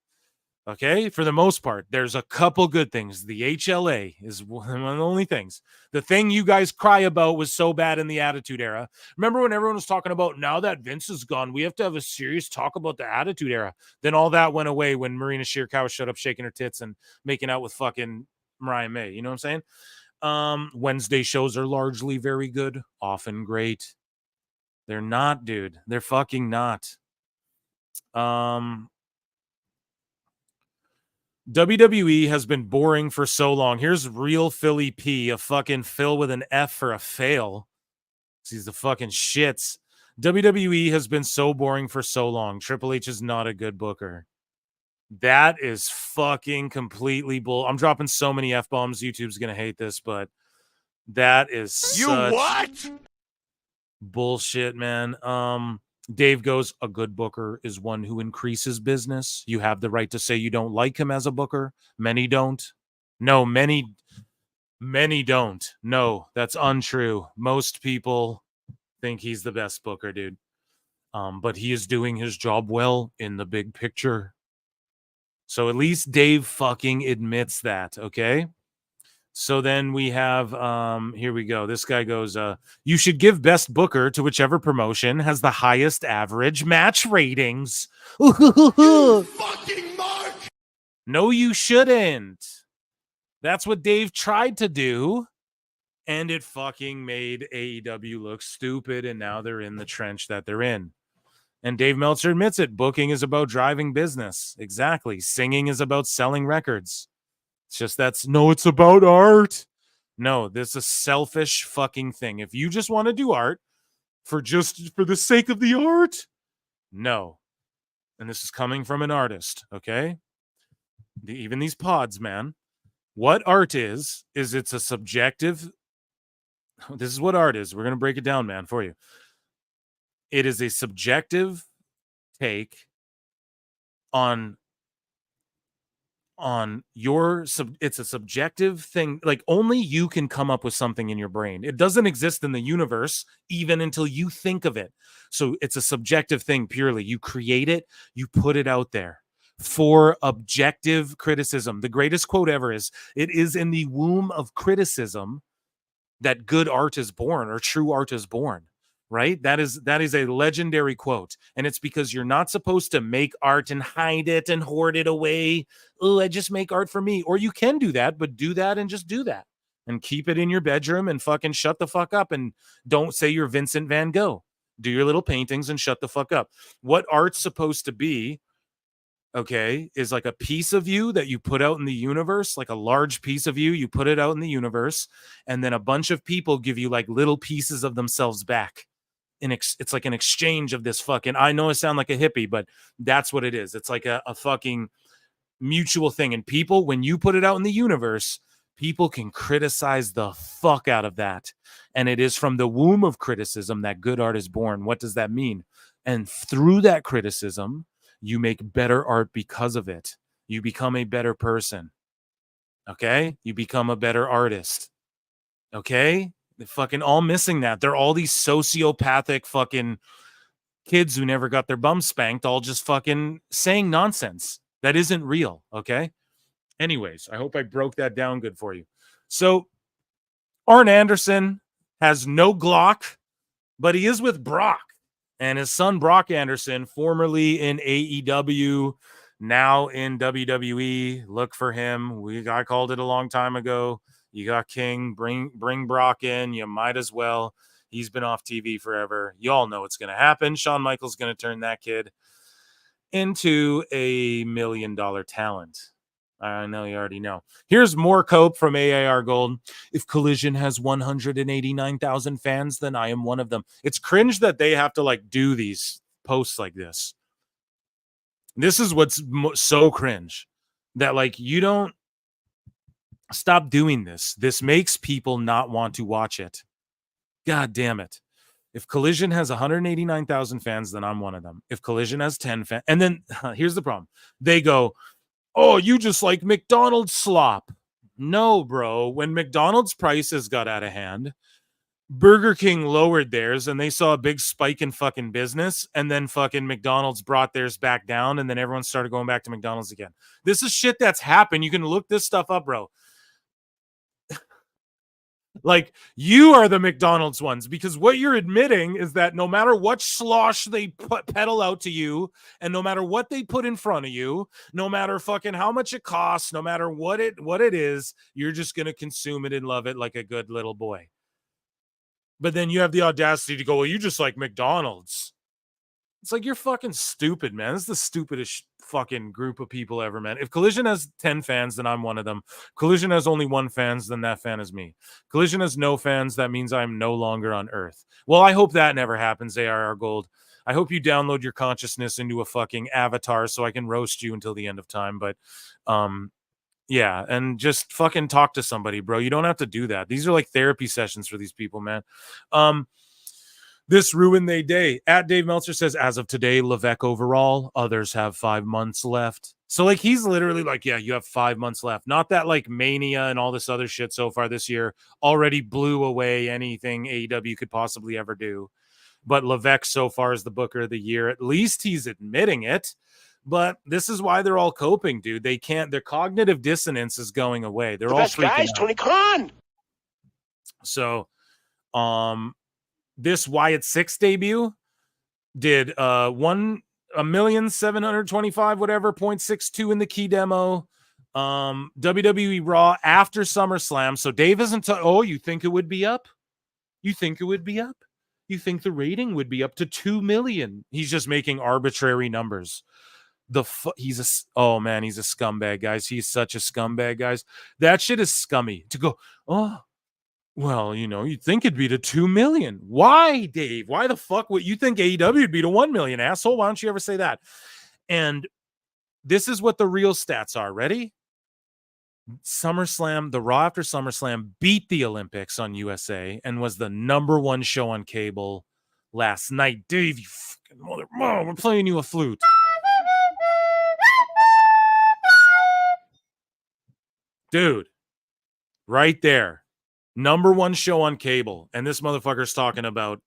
Okay, for the most part, there's a couple good things. The HLA is one of the only things. The thing you guys cry about was so bad in the Attitude Era. Remember when everyone was talking about, now that Vince is gone, we have to have a serious talk about the Attitude Era. Then all that went away when Marina Shirakawa showed up shaking her tits and making out with fucking Mariah May. You know what I'm saying? Wednesday shows are largely very good, often great. They're not, dude. They're fucking not. WWE has been boring for so long. Here's real Philly P, a fucking Phil with an F for a fail. He's the fucking shits. WWE has been so boring for so long. Triple H is not a good booker. That is fucking completely bull. I'm dropping so many F-bombs. YouTube's going to hate this, but that is such bullshit, man. Dave goes, a good booker is one who increases business. You have the right to say you don't like him as a booker. Many don't. No, many don't. No, that's untrue. Most people think he's the best booker, dude. But he is doing his job well in the big picture. So at least Dave fucking admits that, okay? So then we have, here we go. This guy goes, you should give best booker to whichever promotion has the highest average match ratings. You fucking mark! No, you shouldn't. That's what Dave tried to do. And it fucking made AEW look stupid. And now they're in the trench that they're in. And Dave Meltzer admits it. Booking is about driving business. Exactly. Singing is about selling records. It's just it's about art. No, this is a selfish fucking thing. If you just want to do art for the sake of the art, no. And this is coming from an artist, okay? Even these pods, man. What art is it's a subjective. This is what art is. We're going to break it down, man, for you. It is a subjective take on it's a subjective thing. Like, only you can come up with something in your brain. It doesn't exist in the universe even until you think of it. So it's a subjective thing purely. You create it, you put it out there for objective criticism. The greatest quote ever is, it is in the womb of criticism that good art is born, or true art is born. Right? That is a legendary quote. And it's because you're not supposed to make art and hide it and hoard it away. Oh, I just make art for me. Or you can do that, but do that and just do that. And keep it in your bedroom and fucking shut the fuck up. And don't say you're Vincent Van Gogh. Do your little paintings and shut the fuck up. What art's supposed to be, okay, is like a piece of you that you put out in the universe, like a large piece of you put it out in the universe. And then a bunch of people give you like little pieces of themselves back. It's like an exchange of this fucking, I know I sound like a hippie, but that's what it is. It's like a fucking mutual thing. And people, when you put it out in the universe, people can criticize the fuck out of that. And it is from the womb of criticism that good art is born. What does that mean? And through that criticism, you make better art because of it. You become a better person. Okay? You become a better artist. Okay? They're fucking all missing that. They're all these sociopathic fucking kids who never got their bum spanked, all just fucking saying nonsense that isn't real, okay? Anyways, I hope I broke that down good for you. So, Arn Anderson has no Glock, but he is with Brock. And his son, Brock Anderson, formerly in AEW, Now in WWE, look for him. I called it a long time ago. You got King, bring Brock in. You might as well. He's been off TV forever. You all know what's going to happen. Shawn Michaels going to turn that kid into a $1 million talent. I know you already know. Here's more cope from AAR Gold. If Collision has 189,000 fans, then I am one of them. It's cringe that they have to like do these posts like this. This is what's so cringe, that like you don't stop doing this. This makes people not want to watch it. God damn it. If Collision has 189,000 fans, then I'm one of them. If Collision has 10 fans, and then here's the problem. They go, oh, you just like McDonald's slop. No, bro. When McDonald's prices got out of hand, Burger King lowered theirs and they saw a big spike in fucking business, and then fucking McDonald's brought theirs back down, and then everyone started going back to McDonald's again. This is shit that's happened. You can look this stuff up, bro. Like, you are the McDonald's ones, because what you're admitting is that no matter what slosh they peddle out to you, and no matter what they put in front of you, no matter fucking how much it costs, no matter what it is, you're just going to consume it and love it like a good little boy. But then you have the audacity to go, well, you just like McDonald's. It's like, you're fucking stupid, man. This is the stupidest fucking group of people ever, man. If Collision has 10 fans, then I'm one of them. Collision has only 1 fan, then that fan is me. Collision has no fans. That means I'm no longer on Earth. Well, I hope that never happens, ARR Gold. I hope you download your consciousness into a fucking avatar so I can roast you until the end of time. But, yeah, and just fucking talk to somebody, bro. You don't have to do that. These are like therapy sessions for these people, man. This ruined their day. At Dave Meltzer says, as of today, Levesque overall. Others have 5 months left. So, like, he's literally like, yeah, you have 5 months left. Not that, like, Mania and all this other shit so far this year already blew away anything AEW could possibly ever do. But Levesque so far is the booker of the year. At least he's admitting it. But this is why they're all coping, dude. They can't. Their cognitive dissonance is going away. They're all freaking guys, out. Tony Khan. So, this Wyatt 6 debut did 1,725,000 whatever 0.62 in the key demo. WWE Raw after SummerSlam. So Dave isn't. Oh, you think it would be up? You think it would be up? You think the rating would be up to 2 million? He's just making arbitrary numbers. He's a scumbag, guys. He's such a scumbag, guys. That shit is scummy to go, oh, well, you know, you'd think it'd be to 2 million. Why, Dave? Why the fuck would you think AEW would be to 1 million, asshole? Why don't you ever say that? And this is what the real stats are. Ready? SummerSlam, the Raw after SummerSlam beat the Olympics on USA and was the #1 show on cable last night. Dave, you fucking mother, we're playing you a flute. Dude, right there. #1 show on cable. And this motherfucker's talking about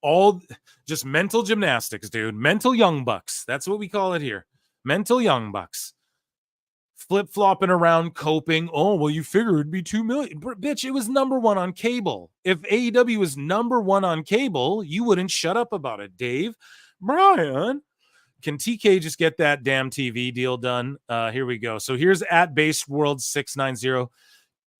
all just mental gymnastics, dude. Mental young bucks. That's what we call it here. Mental young bucks. Flip-flopping around, coping. Oh, well, you figure it'd be 2 million. Bitch, it was #1 on cable. If AEW was #1 on cable, you wouldn't shut up about it, Dave. Brian, can TK just get that damn TV deal done? Here we go. So here's at Base World 690.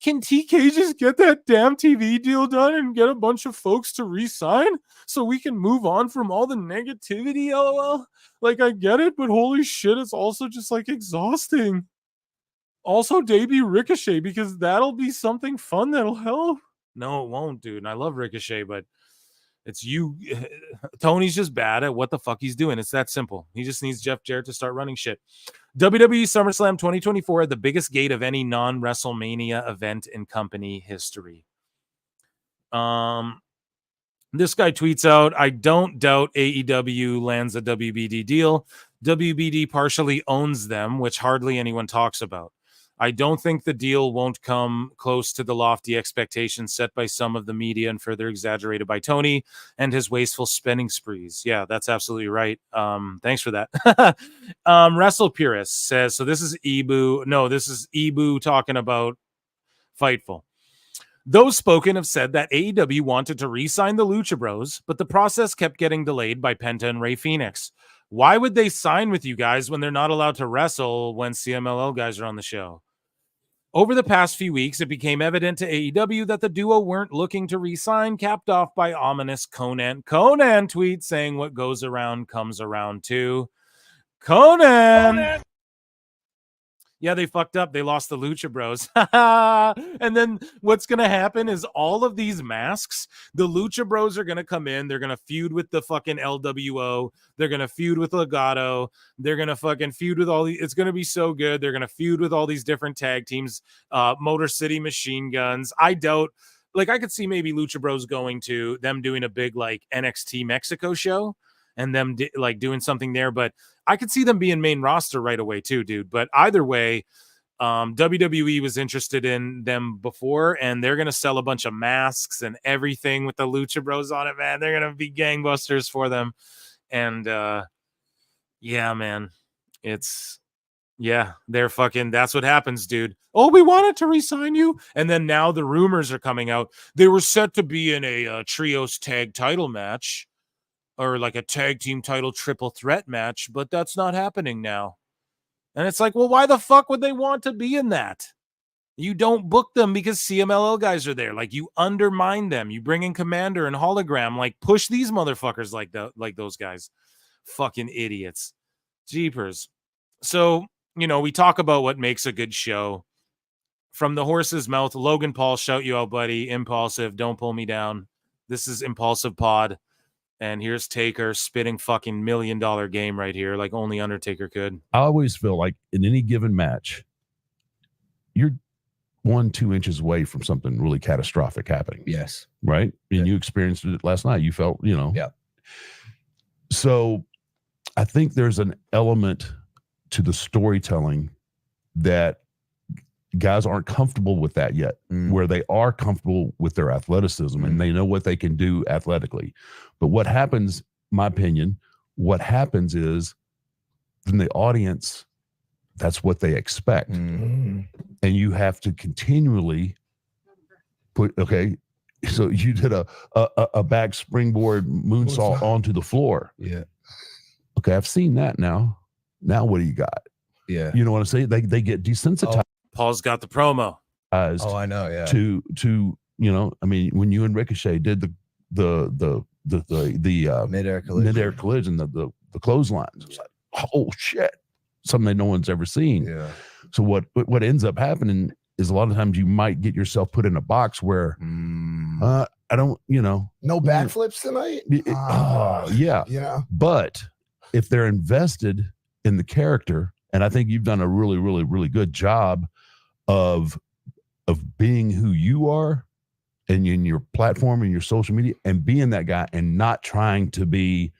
Can TK just get that damn TV deal done and get a bunch of folks to re-sign so we can move on from all the negativity? LOL. Like, I get it, but holy shit, it's also just like exhausting. Also, debut Ricochet, because that'll be something fun that'll help. No, it won't, dude. And I love Ricochet, but it's you. Tony's just bad at what the fuck he's doing. It's that simple. He just needs Jeff Jarrett to start running shit. WWE SummerSlam 2024, the biggest gate of any non-WrestleMania event in company history. This guy tweets out, I don't doubt AEW lands a WBD deal. WBD partially owns them, which hardly anyone talks about. I don't think the deal won't come close to the lofty expectations set by some of the media and further exaggerated by Tony and his wasteful spending sprees. Yeah, that's absolutely right. Thanks for that. Wrestle Purist says, so this is Ibu. No, this is Ibu talking about Fightful. Those spoken have said that AEW wanted to re-sign the Lucha Bros, but the process kept getting delayed by Penta and Rey Fenix. Why would they sign with you guys when they're not allowed to wrestle when CMLL guys are on the show? Over the past few weeks, it became evident to AEW that the duo weren't looking to re-sign, capped off by ominous Conan tweet saying what goes around comes around too. Conan! Yeah, they fucked up. They lost the Lucha Bros. And then what's going to happen is all of these masks, the Lucha Bros are going to come in. They're going to feud with the fucking LWO. They're going to feud with Legato. They're going to fucking feud with all these. It's going to be so good. They're going to feud with all these different tag teams, Motor City Machine Guns. I doubt, like, I could see maybe Lucha Bros going to them doing a big, like, NXT Mexico show and them like doing something there, but I could see them being main roster right away too, dude. But either way, WWE was interested in them before, and they're gonna sell a bunch of masks and everything with the Lucha Bros on it, man. They're gonna be gangbusters for them, and yeah, man, they're fucking. That's what happens, dude. Oh, we wanted to re-sign you, and then now the rumors are coming out. They were set to be in a trios tag title match, or like a tag team title triple threat match, but that's not happening now. And it's like, well, why the fuck would they want to be in that? You don't book them because CMLL guys are there. Like, you undermine them. You bring in Commander and Hologram. Like, push these motherfuckers like those guys. Fucking idiots. Jeepers. So, you know, we talk about what makes a good show. From the horse's mouth, Logan Paul, shout you out, buddy. Impulsive, don't pull me down. This is Impulsive Pod. And here's Taker spitting fucking $1 million game right here, like only Undertaker could. I always feel like in any given match, you're 1-2 inches away from something really catastrophic happening. Yes. Right? And you experienced it last night. You felt, you know. Yeah. So I think there's an element to the storytelling that guys aren't comfortable with that yet, where they are comfortable with their athleticism and they know what they can do athletically. But what happens, my opinion, what happens is from the audience, that's what they expect. And you have to continually put, okay, so you did a back springboard moonsault onto the floor. Yeah. Okay, I've seen that now. Now what do you got? Yeah. You know what I'm saying? They get desensitized. Paul's got the promo. Oh, I know. Yeah. To you know, I mean, when you and Ricochet did the midair collision, the clotheslines, it's like, oh shit, something that no one's ever seen. Yeah. So what ends up happening is a lot of times you might get yourself put in a box where I don't, you know, no backflips tonight. Yeah. Yeah. But if they're invested in the character, and I think you've done a really, really, really good job of being who you are and in your platform and your social media and being that guy and not trying to be,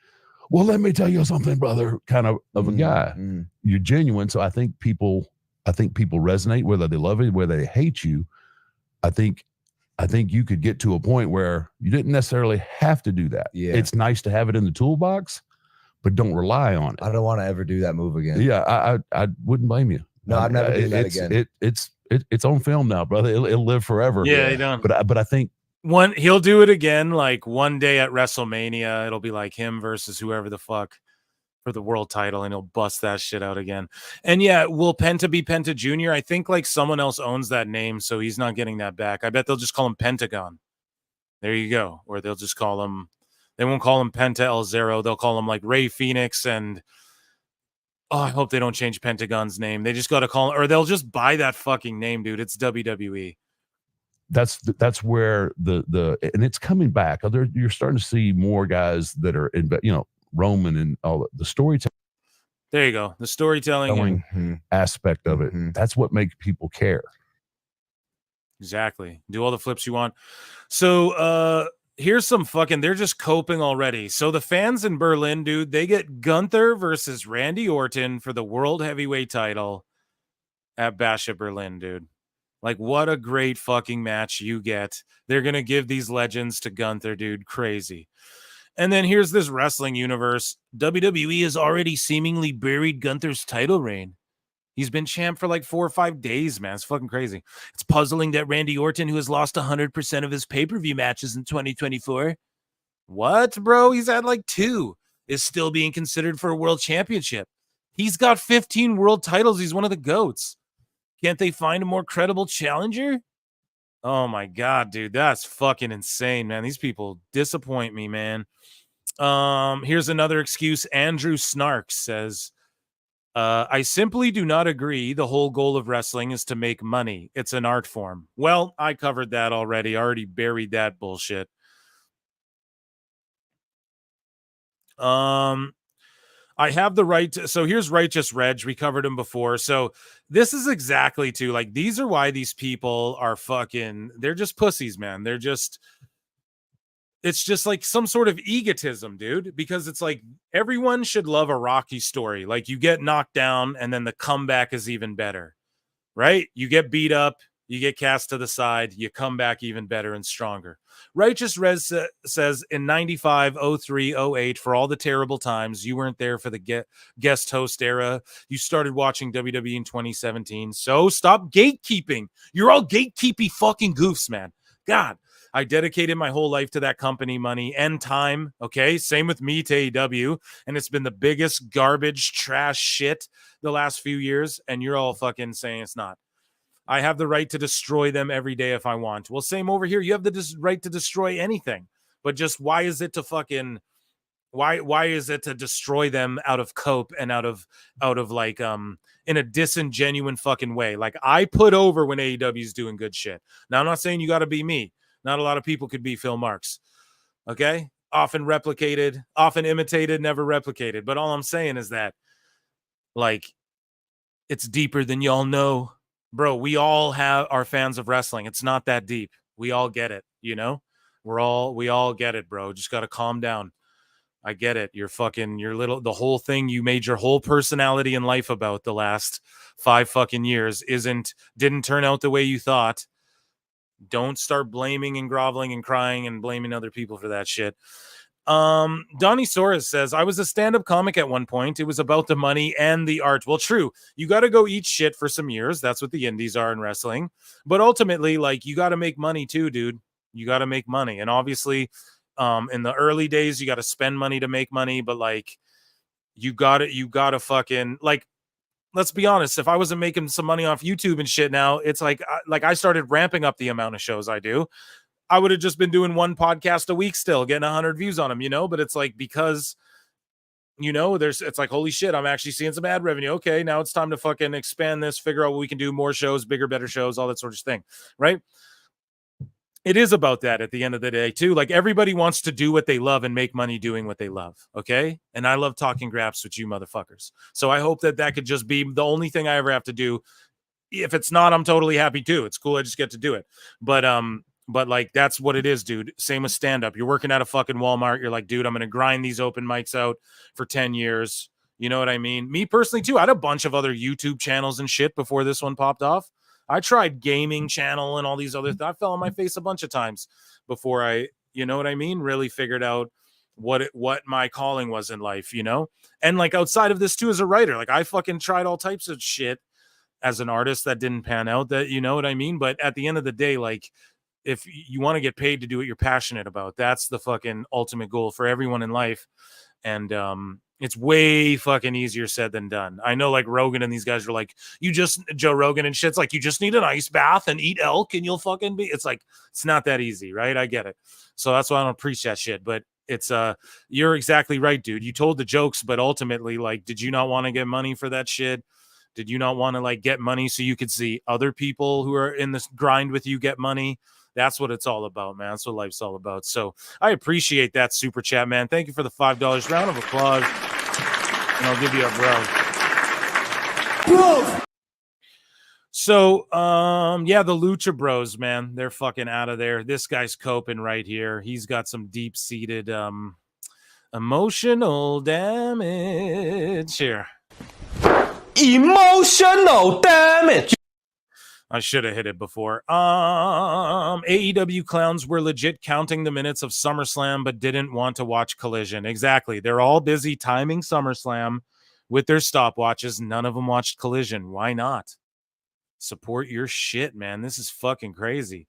well, let me tell you something, brother, kind of a guy. You're genuine. So I think people resonate, whether they love it, whether they hate you. I think you could get to a point where you didn't necessarily have to do that. Yeah. It's nice to have it in the toolbox, but don't rely on it. I don't want to ever do that move again. Yeah, I wouldn't blame you. No, I've never done that again. It's on film now, brother. It'll live forever. Yeah, you don't. But I think he'll do it again, like one day at WrestleMania. It'll be like him versus whoever the fuck for the world title, and he'll bust that shit out again. And yeah, will Penta be Penta Jr.? I think like someone else owns that name, so he's not getting that back. I bet they'll just call him Pentagon. There you go. Or they'll just call him. They won't call him Penta El Zero. They'll call him like Ray Phoenix and. Oh, I hope they don't change Pentagon's name. They just got to call him, or they'll just buy that fucking name, dude. It's WWE. That's where the and it's coming back. You're starting to see more guys that are in, you know, Roman and all the storytelling. There you go. The storytelling aspect of it. That's what makes people care. Exactly. Do all the flips you want. So here's some fucking, they're just coping already. So the fans in Berlin, dude, they get Gunther versus Randy Orton for the World Heavyweight title at Bash at Berlin, dude. Like, what a great fucking match you get. They're going to give these legends to Gunther, dude. Crazy. And then here's this wrestling universe. WWE has already seemingly buried Gunther's title reign. He's been champ for like 4 or 5 days, man. It's fucking crazy. It's puzzling that Randy Orton, who has lost 100% of his pay-per-view matches in 2024. What, bro? He's had like 2. is still being considered for a world championship. He's got 15 world titles. He's one of the GOATs. Can't they find a more credible challenger? Oh my God, dude, that's fucking insane, man. These people disappoint me, man. Here's another excuse. Andrew Snark says, I simply do not agree. The whole goal of wrestling is to make money. It's an art form. Well, I covered that already. I already buried that bullshit. I have the right to, so here's Righteous Reg. We covered him before. So this is exactly to like, these are why these people are fucking, they're just pussies, man. They're just, it's just like some sort of egotism, dude, because it's like everyone should love a Rocky story. Like you get knocked down and then the comeback is even better, right? You get beat up, you get cast to the side, you come back even better and stronger. Righteous Rez says in 95, 03, 08, for all the terrible times, you weren't there for the guest host era. You started watching WWE in 2017. So stop gatekeeping. You're all gatekeepy fucking goofs, man. God, I dedicated my whole life to that company, money and time. Okay. Same with me to AEW. And it's been the biggest garbage trash shit the last few years. And you're all fucking saying it's not. I have the right to destroy them every day if I want. Well, same over here. You have the right to destroy anything, but just why is it to fucking, why is it to destroy them out of cope and out of like, in a disingenuous fucking way? Like I put over when AEW is doing good shit. Now I'm not saying you got to be me. Not a lot of people could be Phil Marks. Okay. Often replicated, often imitated, never replicated. But all I'm saying is that like, it's deeper than y'all know. Bro, we all are fans of wrestling. It's not that deep. We all get it, you know? We all get it, bro. Just got to calm down. I get it. The whole thing you made your whole personality and life about the last 5 fucking years didn't turn out the way you thought. Don't start blaming and groveling and crying and blaming other people for that shit. Donnie Soros says, I was a stand-up comic at one point. It was about the money and the art. Well, true. You got to go eat shit for some years. That's what the indies are in wrestling. But ultimately, like, you got to make money too, dude. You got to make money. And obviously, in the early days, you got to spend money to make money. But like, you got to fucking, like, let's be honest. If I wasn't making some money off YouTube and shit now, it's like I started ramping up the amount of shows I do. I would have just been doing one podcast a week still, getting 100 views on them, you know? But it's like, because, you know, it's like, holy shit, I'm actually seeing some ad revenue. Okay, now it's time to fucking expand this, figure out what we can do, more shows, bigger, better shows, all that sort of thing, right? It is about that at the end of the day, too. Like, everybody wants to do what they love and make money doing what they love, okay? And I love talking graps with you motherfuckers. So I hope that could just be the only thing I ever have to do. If it's not, I'm totally happy, too. It's cool. I just get to do it. But like, that's what it is, dude. Same with stand-up. You're working at a fucking Walmart. You're like, dude, I'm going to grind these open mics out for 10 years. You know what I mean? Me personally, too. I had a bunch of other YouTube channels and shit before this one popped off. I tried gaming channel and all these other things. I fell on my face a bunch of times before I, you know what I mean? Really figured out what my calling was in life, you know? And like, outside of this, too, as a writer, like, I fucking tried all types of shit as an artist that didn't pan out, that, you know what I mean? But at the end of the day, like, if you want to get paid to do what you're passionate about, that's the fucking ultimate goal for everyone in life. And it's way fucking easier said than done. I know, like, Rogan and these guys are like, Joe Rogan and shit's like, you just need an ice bath and eat elk and you'll fucking be, it's like, it's not that easy, right? I get it. So that's why I don't preach that shit. But it's you're exactly right, dude. You told the jokes, but ultimately, like, did you not want to get money for that shit? Did you not want to, like, get money so you could see other people who are in this grind with you get money? That's what it's all about, man. That's what life's all about. So I appreciate that super chat, man. Thank you for the $5. Round of applause. And I'll give you a bro. So, yeah, the Lucha Bros, man, they're fucking out of there. This guy's coping right here. He's got some deep-seated emotional damage here. Emotional damage. I should have hit it before. AEW clowns were legit counting the minutes of SummerSlam, but didn't want to watch Collision. Exactly. They're all busy timing SummerSlam with their stopwatches. None of them watched Collision. Why not? Support your shit, man. This is fucking crazy.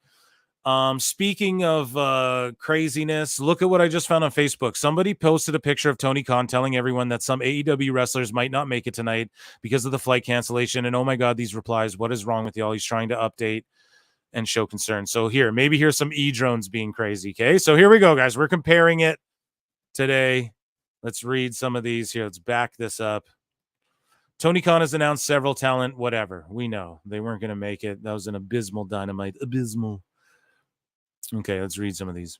Speaking of craziness, look at what I just found on Facebook. Somebody posted a picture of Tony Khan telling everyone that some AEW wrestlers might not make it tonight because of the flight cancellation. And oh my God, these replies, what is wrong with y'all? He's trying to update and show concern. So here, maybe here's some E-drones being crazy. Okay, so here we go, guys. We're comparing it today. Let's read some of these here. Let's back this up. Tony Khan has announced several talent, whatever. We know they weren't going to make it. That was an abysmal Dynamite. Abysmal. Okay, let's read some of these.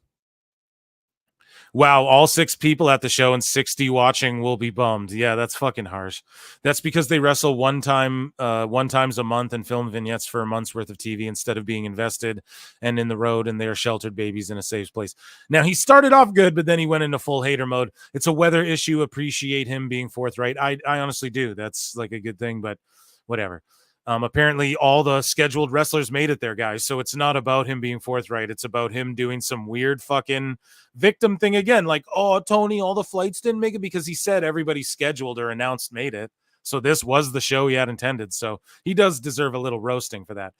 Wow, all 6 people at the show and 60 watching will be bummed. Yeah, that's fucking harsh. That's because they wrestle one times a month and film vignettes for a month's worth of TV instead of being invested and in the road, and they're sheltered babies in a safe place. Now, he started off good, but then he went into full hater mode. It's a weather issue. Appreciate him being forthright. I honestly do. That's like a good thing, but whatever. Apparently all the scheduled wrestlers made it there, guys. So it's not about him being forthright. It's about him doing some weird fucking victim thing again. Like, oh, Tony, all the flights didn't make it because he said everybody scheduled or announced made it. So this was the show he had intended. So he does deserve a little roasting for that.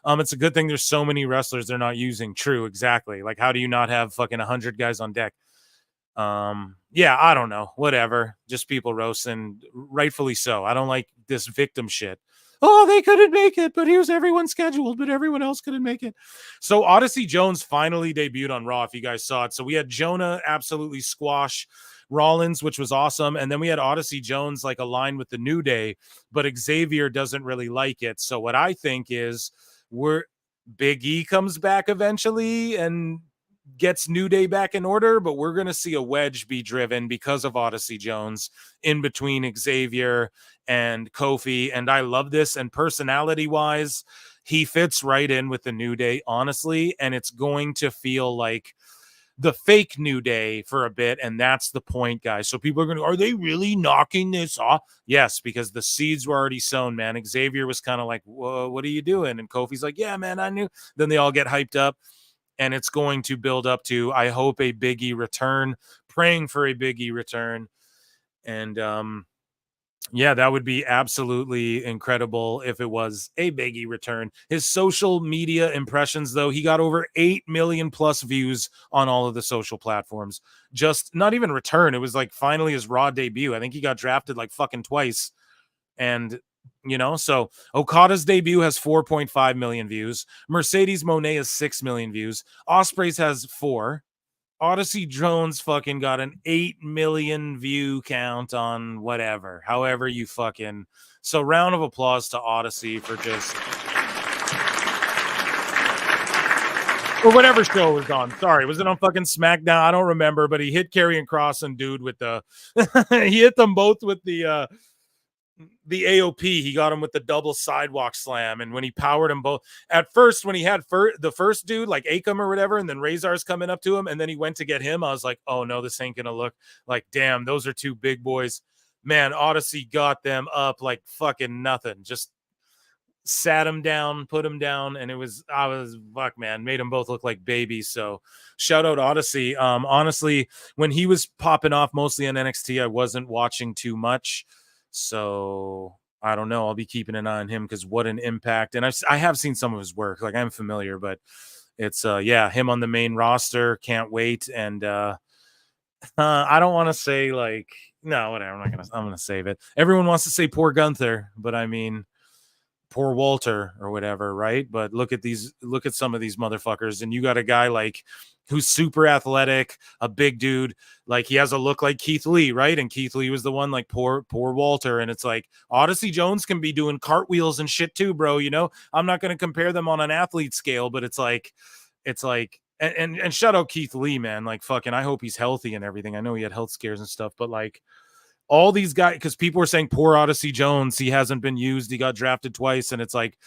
It's a good thing there's so many wrestlers they're not using. True, exactly. Like, how do you not have fucking 100 guys on deck? Yeah, I don't know. Whatever. Just people roasting. Rightfully so. I don't like this victim shit. Oh, they couldn't make it, but here's everyone scheduled, but everyone else couldn't make it. So Odyssey Jones finally debuted on Raw, if you guys saw it. So we had Jonah absolutely squash Rollins, which was awesome. And then we had Odyssey Jones like align with the New Day, but Xavier doesn't really like it. So what I think is Big E comes back eventually and gets New Day back in order, but we're going to see a wedge be driven because of Odyssey Jones in between Xavier and Kofi. And I love this. And personality wise, he fits right in with the New Day, honestly. And it's going to feel like the fake New Day for a bit. And that's the point, guys. So people are going to, are they really knocking this off? Yes, because the seeds were already sown, man. Xavier was kind of like, whoa, what are you doing? And Kofi's like, yeah, man, I knew. Then they all get hyped up. And it's going to build up to, I hope, a Big E return, praying for a Big E return. And yeah, that would be absolutely incredible if it was a Big E return. His social media impressions, though, he got over 8 million plus views on all of the social platforms. Just not even return. It was like finally his Raw debut. I think he got drafted like fucking twice. And you know, so Okada's debut has 4.5 million views. Mercedes Moné has 6 million views. Ospreay's has 4. Odyssey Jones fucking got an 8 million view count on whatever, however you fucking. So round of applause to Odyssey for just. Or whatever show it was on. Sorry, was it on fucking SmackDown? I don't remember, but he hit Karrion Kross and dude with the. He hit them both with the AOP. He got him with the double sidewalk slam, and when he powered them both at first, when he had the first dude like Akam or whatever, and then Razor's coming up to him, and then he went to get him, I was like, oh no, this ain't gonna look like, damn, those are 2 big boys. Man, Odyssey got them up like fucking nothing. Just sat him down, put him down, and fuck, man, made them both look like babies. So shout out Odyssey. Honestly, when he was popping off mostly on NXT, I wasn't watching too much. So I don't know. I'll be keeping an eye on him because what an impact. And I have seen some of his work. Like, I'm familiar, but it's yeah, him on the main roster. Can't wait. And I don't want to say like, no, whatever. I'm gonna save it. Everyone wants to say poor Gunther, but I mean poor Walter or whatever, right? But look at some of these motherfuckers, and you got a guy like who's super athletic, a big dude, like he has a look like Keith Lee, right? And Keith Lee was the one, like poor Walter. And it's like Odyssey Jones can be doing cartwheels and shit too, bro. You know, I'm not going to compare them on an athlete scale, but it's like, and shout out Keith Lee, man. Like fucking, I hope he's healthy and everything. I know he had health scares and stuff, but like all these guys, because people were saying poor Odyssey Jones, he hasn't been used. He got drafted twice. And it's like,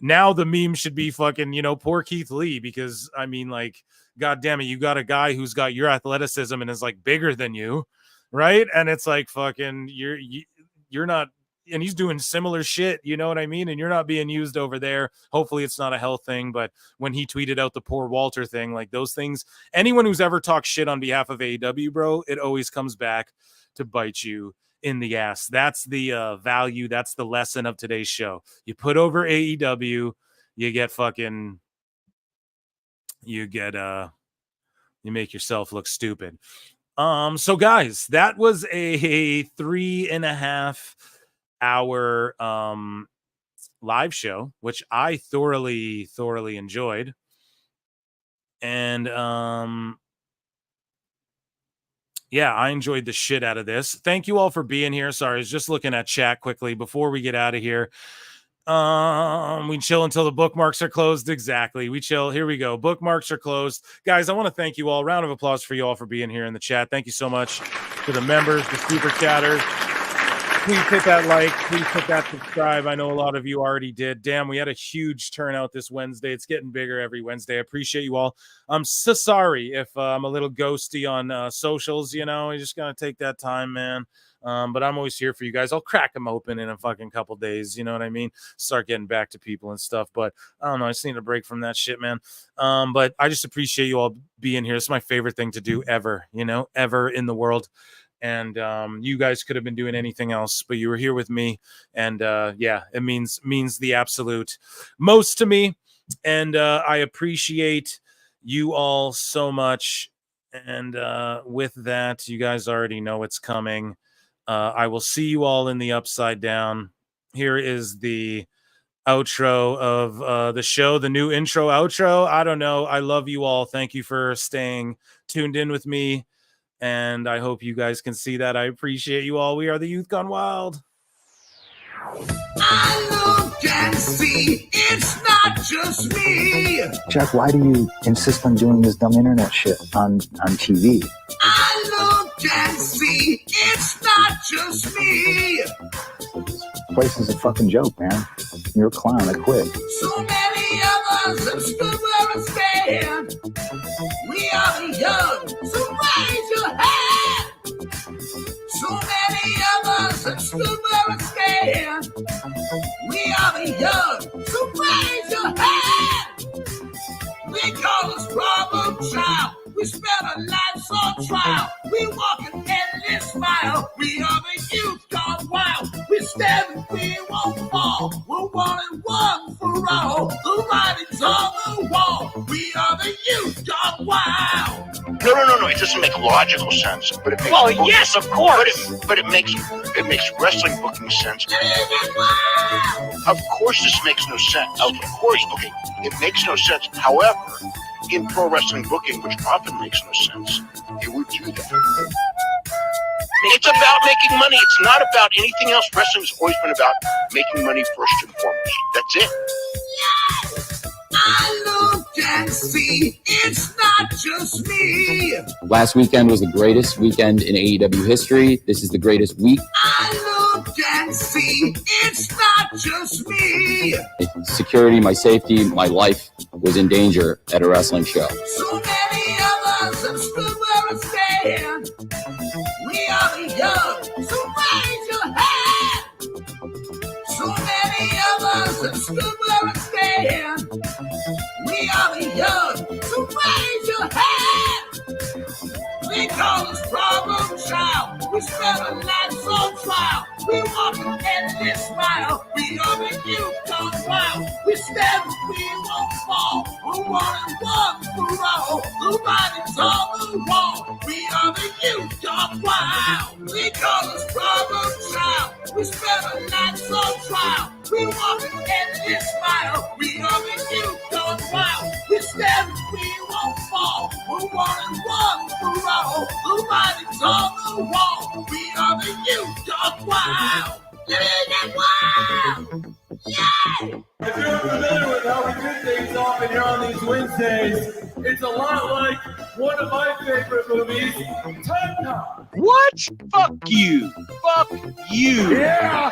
now the meme should be fucking, you know, poor Keith Lee, because I mean, like, God damn it, you got a guy who's got your athleticism and is like bigger than you, right? And it's like fucking you're not, and he's doing similar shit, you know what I mean? And you're not being used over there. Hopefully it's not a health thing, but when he tweeted out the poor Walter thing, like those things, anyone who's ever talked shit on behalf of AEW, bro, it always comes back to bite you in the ass. That's the value. That's the lesson of today's show. You put over AEW, you get fucking you get you make yourself look stupid. So guys, that was a 3.5 hour live show, which I thoroughly enjoyed. And yeah, I enjoyed the shit out of this. Thank you all for being here. Sorry, I was just looking at chat quickly before we get out of here. We chill until the bookmarks are closed. Exactly. We chill. Here we go. Bookmarks are closed. Guys, I want to thank you all. Round of applause for you all for being here in the chat. Thank you so much to the members, the super chatters. Please hit that like. Please hit that subscribe. I know a lot of you already did. Damn, we had a huge turnout this Wednesday. It's getting bigger every Wednesday. I appreciate you all. I'm so sorry if I'm a little ghosty on socials. You know, you just got to take that time, man. But I'm always here for you guys. I'll crack them open in a fucking couple days. You know what I mean? Start getting back to people and stuff. But I don't know. I just need a break from that shit, man. But I just appreciate you all being here. It's my favorite thing to do ever, you know, ever in the world. And you guys could have been doing anything else, but you were here with me. And yeah, it means the absolute most to me. And I appreciate you all so much. And with that, you guys already know what's coming. I will see you all in the Upside Down. Here is the outro of the show, the new intro outro. I don't know. I love you all. Thank you for staying tuned in with me. And I hope you guys can see that. I appreciate you all. We are the Youth Gone Wild. I look and see it's not just me. Jack, why do you insist on doing this dumb internet shit on TV? I look and see it's not just me. This place is a fucking joke, man. You're a clown. I quit. So many of us have stood where I stand. We are the young, so raise your hand. So many of us have stood where I stand. We are the young, so raise your hand. We call us problem child. We spend our lives on trial. We walk an endless mile. We are the youth gone wild. We stand and we won't fall. We're one and one for all. The writing's on the wall. We are the youth gone wild. No. It doesn't make logical sense, but it makes. Well, yes, of course. But it makes wrestling booking sense. Of course, this makes no sense. Of course, okay, it makes no sense. However, in pro wrestling booking, which often makes no sense, it would do that. It's about making money. It's not about anything else. Wrestling's always been about making money first and foremost. That's it. Yes, I look and see it's not just me. Last weekend was the greatest weekend in AEW history. This is the greatest week. I look and see it's not just me. Security, my safety, my life was in danger at a wrestling show. So many of us have stood where I stand. We are the young, so raise your hand. So many of us have stood where I stand. We are the young, so raise your hand. We call us problem child. We spend our lives on trial. We walk an endless mile. We are the youth gone wild. We stand and we won't fall. We're one and one for all. The writing's on the wall. We are the youth gone wild. We call us problem child. We spend our lives on trial. We walk an endless mile. We are the youth gone wild. We stand and we won't fall. We're one and one for all. The writing's on the wall. We are the youth gone wild. Living wild. Yeah. If you're familiar with how we do things often here on these Wednesdays, it's a lot like one of my favorite movies, Time Cop. What? Fuck you. Fuck you. Yeah.